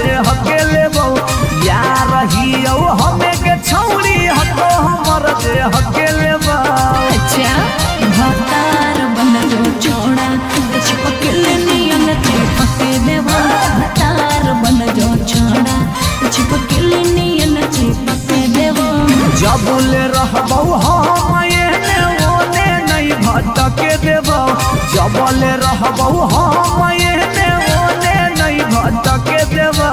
जे हकेले बहु यार हियो हमें के छौरी हतो हमर जे हकेले बहु अच्छा भतार बन जो छोड़ा चिपक नियन चिपक देवा भतार बन जो छोड़ा चिपक नियन चिपक देवा जबले रहबौ हम एने ओने नहीं भटके देबौ जबले रहबौ हम एने ओने नहीं भटके देबौ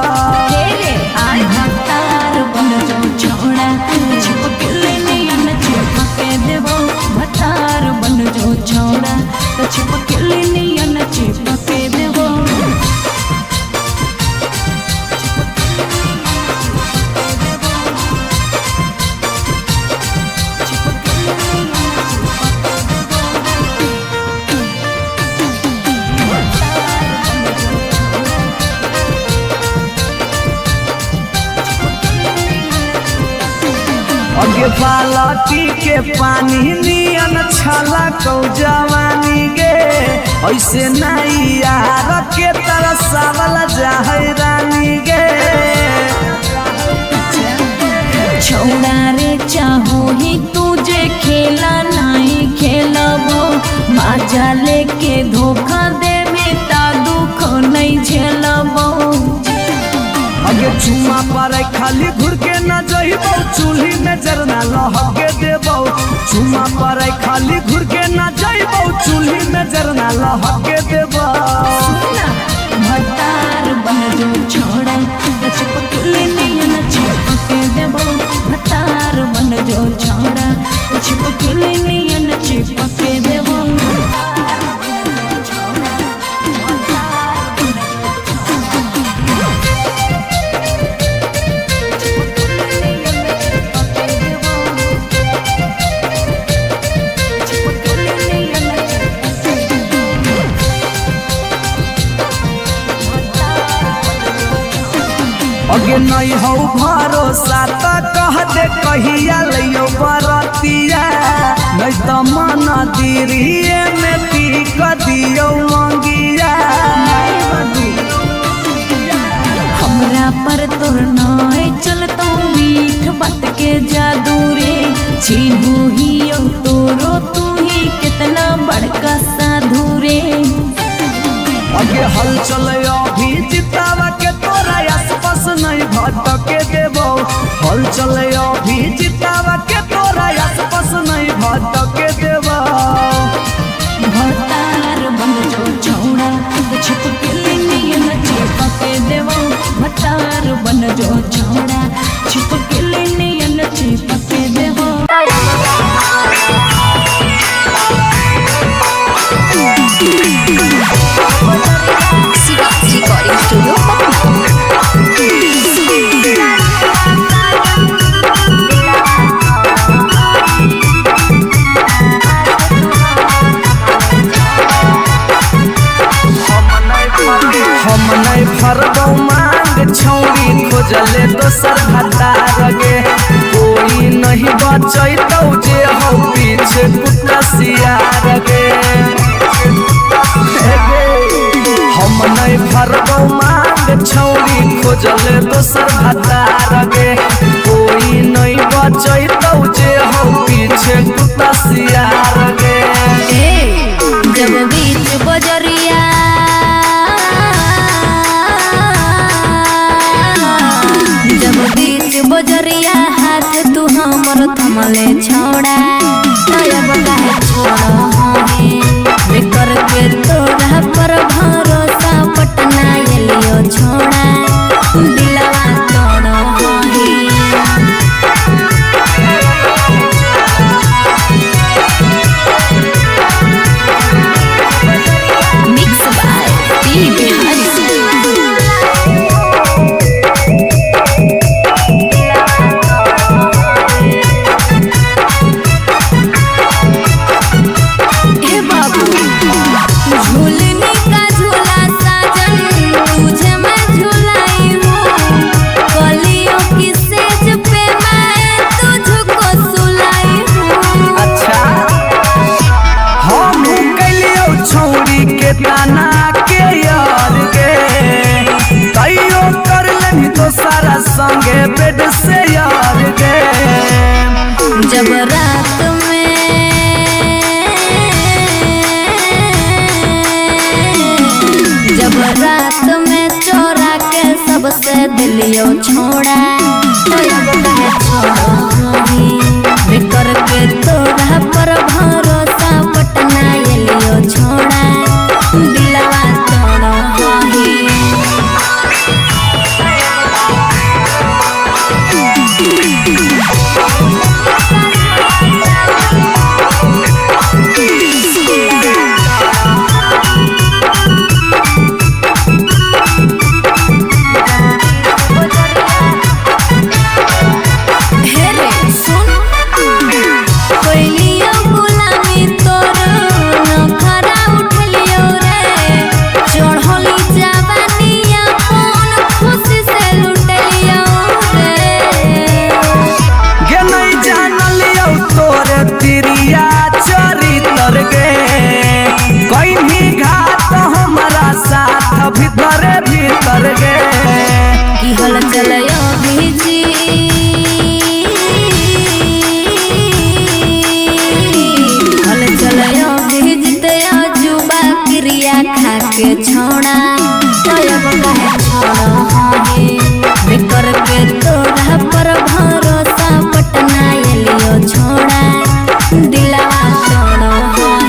आई भतार बन जो छोड़ा चिपक नियन चिपक देवा भतार बन जो छोड़ा चिपक नियन चिपक देवा अगे बालटी के पानी नियन छला कौ जवानी गे ऐसे नहीं यार के तरसावल जाहै रानी गे छोड़ा रे चाहो ही तुझे खेला नहीं खेलबो माजा लेके धोखा दे बेटा दुख नहीं झेलबो अगे चुमा पर खाली घुर के न जइबौ चूल्ही में जरना लहके देबौ चुमा पर खाली घुर के न जइबौ चूल्ही में जरना लहके देबौ भतार बन जो छोड़ा चिपक नियन चिपक देबो भतार बन जो छोड़ा चिपक नियन चिपक देबो अगे नहीं हो भरोसा त कह दे कहिया लियो बरतिया नहीं तो मन दिरिए में पीक दियो मंगिया हमरा पर तोर नाय चलतो मीठ बात के जादू रे छीनू ही तोरो तू ही कितना बड़का साधु रे अगे हल चले अभी जितावा के तोरा आसपास नहीं भटके देबो हल चले अभी जितावा के तोरा आसपास नहीं भटके देबो भतार बन जो छोड़ा चिपक नियन चिपक देबो भतार बन जो छोड़ा चिपक नियन चिपक देबो रिकॉर्डिंग स्टूडियो हम नहीं फरबौ मांग छौरी खोजले दोसर भतार गे कोई नहीं बचैतौ जे हो पीछे कुत्ता सियार गे हम नहीं फरबौ मांग छौरी खोजले दोसर भतार गे कोई नहीं बचैतौ जे हो पीछे कुत्ता सियार गे जब बीच बजरिया जब बीच बजरिया हाथ तू हमर थमले छोड़ा तब काहे छोड़ हे कर के तोरा पर भरोसा पटना एलियो छोड़ा दिलवा तोड़ हे मिक्स बाय पी बिहारी दिलियो छोड़ा तो अब कहे छोड़ो ही करके तोरा पर भरोसा पटना एलियो छोड़ा दिलवा तोड़ो ही भीतर भीतर गे की हल चलयो भीजी हल चलयो भीजते जुबा क्रिया खा के छोड़ा तब कहे छोड़ो हे करके तोरा पर भरोसा पटना एलियो छोड़ा दिलवा तोड़ो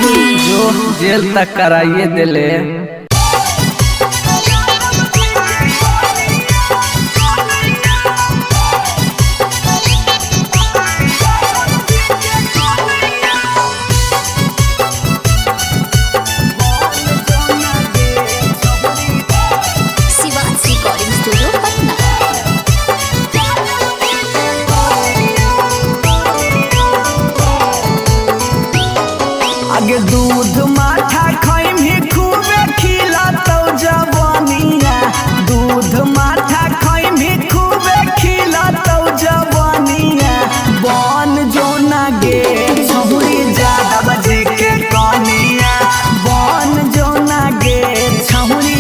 हे जो जेल तक कराइए दिले आगे दूध माठा खाई भी खूबे खिला तो जवानिया दूध माठा खाई भी खूबे खिला तो जवानिया बन जो ना गे छहुरी ज्यादा बजे के कनिया बन जो ना गे छहुरी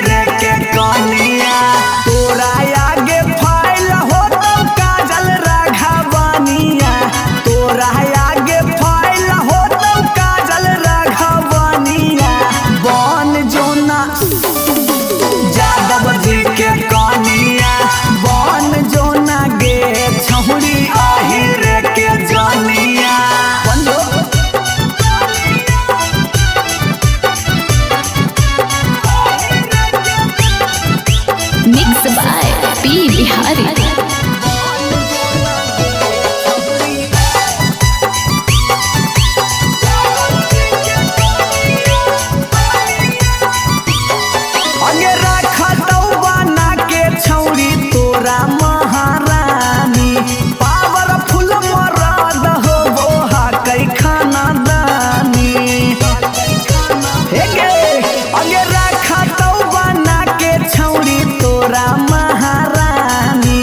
रे के कनिया तोरा आगे फाइल हो तो काजल राघवानिया तोरा आगे फाइल हो काजल राघवानिया बन जोना जादव जी के कनिया बन जोना गे छहुरी आहिर के जानिया मिक्स बाय पी बिहारी तोरा महारानी पावरफुल मरद हो बोहा कई खाना दानी अगे रखा तो बना के छौरी तोरा महारानी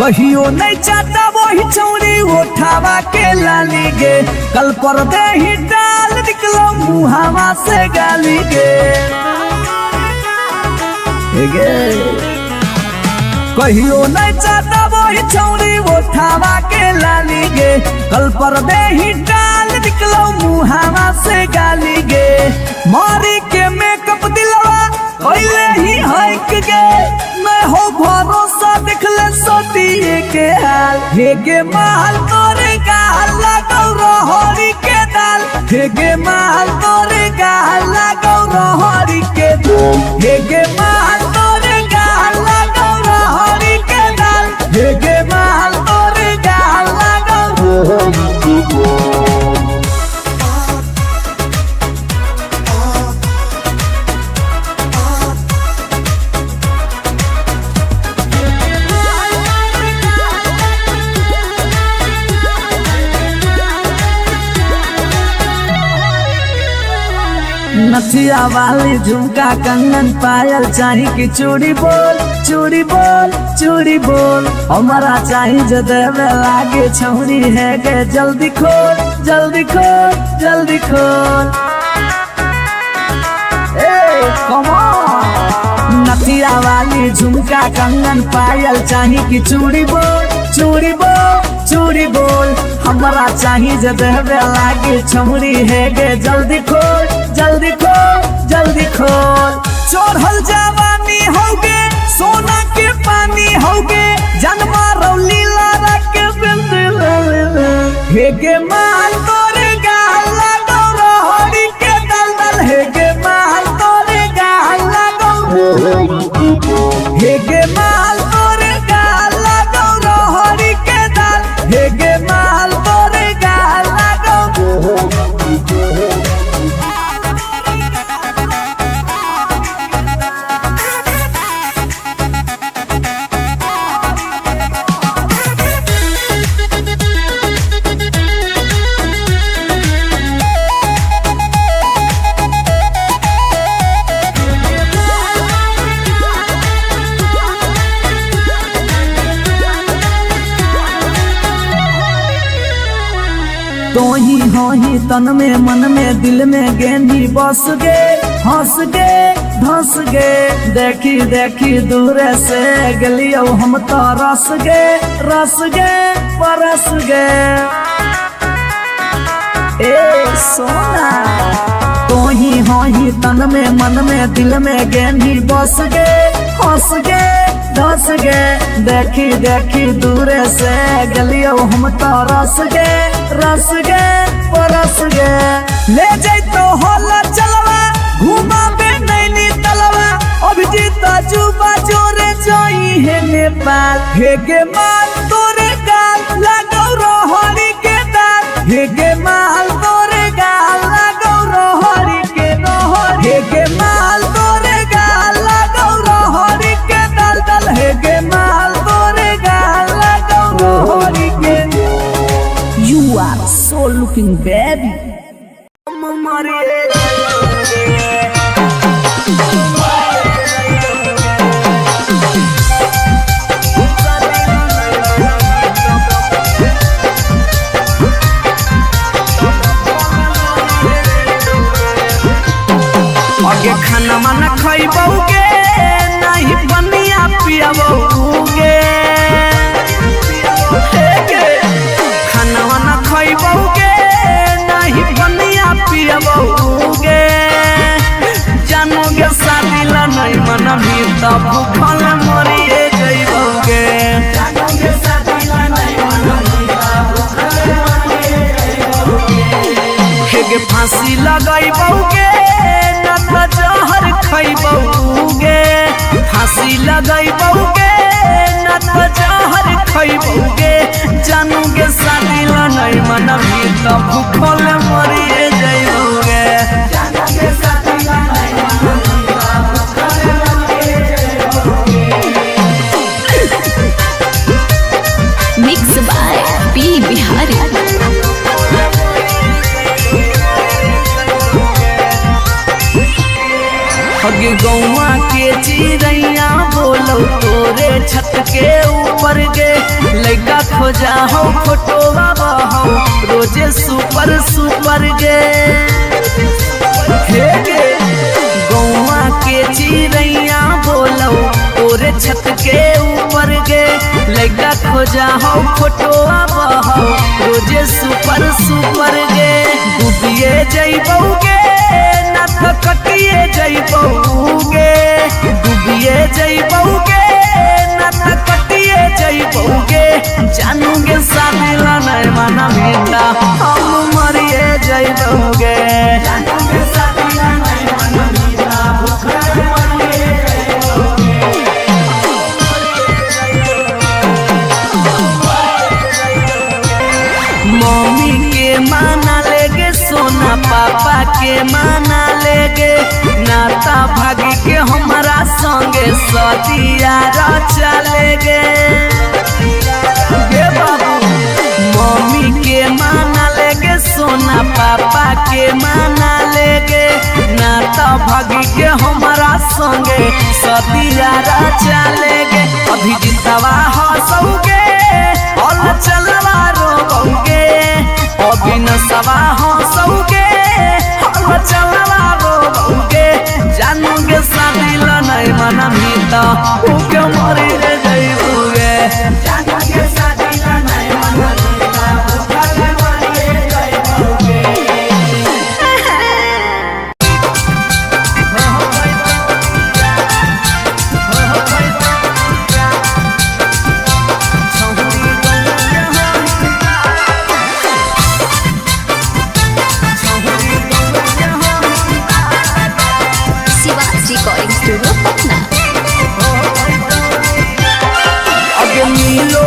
कहियो नहीं चाहता वही चौरी उठावा के लाली गे, कल पर दे ही डाल निकलो मुहावा से गाली गे। कहियो नहीं चाहता वही चौरी उठावा के लाली गे, कल पर दे ही डाल निकलो मुहावा से गाली गे। मारी के मेकअप दिलवा पहले ही हक गे, मैं हो भरोसा देख ले सोतिए के हाल। हे गे माल तोरे गाल लगौ रहरी के दाल, हे गे माल तोरे गाल लगौ रहरी के दाल, हे गे माल तोरे गाल लगौ रहरी के दाल, हे गे माल तोरे गाल लगौ रहरी के दाल। नथिया वाली झुमका कंगन पायल चाही की चूड़ी बोल चूड़ी बोल चूड़ी बोल, हमारा चाही जो देवे लागे छौरी है गे, जल्दी खोल जल्दी खोल जल्दी खोल। Come on. नथिया वाली झुमका कंगन पायल चाही की चूड़ी बोल चूड़ी बोल चूड़ी बोल, हमारा चाही जो देवे लागे छौरी है गे, जल्दी खोल जल्दी खोल जल्दी खोल। चढ़ल जवानी होगे सोना के पानी होगे, जन्मा रौली लारा के बिंद। हे गे माल तोरे गाल लगौ रहरी के दलदल, हे गे माल तोरे गाल लगौ, हे गे माल तोरे गाल लगौ रहरी के दल, हे गे माल तोरे गाल लगौ। तो ही हो ही तन में मन में दिल में गेंदी बस गे, हंस गे धंस गे। देखी देखी दूर से गलियो हम तो रस गे परस गे। ए सोना तो ही हो ही तन में मन में दिल में गेंदी बस गे, हंस गे धंस गे। देखी देखी दूर से गलियो हम तो रस गे परस गे। ले जैतो होला चलवा घुमा बे नैनी तलवा, अभिजीत जुबा जोरे जोई है नेपाल। हे गे माल तोरे गाल लगौ रहरी के दाल, हे गे माल तोरे गाल लगौ रहरी के रहर, हे गे माल तोरे गाल लगौ रहरी के दल दल, हे गे माल तोरे गाल लगौ रहरी के। You are so looking baby. आगे खाना माना खइबौगे नहीं बनिया पियबौगे, खाना वाना खइबौगे नहीं बनिया पियबौगे। जानोगे शादी ला नहीं मनबी तब भूखल मरिए जइबौगे। हेगे फांसी लगइबौगे न त जहर खइबौगे, फांसी लगइबौगे न त जहर खइबौगे। जानोगे शादी ला नहीं मनबी तब भूखल मरिए जइबौगे। Mix by P Bihari. हगे गौवा के चिड़ैया बोल बोलो तोरे छत के ऊपर गे लड़का खोजा हो फोटोवा बहो रोजे सुपर सुपर गे हे गे गौवा के चिड़ैया बोलो तोरे छत के ऊपर गे लड़का खोजा हो फोटोवा बहो रोजे सुपर सुपर गे डूबिए जइबौगे ना तो कटिए जइबौगे डूबिए जइबौगे ना तो कटिए जइबौगे जानूगे शादी ला नहीं माना मीठा हम मरिए जइबौगे जानूगे शादी ला नहीं माना मीठा भूखा मरिए मम्मी के माना लेगे सोना पापा के माना लेगे नाता भागी के हमारा संगे सदिया चलेगे गे बाबू मम्मी के माना लेगे सोना पापा के माना लेगे नाता भागी के हमारा संगे सदिया चलेगे अभी जितवा हंसोगे और चलवा रोगे अभी न सवा हंसोगे और चलवा रोगे जानूगे शादी ला नहीं माना मीता उके मरी रे जइबूगे जानूगे शादी ला नहीं माना मीता उके मरी रे जइबूगे रिकॉर्डिंग स्टूडियो पटना। अगे मिलो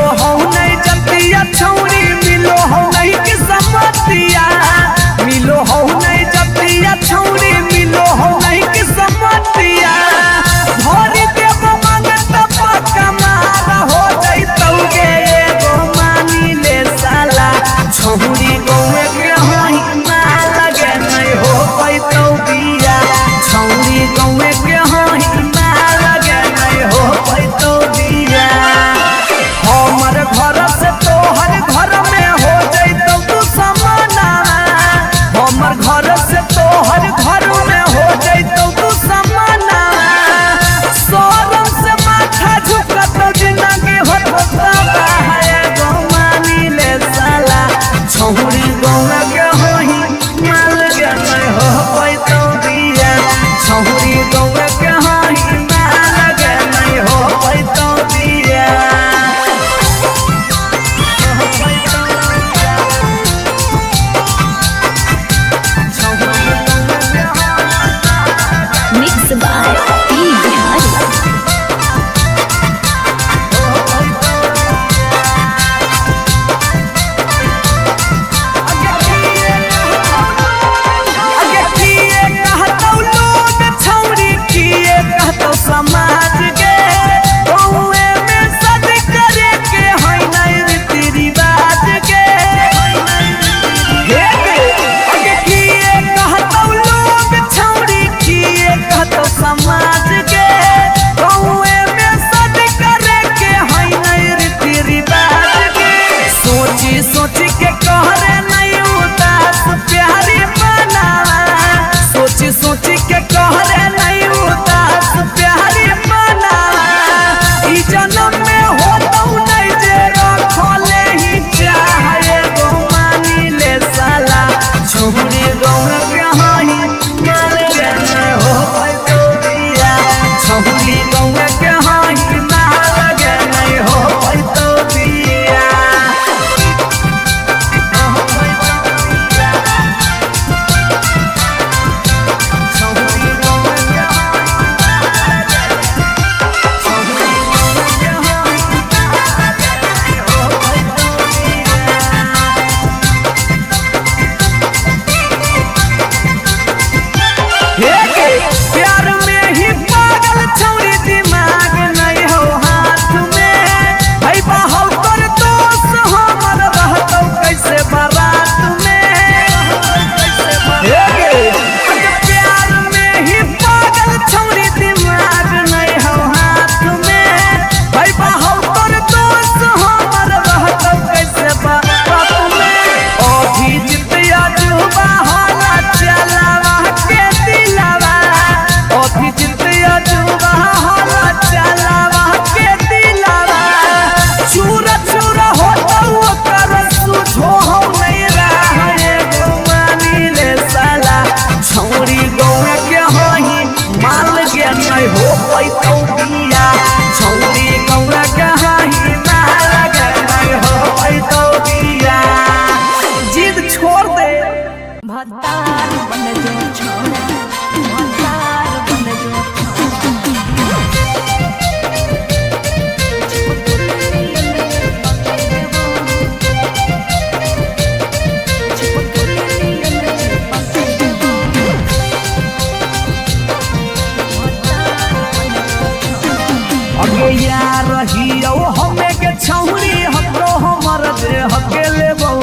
अगे यार रहियो हमें के छौरी हतो हमर जे हकेले बहु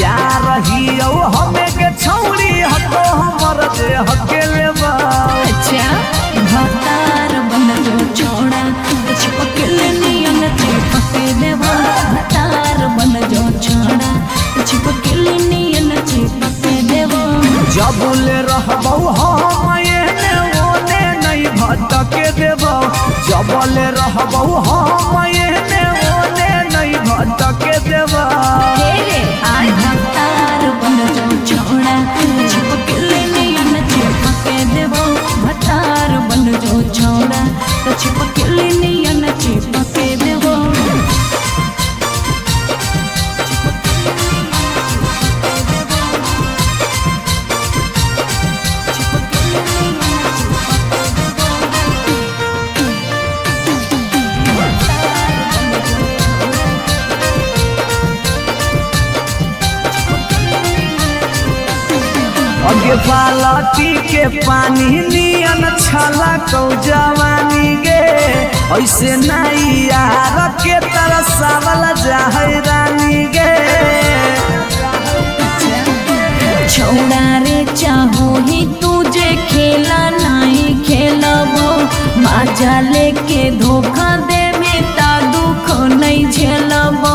यार रहियो हमें के छौरी हतो हमर जे हकेले बहु अच्छा भतार बन जो छोड़ा चिपक नियन चिपक देवा भतार बन जो छोड़ा चिपक नियन चिपक देवा जबले रहबौ हम एने ओने नहीं भटके देबौ जबले रहबौ हम एने ओने नहीं भटके देबौ आज भतार बन जो छोड़ा चिपक नियन चिपक देवा भतार बन जो छोड़ा चिपक नियन चिपक देवा अगे बालटी के पानी नियन छला कौ जवानी गे ऐसे नहीं यार के तरसावल जाहै रानी गे छोड़ा रे चाहो ही तुझे खेला नहीं खेलबो मजा लेके धोखा देवे ता दुख नहीं झेलबो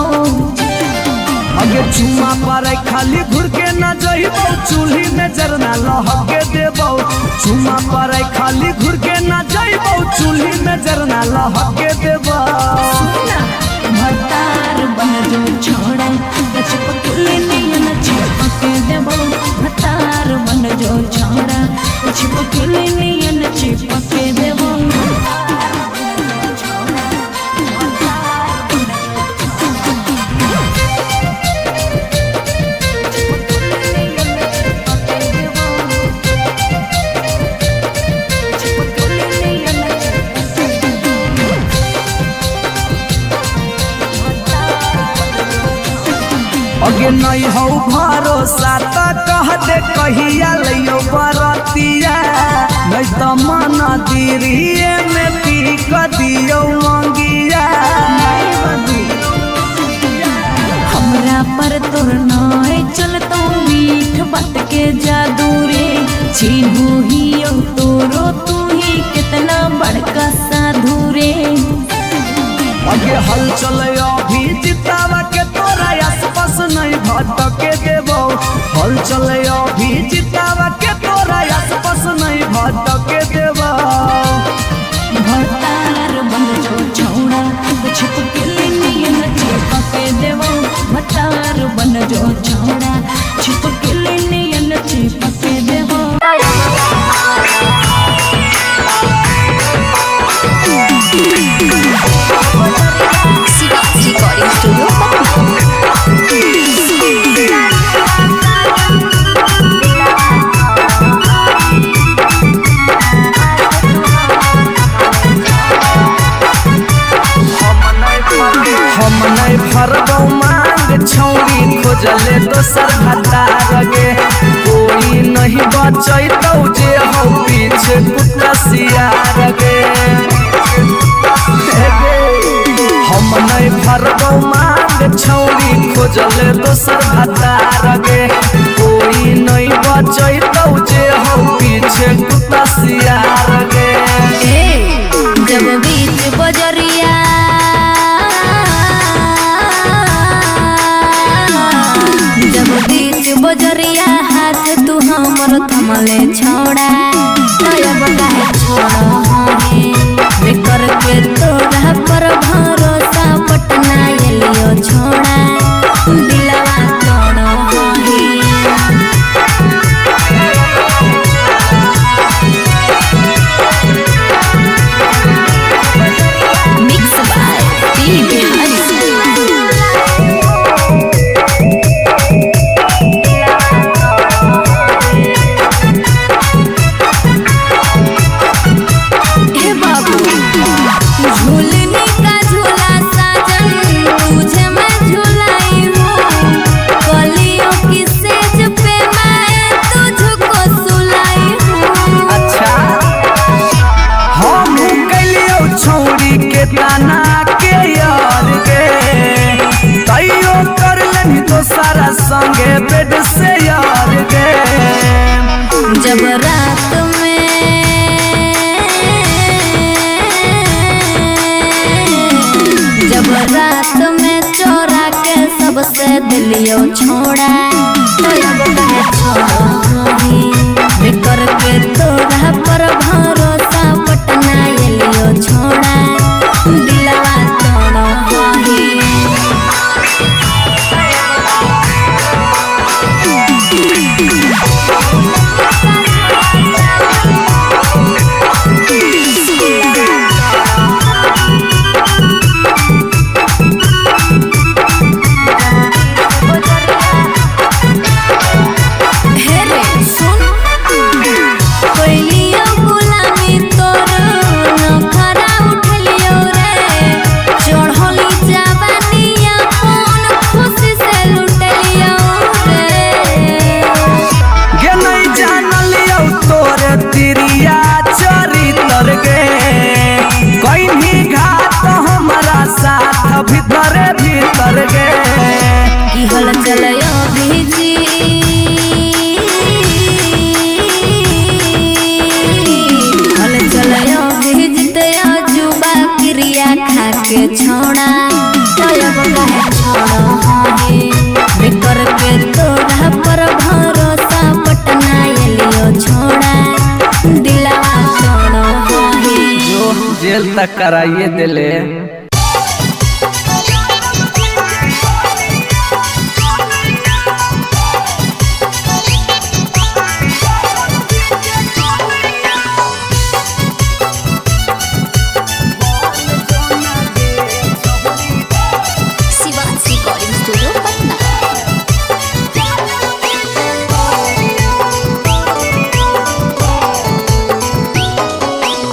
अगे चुमा पर खाली घुर के न जइबौ चूल्ही में जरना लहके देबौ चुमा पर खाली घुर के न जइबौ चूल्ही में जरना लहके देबौ भतार बन जो छोड़ा चिपक नियन चिपक देबो भतार बन जो छोड़ा चिपक नियन चिपक देबो अगे नहीं हो भरोसा तो कह दे कहिया लियो बरतिया नहीं तो मन दिरिए में पी क दियो मंगिया हमरा पर तोर नाय चलतो मीठ बात के जादू रे छीनू ही तोरो तू ही कितना बड़का साधु रे अगे हल चले अभी जितावा के तोरा आसपास नहीं भटके देबो हल चले अभी जितावा के तोरा आसपास नहीं भटके देबो भतार बन जो छोड़ा चिपक नियन चिपक देबो भतार बन जो छोड़ा चिपक नियन चिपक देबो रिकॉर्डिंग स्टूडियो हम नहीं भरबौ मांग छौरी खोजले दोसर भतार गे कोई नहीं बचैतौ जे हो पीछे कुत्ता सियार गे हम नहीं भरबौ मांग छौरी खोजले दोसर भतार गे कोई नहीं बचैतौ जे हो पीछे कुत्ता सियार गे जब बीच बजरिया जब बीच बजरिया हाथ तू हमर थमले छोड़ा तब काहे छोड़ो हमें बेकर के तोरा पर भरोसा पटना एलियो छोड़ा दिलवा तोड़ो मिक्स बाय पी बिहारी काना के यार गे तैयो कर लेनी तो सारा संगे बेड से यार गे। जब रात में चोरा के सबसे दिलियो छोड़ा तो अब कहे छोड़ी बेकर के तोरा पर भरोसा पटना एलियो छोड़ा दिलवा तोड़ा होही। के छोड़ा तब कहे छोड़ो होही बेकर के तोरा पर भरोसा पटना एलियो छोड़ा दिलवा छोड़ो होही। जो जेल तक कराइए दिले।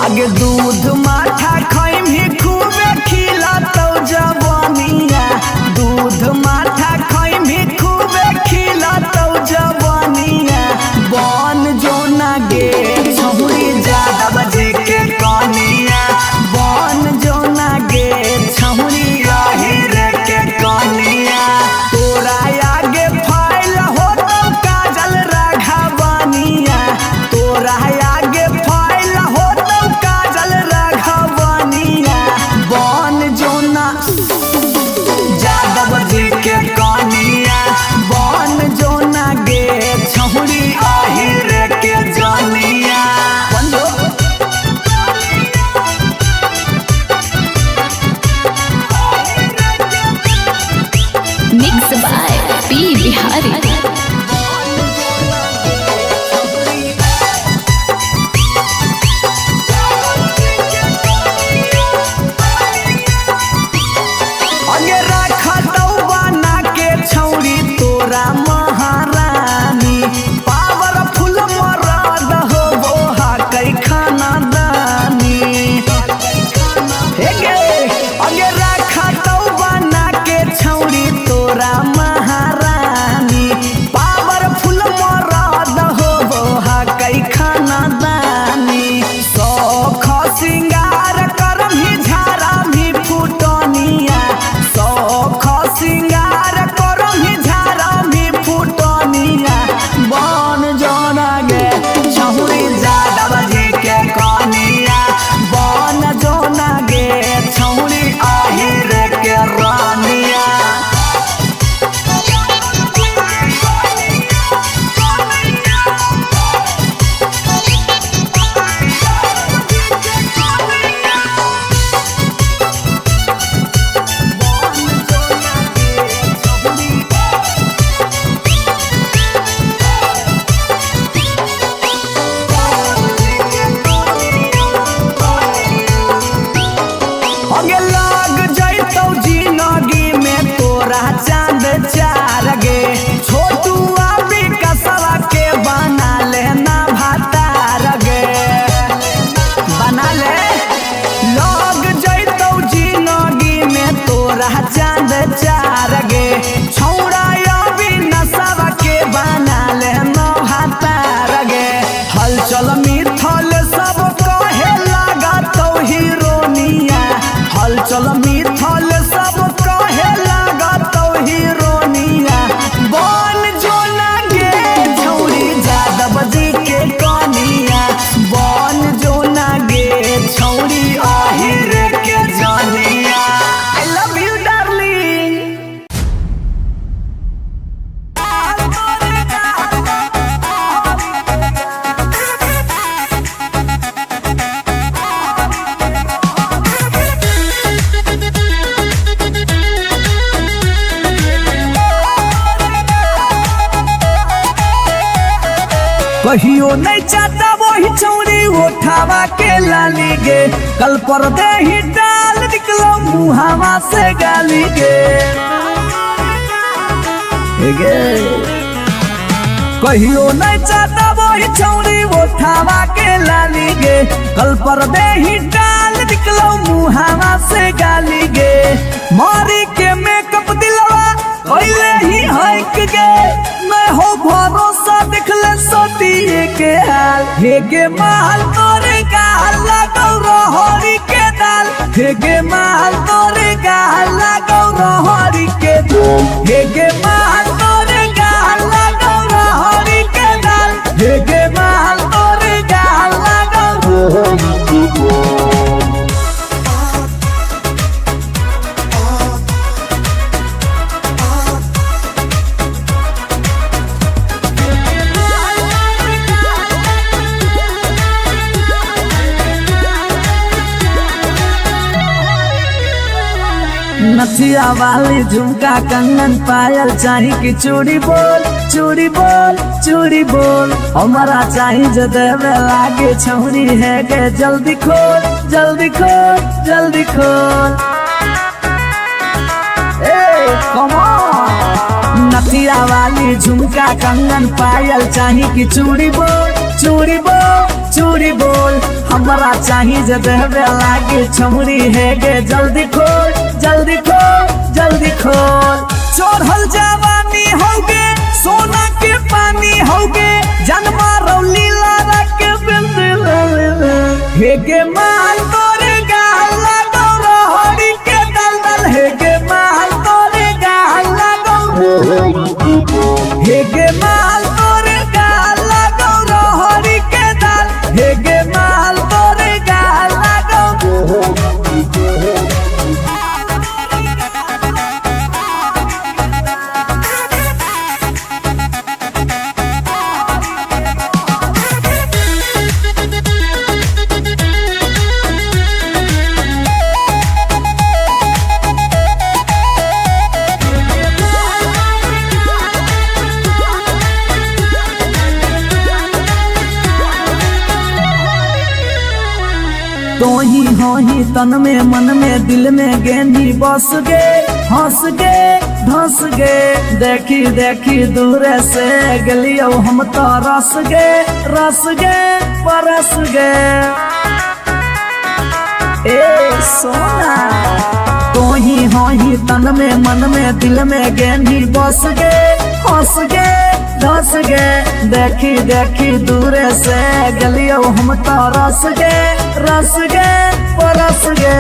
आगे दूध माठा खाई भी खूबे खिला तो जवानिया दूध माठा खाई भी खूबे खिला तो जवानिया बन जो ना गे छहुरी ज्यादा बजे के कनिया बन जो ना गे छहुरी रे के कनिया तोरा आगे फाइल हो तो काजल राघवानिया तोरा आगे फाइल हो बन जोना जादव जी के कनिया बन जोना गे छहुरी रे के जानिया। Mix by P Bihari. तोरा महारानी पावरफुल मरद हो बोहा कई खाना दानी हे गे अगे रखा तो बना के छौरी तोरा महारानी पावरफुल मरद हो बोहा कई खाना दानी सौख सिंगार कर भी झारा भी फुटनिया सौख सिंगार कर भी झारा भी फुटनिया बन जोना गे छहुरी ज्यादा बजे के कनिया बन जोना गे छहुरी रे के रानिया। अगे लाग जैतौ जिंदगी में तोरा चांद चार गे छोटू अभी कसवा के बना लेना भातार गे बना ले लाग जैतौ जिंदगी में तोरा चांद चार गे छौड़ा अभी नसवा के बना लेना भातार गे हलचल मिथल सब कहे लगा तो हीरोनिया हल चल मिथल सब कहे लागत हीरोनिया बन जो ना गे छौरी यादव जी के कनिया बन जो ना गे छौरी आहिर के जानिया। I love you darling। कहियो नहीं चाहता वही छौरी उठावा के लाली गे कल पर दे ही डाल निकलो मुहावा से गाली गे कहियो नहीं चाहता वही छौरी उठावा के लाली गे कल पर दे ही डाल निकलो मुहावा से गाली गे मारी के मेकअप दिलवा पहले ही हक गे मैं हो भरोसा दिखले सोतिए के हाल हेगे माल तोरे गाल लगौ रहरी के दाल हेगे माल तोरे गाल लगौ रहरी के दाल हेगे माल तोरे गाल लगौ रहरी के दाल हेगे माल तोरे गाल लगौ रहरी के दाल। नथिया वाली झुमका कंगन पायल चाही कि चूड़ी बोल चूड़ी बोल चूड़ी बोल हमारा चाही जो देवे लागे छौरी है गे जल्दी खोल जल्दी खोल जल्दी खोल। कम ऑन नथिया वाली झुमका कंगन पायल चाही कि चूड़ी बोल चूड़ी बोल चूड़ी बोल हमारा चाही जो देवे लागे छौरी है गे जल्दी खोल जल्दी खोल जल्दी खोल। चढ़ल जवानी होगे सोना के पानी होगे जन्मा रौली लारा के बिंद हेगे माल तोरे गाल लगौ रहरी के दलदल हेगे माल तोरे गाल लगौ हेगे माल तोरे गाल लगौ रहरी के दल हेगे माल तोरे गाल लगौ। तो ही हो ही तन में मन में दिल में गेंदी बस गे हंस गे धंस गे देखी देखी दूर से गलियो हम तो रस गे परस गे। ए सोना तो ही हो ही तन में मन में दिल में गेंदी बस गे हंस गे धंस गे देखी देखी दूर से गलियो हम तो रस गे परस गे।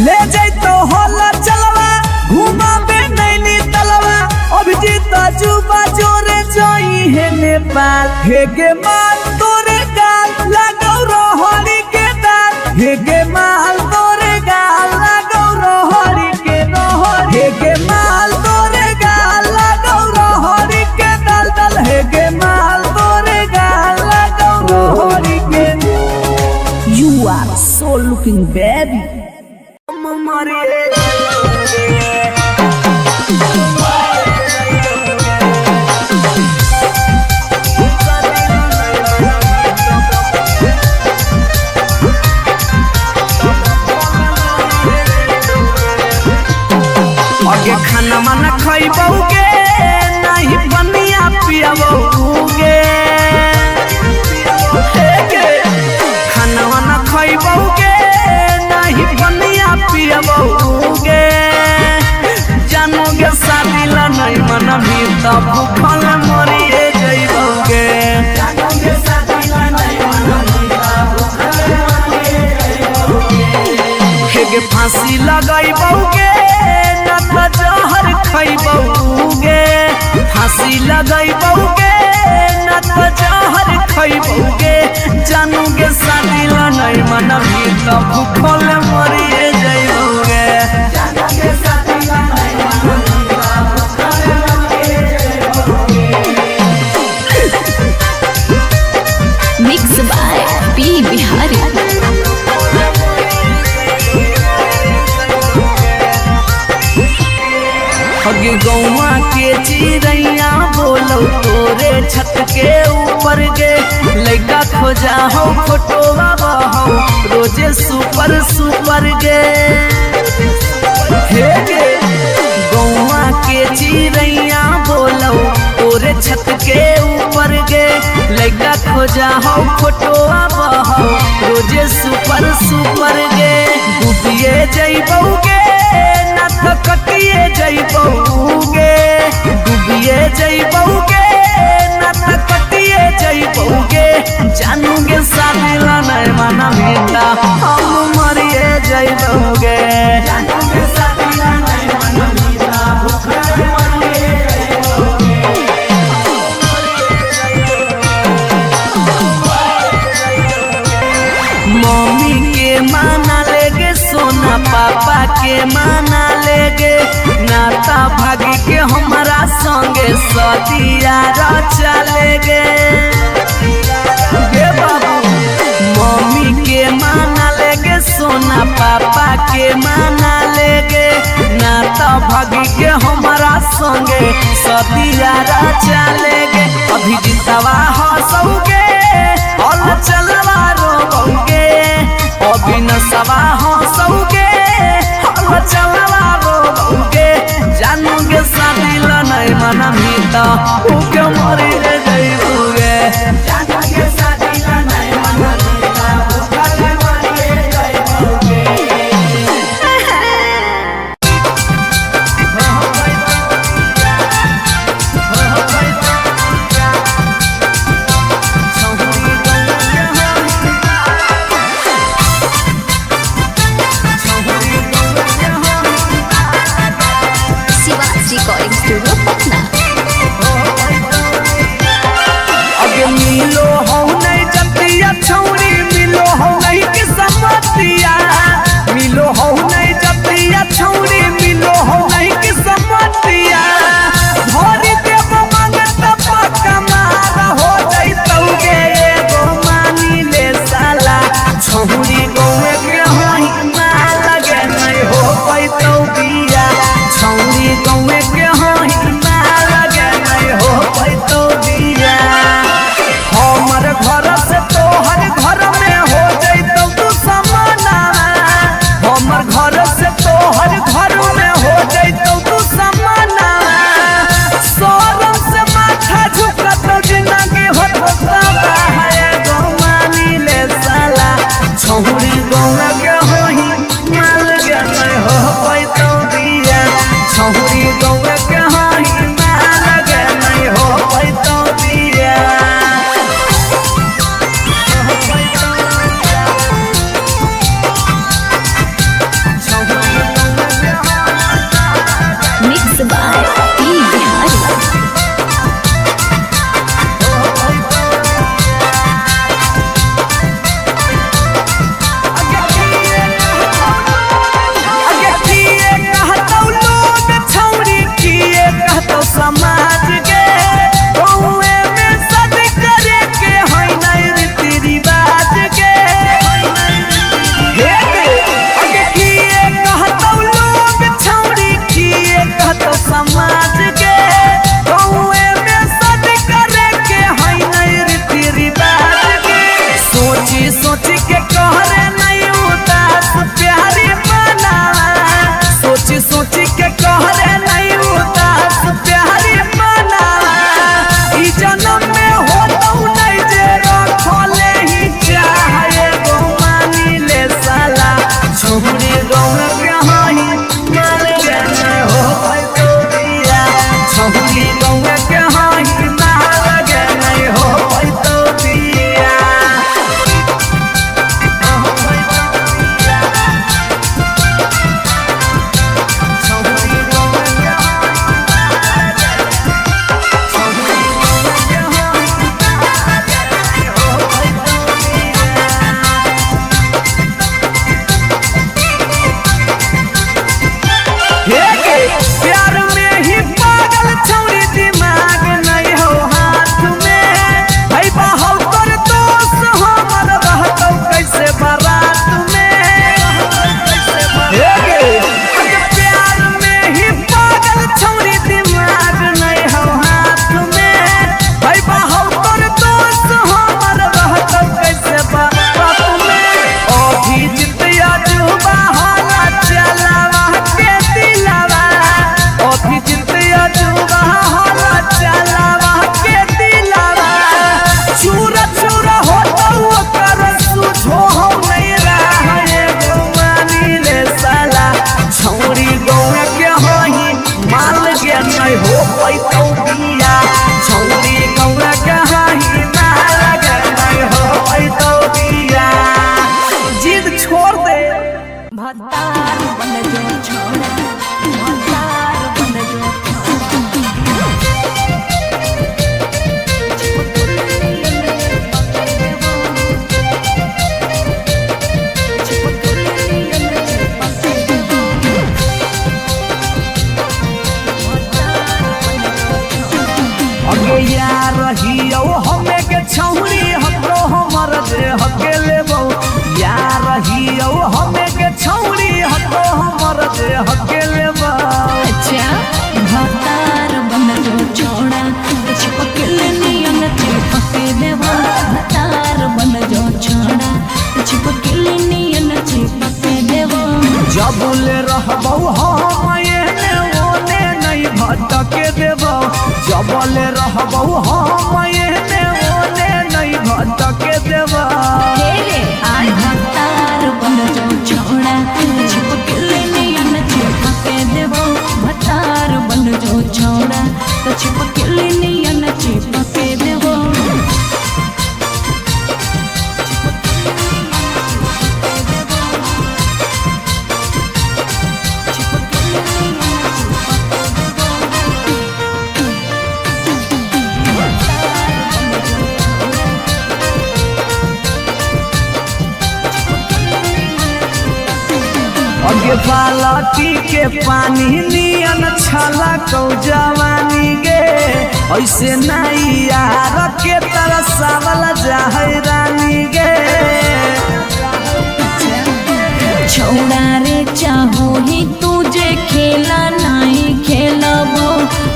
ले जैतो होला चलवा घुमा बे नैनी तलवा अभिजीत जुबा जोरे जोई है नेपाल हेगे माल तोरे गाल लगौ रहरी के दाल हेगे माल तोरे गाल लगौ रहरी के हेगे माल तोरे गाल लगौ रहरी के दल हेगे माल तोरे गाल लगौ रहरी के। You are so looking baby आगे खाना माना खइबौगे नहीं बनिया पियबौगे खाना माना खइबौगे नहीं बनिया पियबौगे जानोगे शादी ला नहीं मना भी तब भूखल मरिए जइबौगे जानोगे शादी ला नहीं मना भी तब भूखल मरिए जइबौगे गे फांसी लगैबौगे ना त जहर खैबौगे फांसी लगैबौगे ना त जहर खैबौगे जानू गे शादी ला नहीं मनबी त भूखल मरिए जइबौगे जानू गे शादी ला नहीं मनबी त भूखल मरिए जइबौगे। Mix by P Bihari. अगे गौवा के चिड़ैया बोलो तोरे छत के ऊपर गे लइका खोजा हो फोटोवा बहो रोजे सुपर सुपर गे हे गे गौवा के चिड़ैया बोलो तोरे छत के ऊपर गे लइका खोजा हो फोटोवा बहो रोजे सुपर सुपर गे डूबिए जइबौगे ना त कटिए जइबौगे डूबिए जइबौगे ना त कटिए जइबौगे जानू गे शादी ला नहीं मनबी त हम मरिए जइबौगे जानू गे शादी ला नहीं मनबी त भूखल मरिए जइबौगे। मम्मी के माना लेगे सोना पापा के माना लेगे नाता भागी के हमारा संगे सदिया रचा लेगे बाबू मम्मी के माना लेगे सोना पापा के माना लेगे नाता भागी के हमारा संगे सदिया रचा लेगे अभी जितवा हंसोगे और चलवा रोबोगे अभी नसवा हंसोगे और चलवा रोबोगे जानू गे शादी ला नहीं मनबी त उके मरिए जइबौगे जानू गे शादी ला नहीं मनबी त भूखल मरिए जइबौगे। Recording studio Patna. अगे मिलो हो नहीं जतिया छौरी मिलो हो नहीं कि समतिया मिलो हो नहीं जतिया छौरी मिलो हो नहीं कि समतिया भरी देव मंगत पक्का मार हो जइतौगे एगो मानी ले साला छौरी गौवे के होई मार लगे नहीं हो पैतौ बिया छौरी गौवे के होई मार लगे नहीं हो पैतौ बिया हमर घर से तोहर घर में हो जइतौ तू समाना हमर घर से तोहर घर में हो जइतौ तू समाना सोरम से माथा झुकतौ जिंदगी होता है गो मानी ले साला छौरी गौवा के होई माल के नहीं हो पैतौ बिया छौरी गौवा बन जो छोड़ा भतार बन जो अगे यार रहियो हमें के छौरी हमरो हमर दे हके लेबो यार रहियो हमें के छौरी हमरो हमर दे हके लेबो। अच्छा भतार बन जो छोड़ा चिपकल नियन चिपके देवा भतार बन जो छोड़ा चिपकल नियन चिपके देवा। जबले रहबो हम एने ओने नहीं भटके देबो जबले रहबो हम एने ओने नहीं भटके देबो। भतार बन जो छोड़ा चिपकल नियन चिपके देवा भतार बन जो छोड़ा चिपकल नियन चिपके देवा। अगे बालटी के पानी नियन छला कौ जवानी गे ऐसे नहीं यार के तरसावल जाहे रानी गे। छोड़ा रे चाहो ही तुझे खेला नहीं खेलबो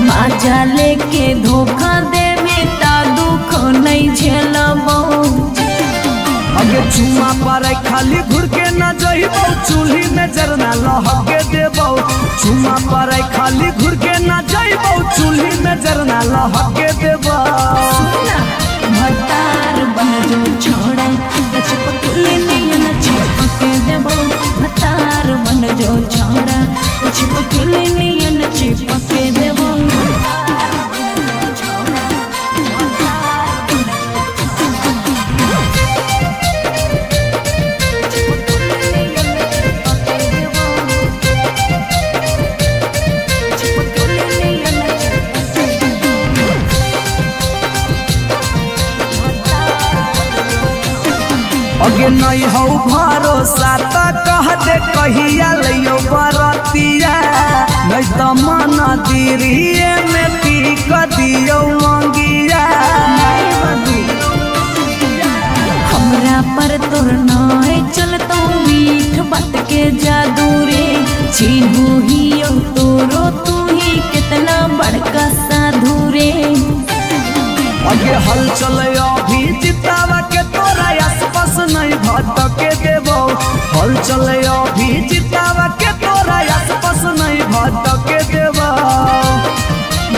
मजा लेके धोखा देवे ता दुख नहीं झेलबो। अगे चुमा पर खाली घुर के न जइबो चूल्ही में जरना लहके देबो चुमा पर खाली घुर के न जइबो चूल्ही में जरना लहके देबो। भतार बन जो छोड़ा चिपकल नियन चिपके देबो भतार बन जो छोड़ा चिपकल नियन चिपके देबो। अगे नहीं हो भरोसा त कह दे कहिया लियो बरतिया नहीं तो मन दिरिए में टीक दियो मंगिया। हमरा पर तोर नाय चलतो मीठ बात के जादू रे छीनू ही तोरो तू ही कितना बड़का साधु रे। अगे हल चले अभी जितावा के तोरा आसपास नहीं भटके देबो हल चले अभी जितावा के तोरा आसपास नहीं भटके देबो।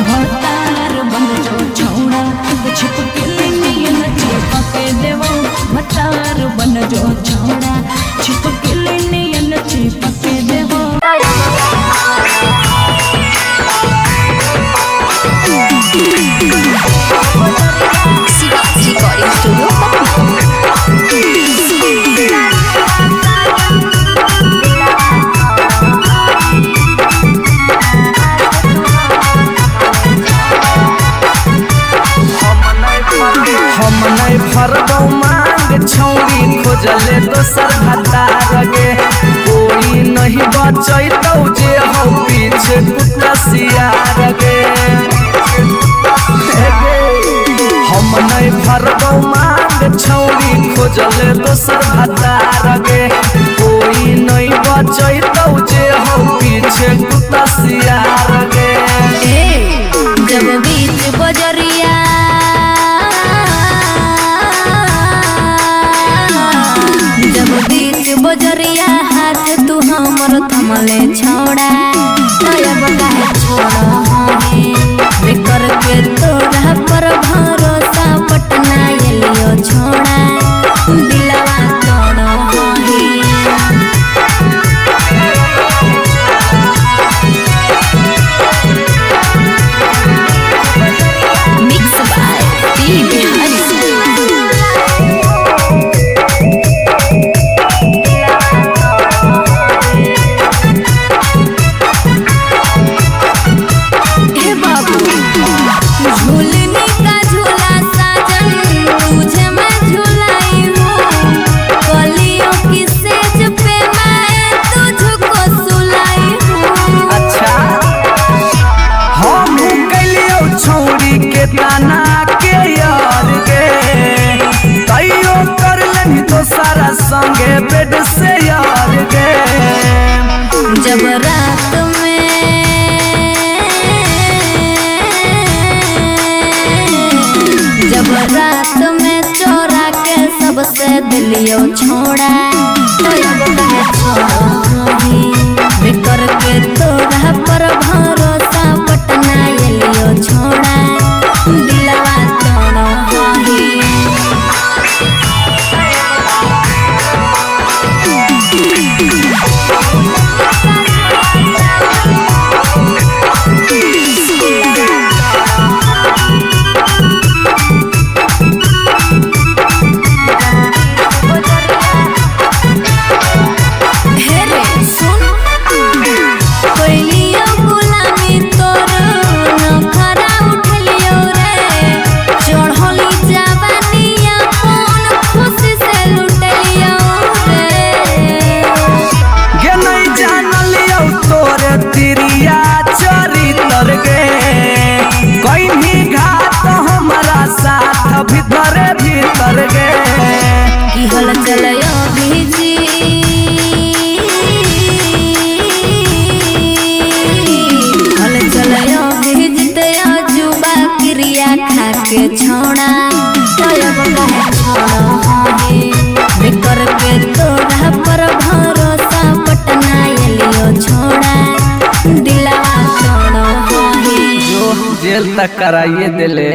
भतार बन जो छोड़ा चिपकल नियन चिपके देबो भतार बन जो छोड़ा चिपकल नियन चिपके देबो। रिकॉर्डिंग स्टूडियो हम नहीं फरबौ मांग छौरी खोजले दोसर भतार गे कोई नहीं बचैतौ जे हो पीछे कुटसियार गे। हम नहीं फरबौ मांग छौरी खोजले दोसर भतार गे कोई नहीं बचैतौ जे हो पीछे कुटसियार गे। जब बीच बजरिया जब बीच बजरिया हाथ तू हमर थमले छोड़ा तब काहे छोड़ा बेकर के तोड़ा पर भरोसा पटना एलियो छोड़ा दिलवा तोड़ो mix by P Bihari. Bed से यार गे। जब रात में चोरा के सबसे दिलियो छोड़ा बिकर के तोरा पर भरोसा पटना एलियो छोड़ा दिलवा तोड़ा भीतर भीतर गे की हल चलयो भीजी हल चलयो भीजते जुबा क्रिया खा के छोड़ा बिकर के तोरा पर भरोसा पटना एलियो छोड़ा दिलवा छोड़ो जो जेल तक कराइए दिले।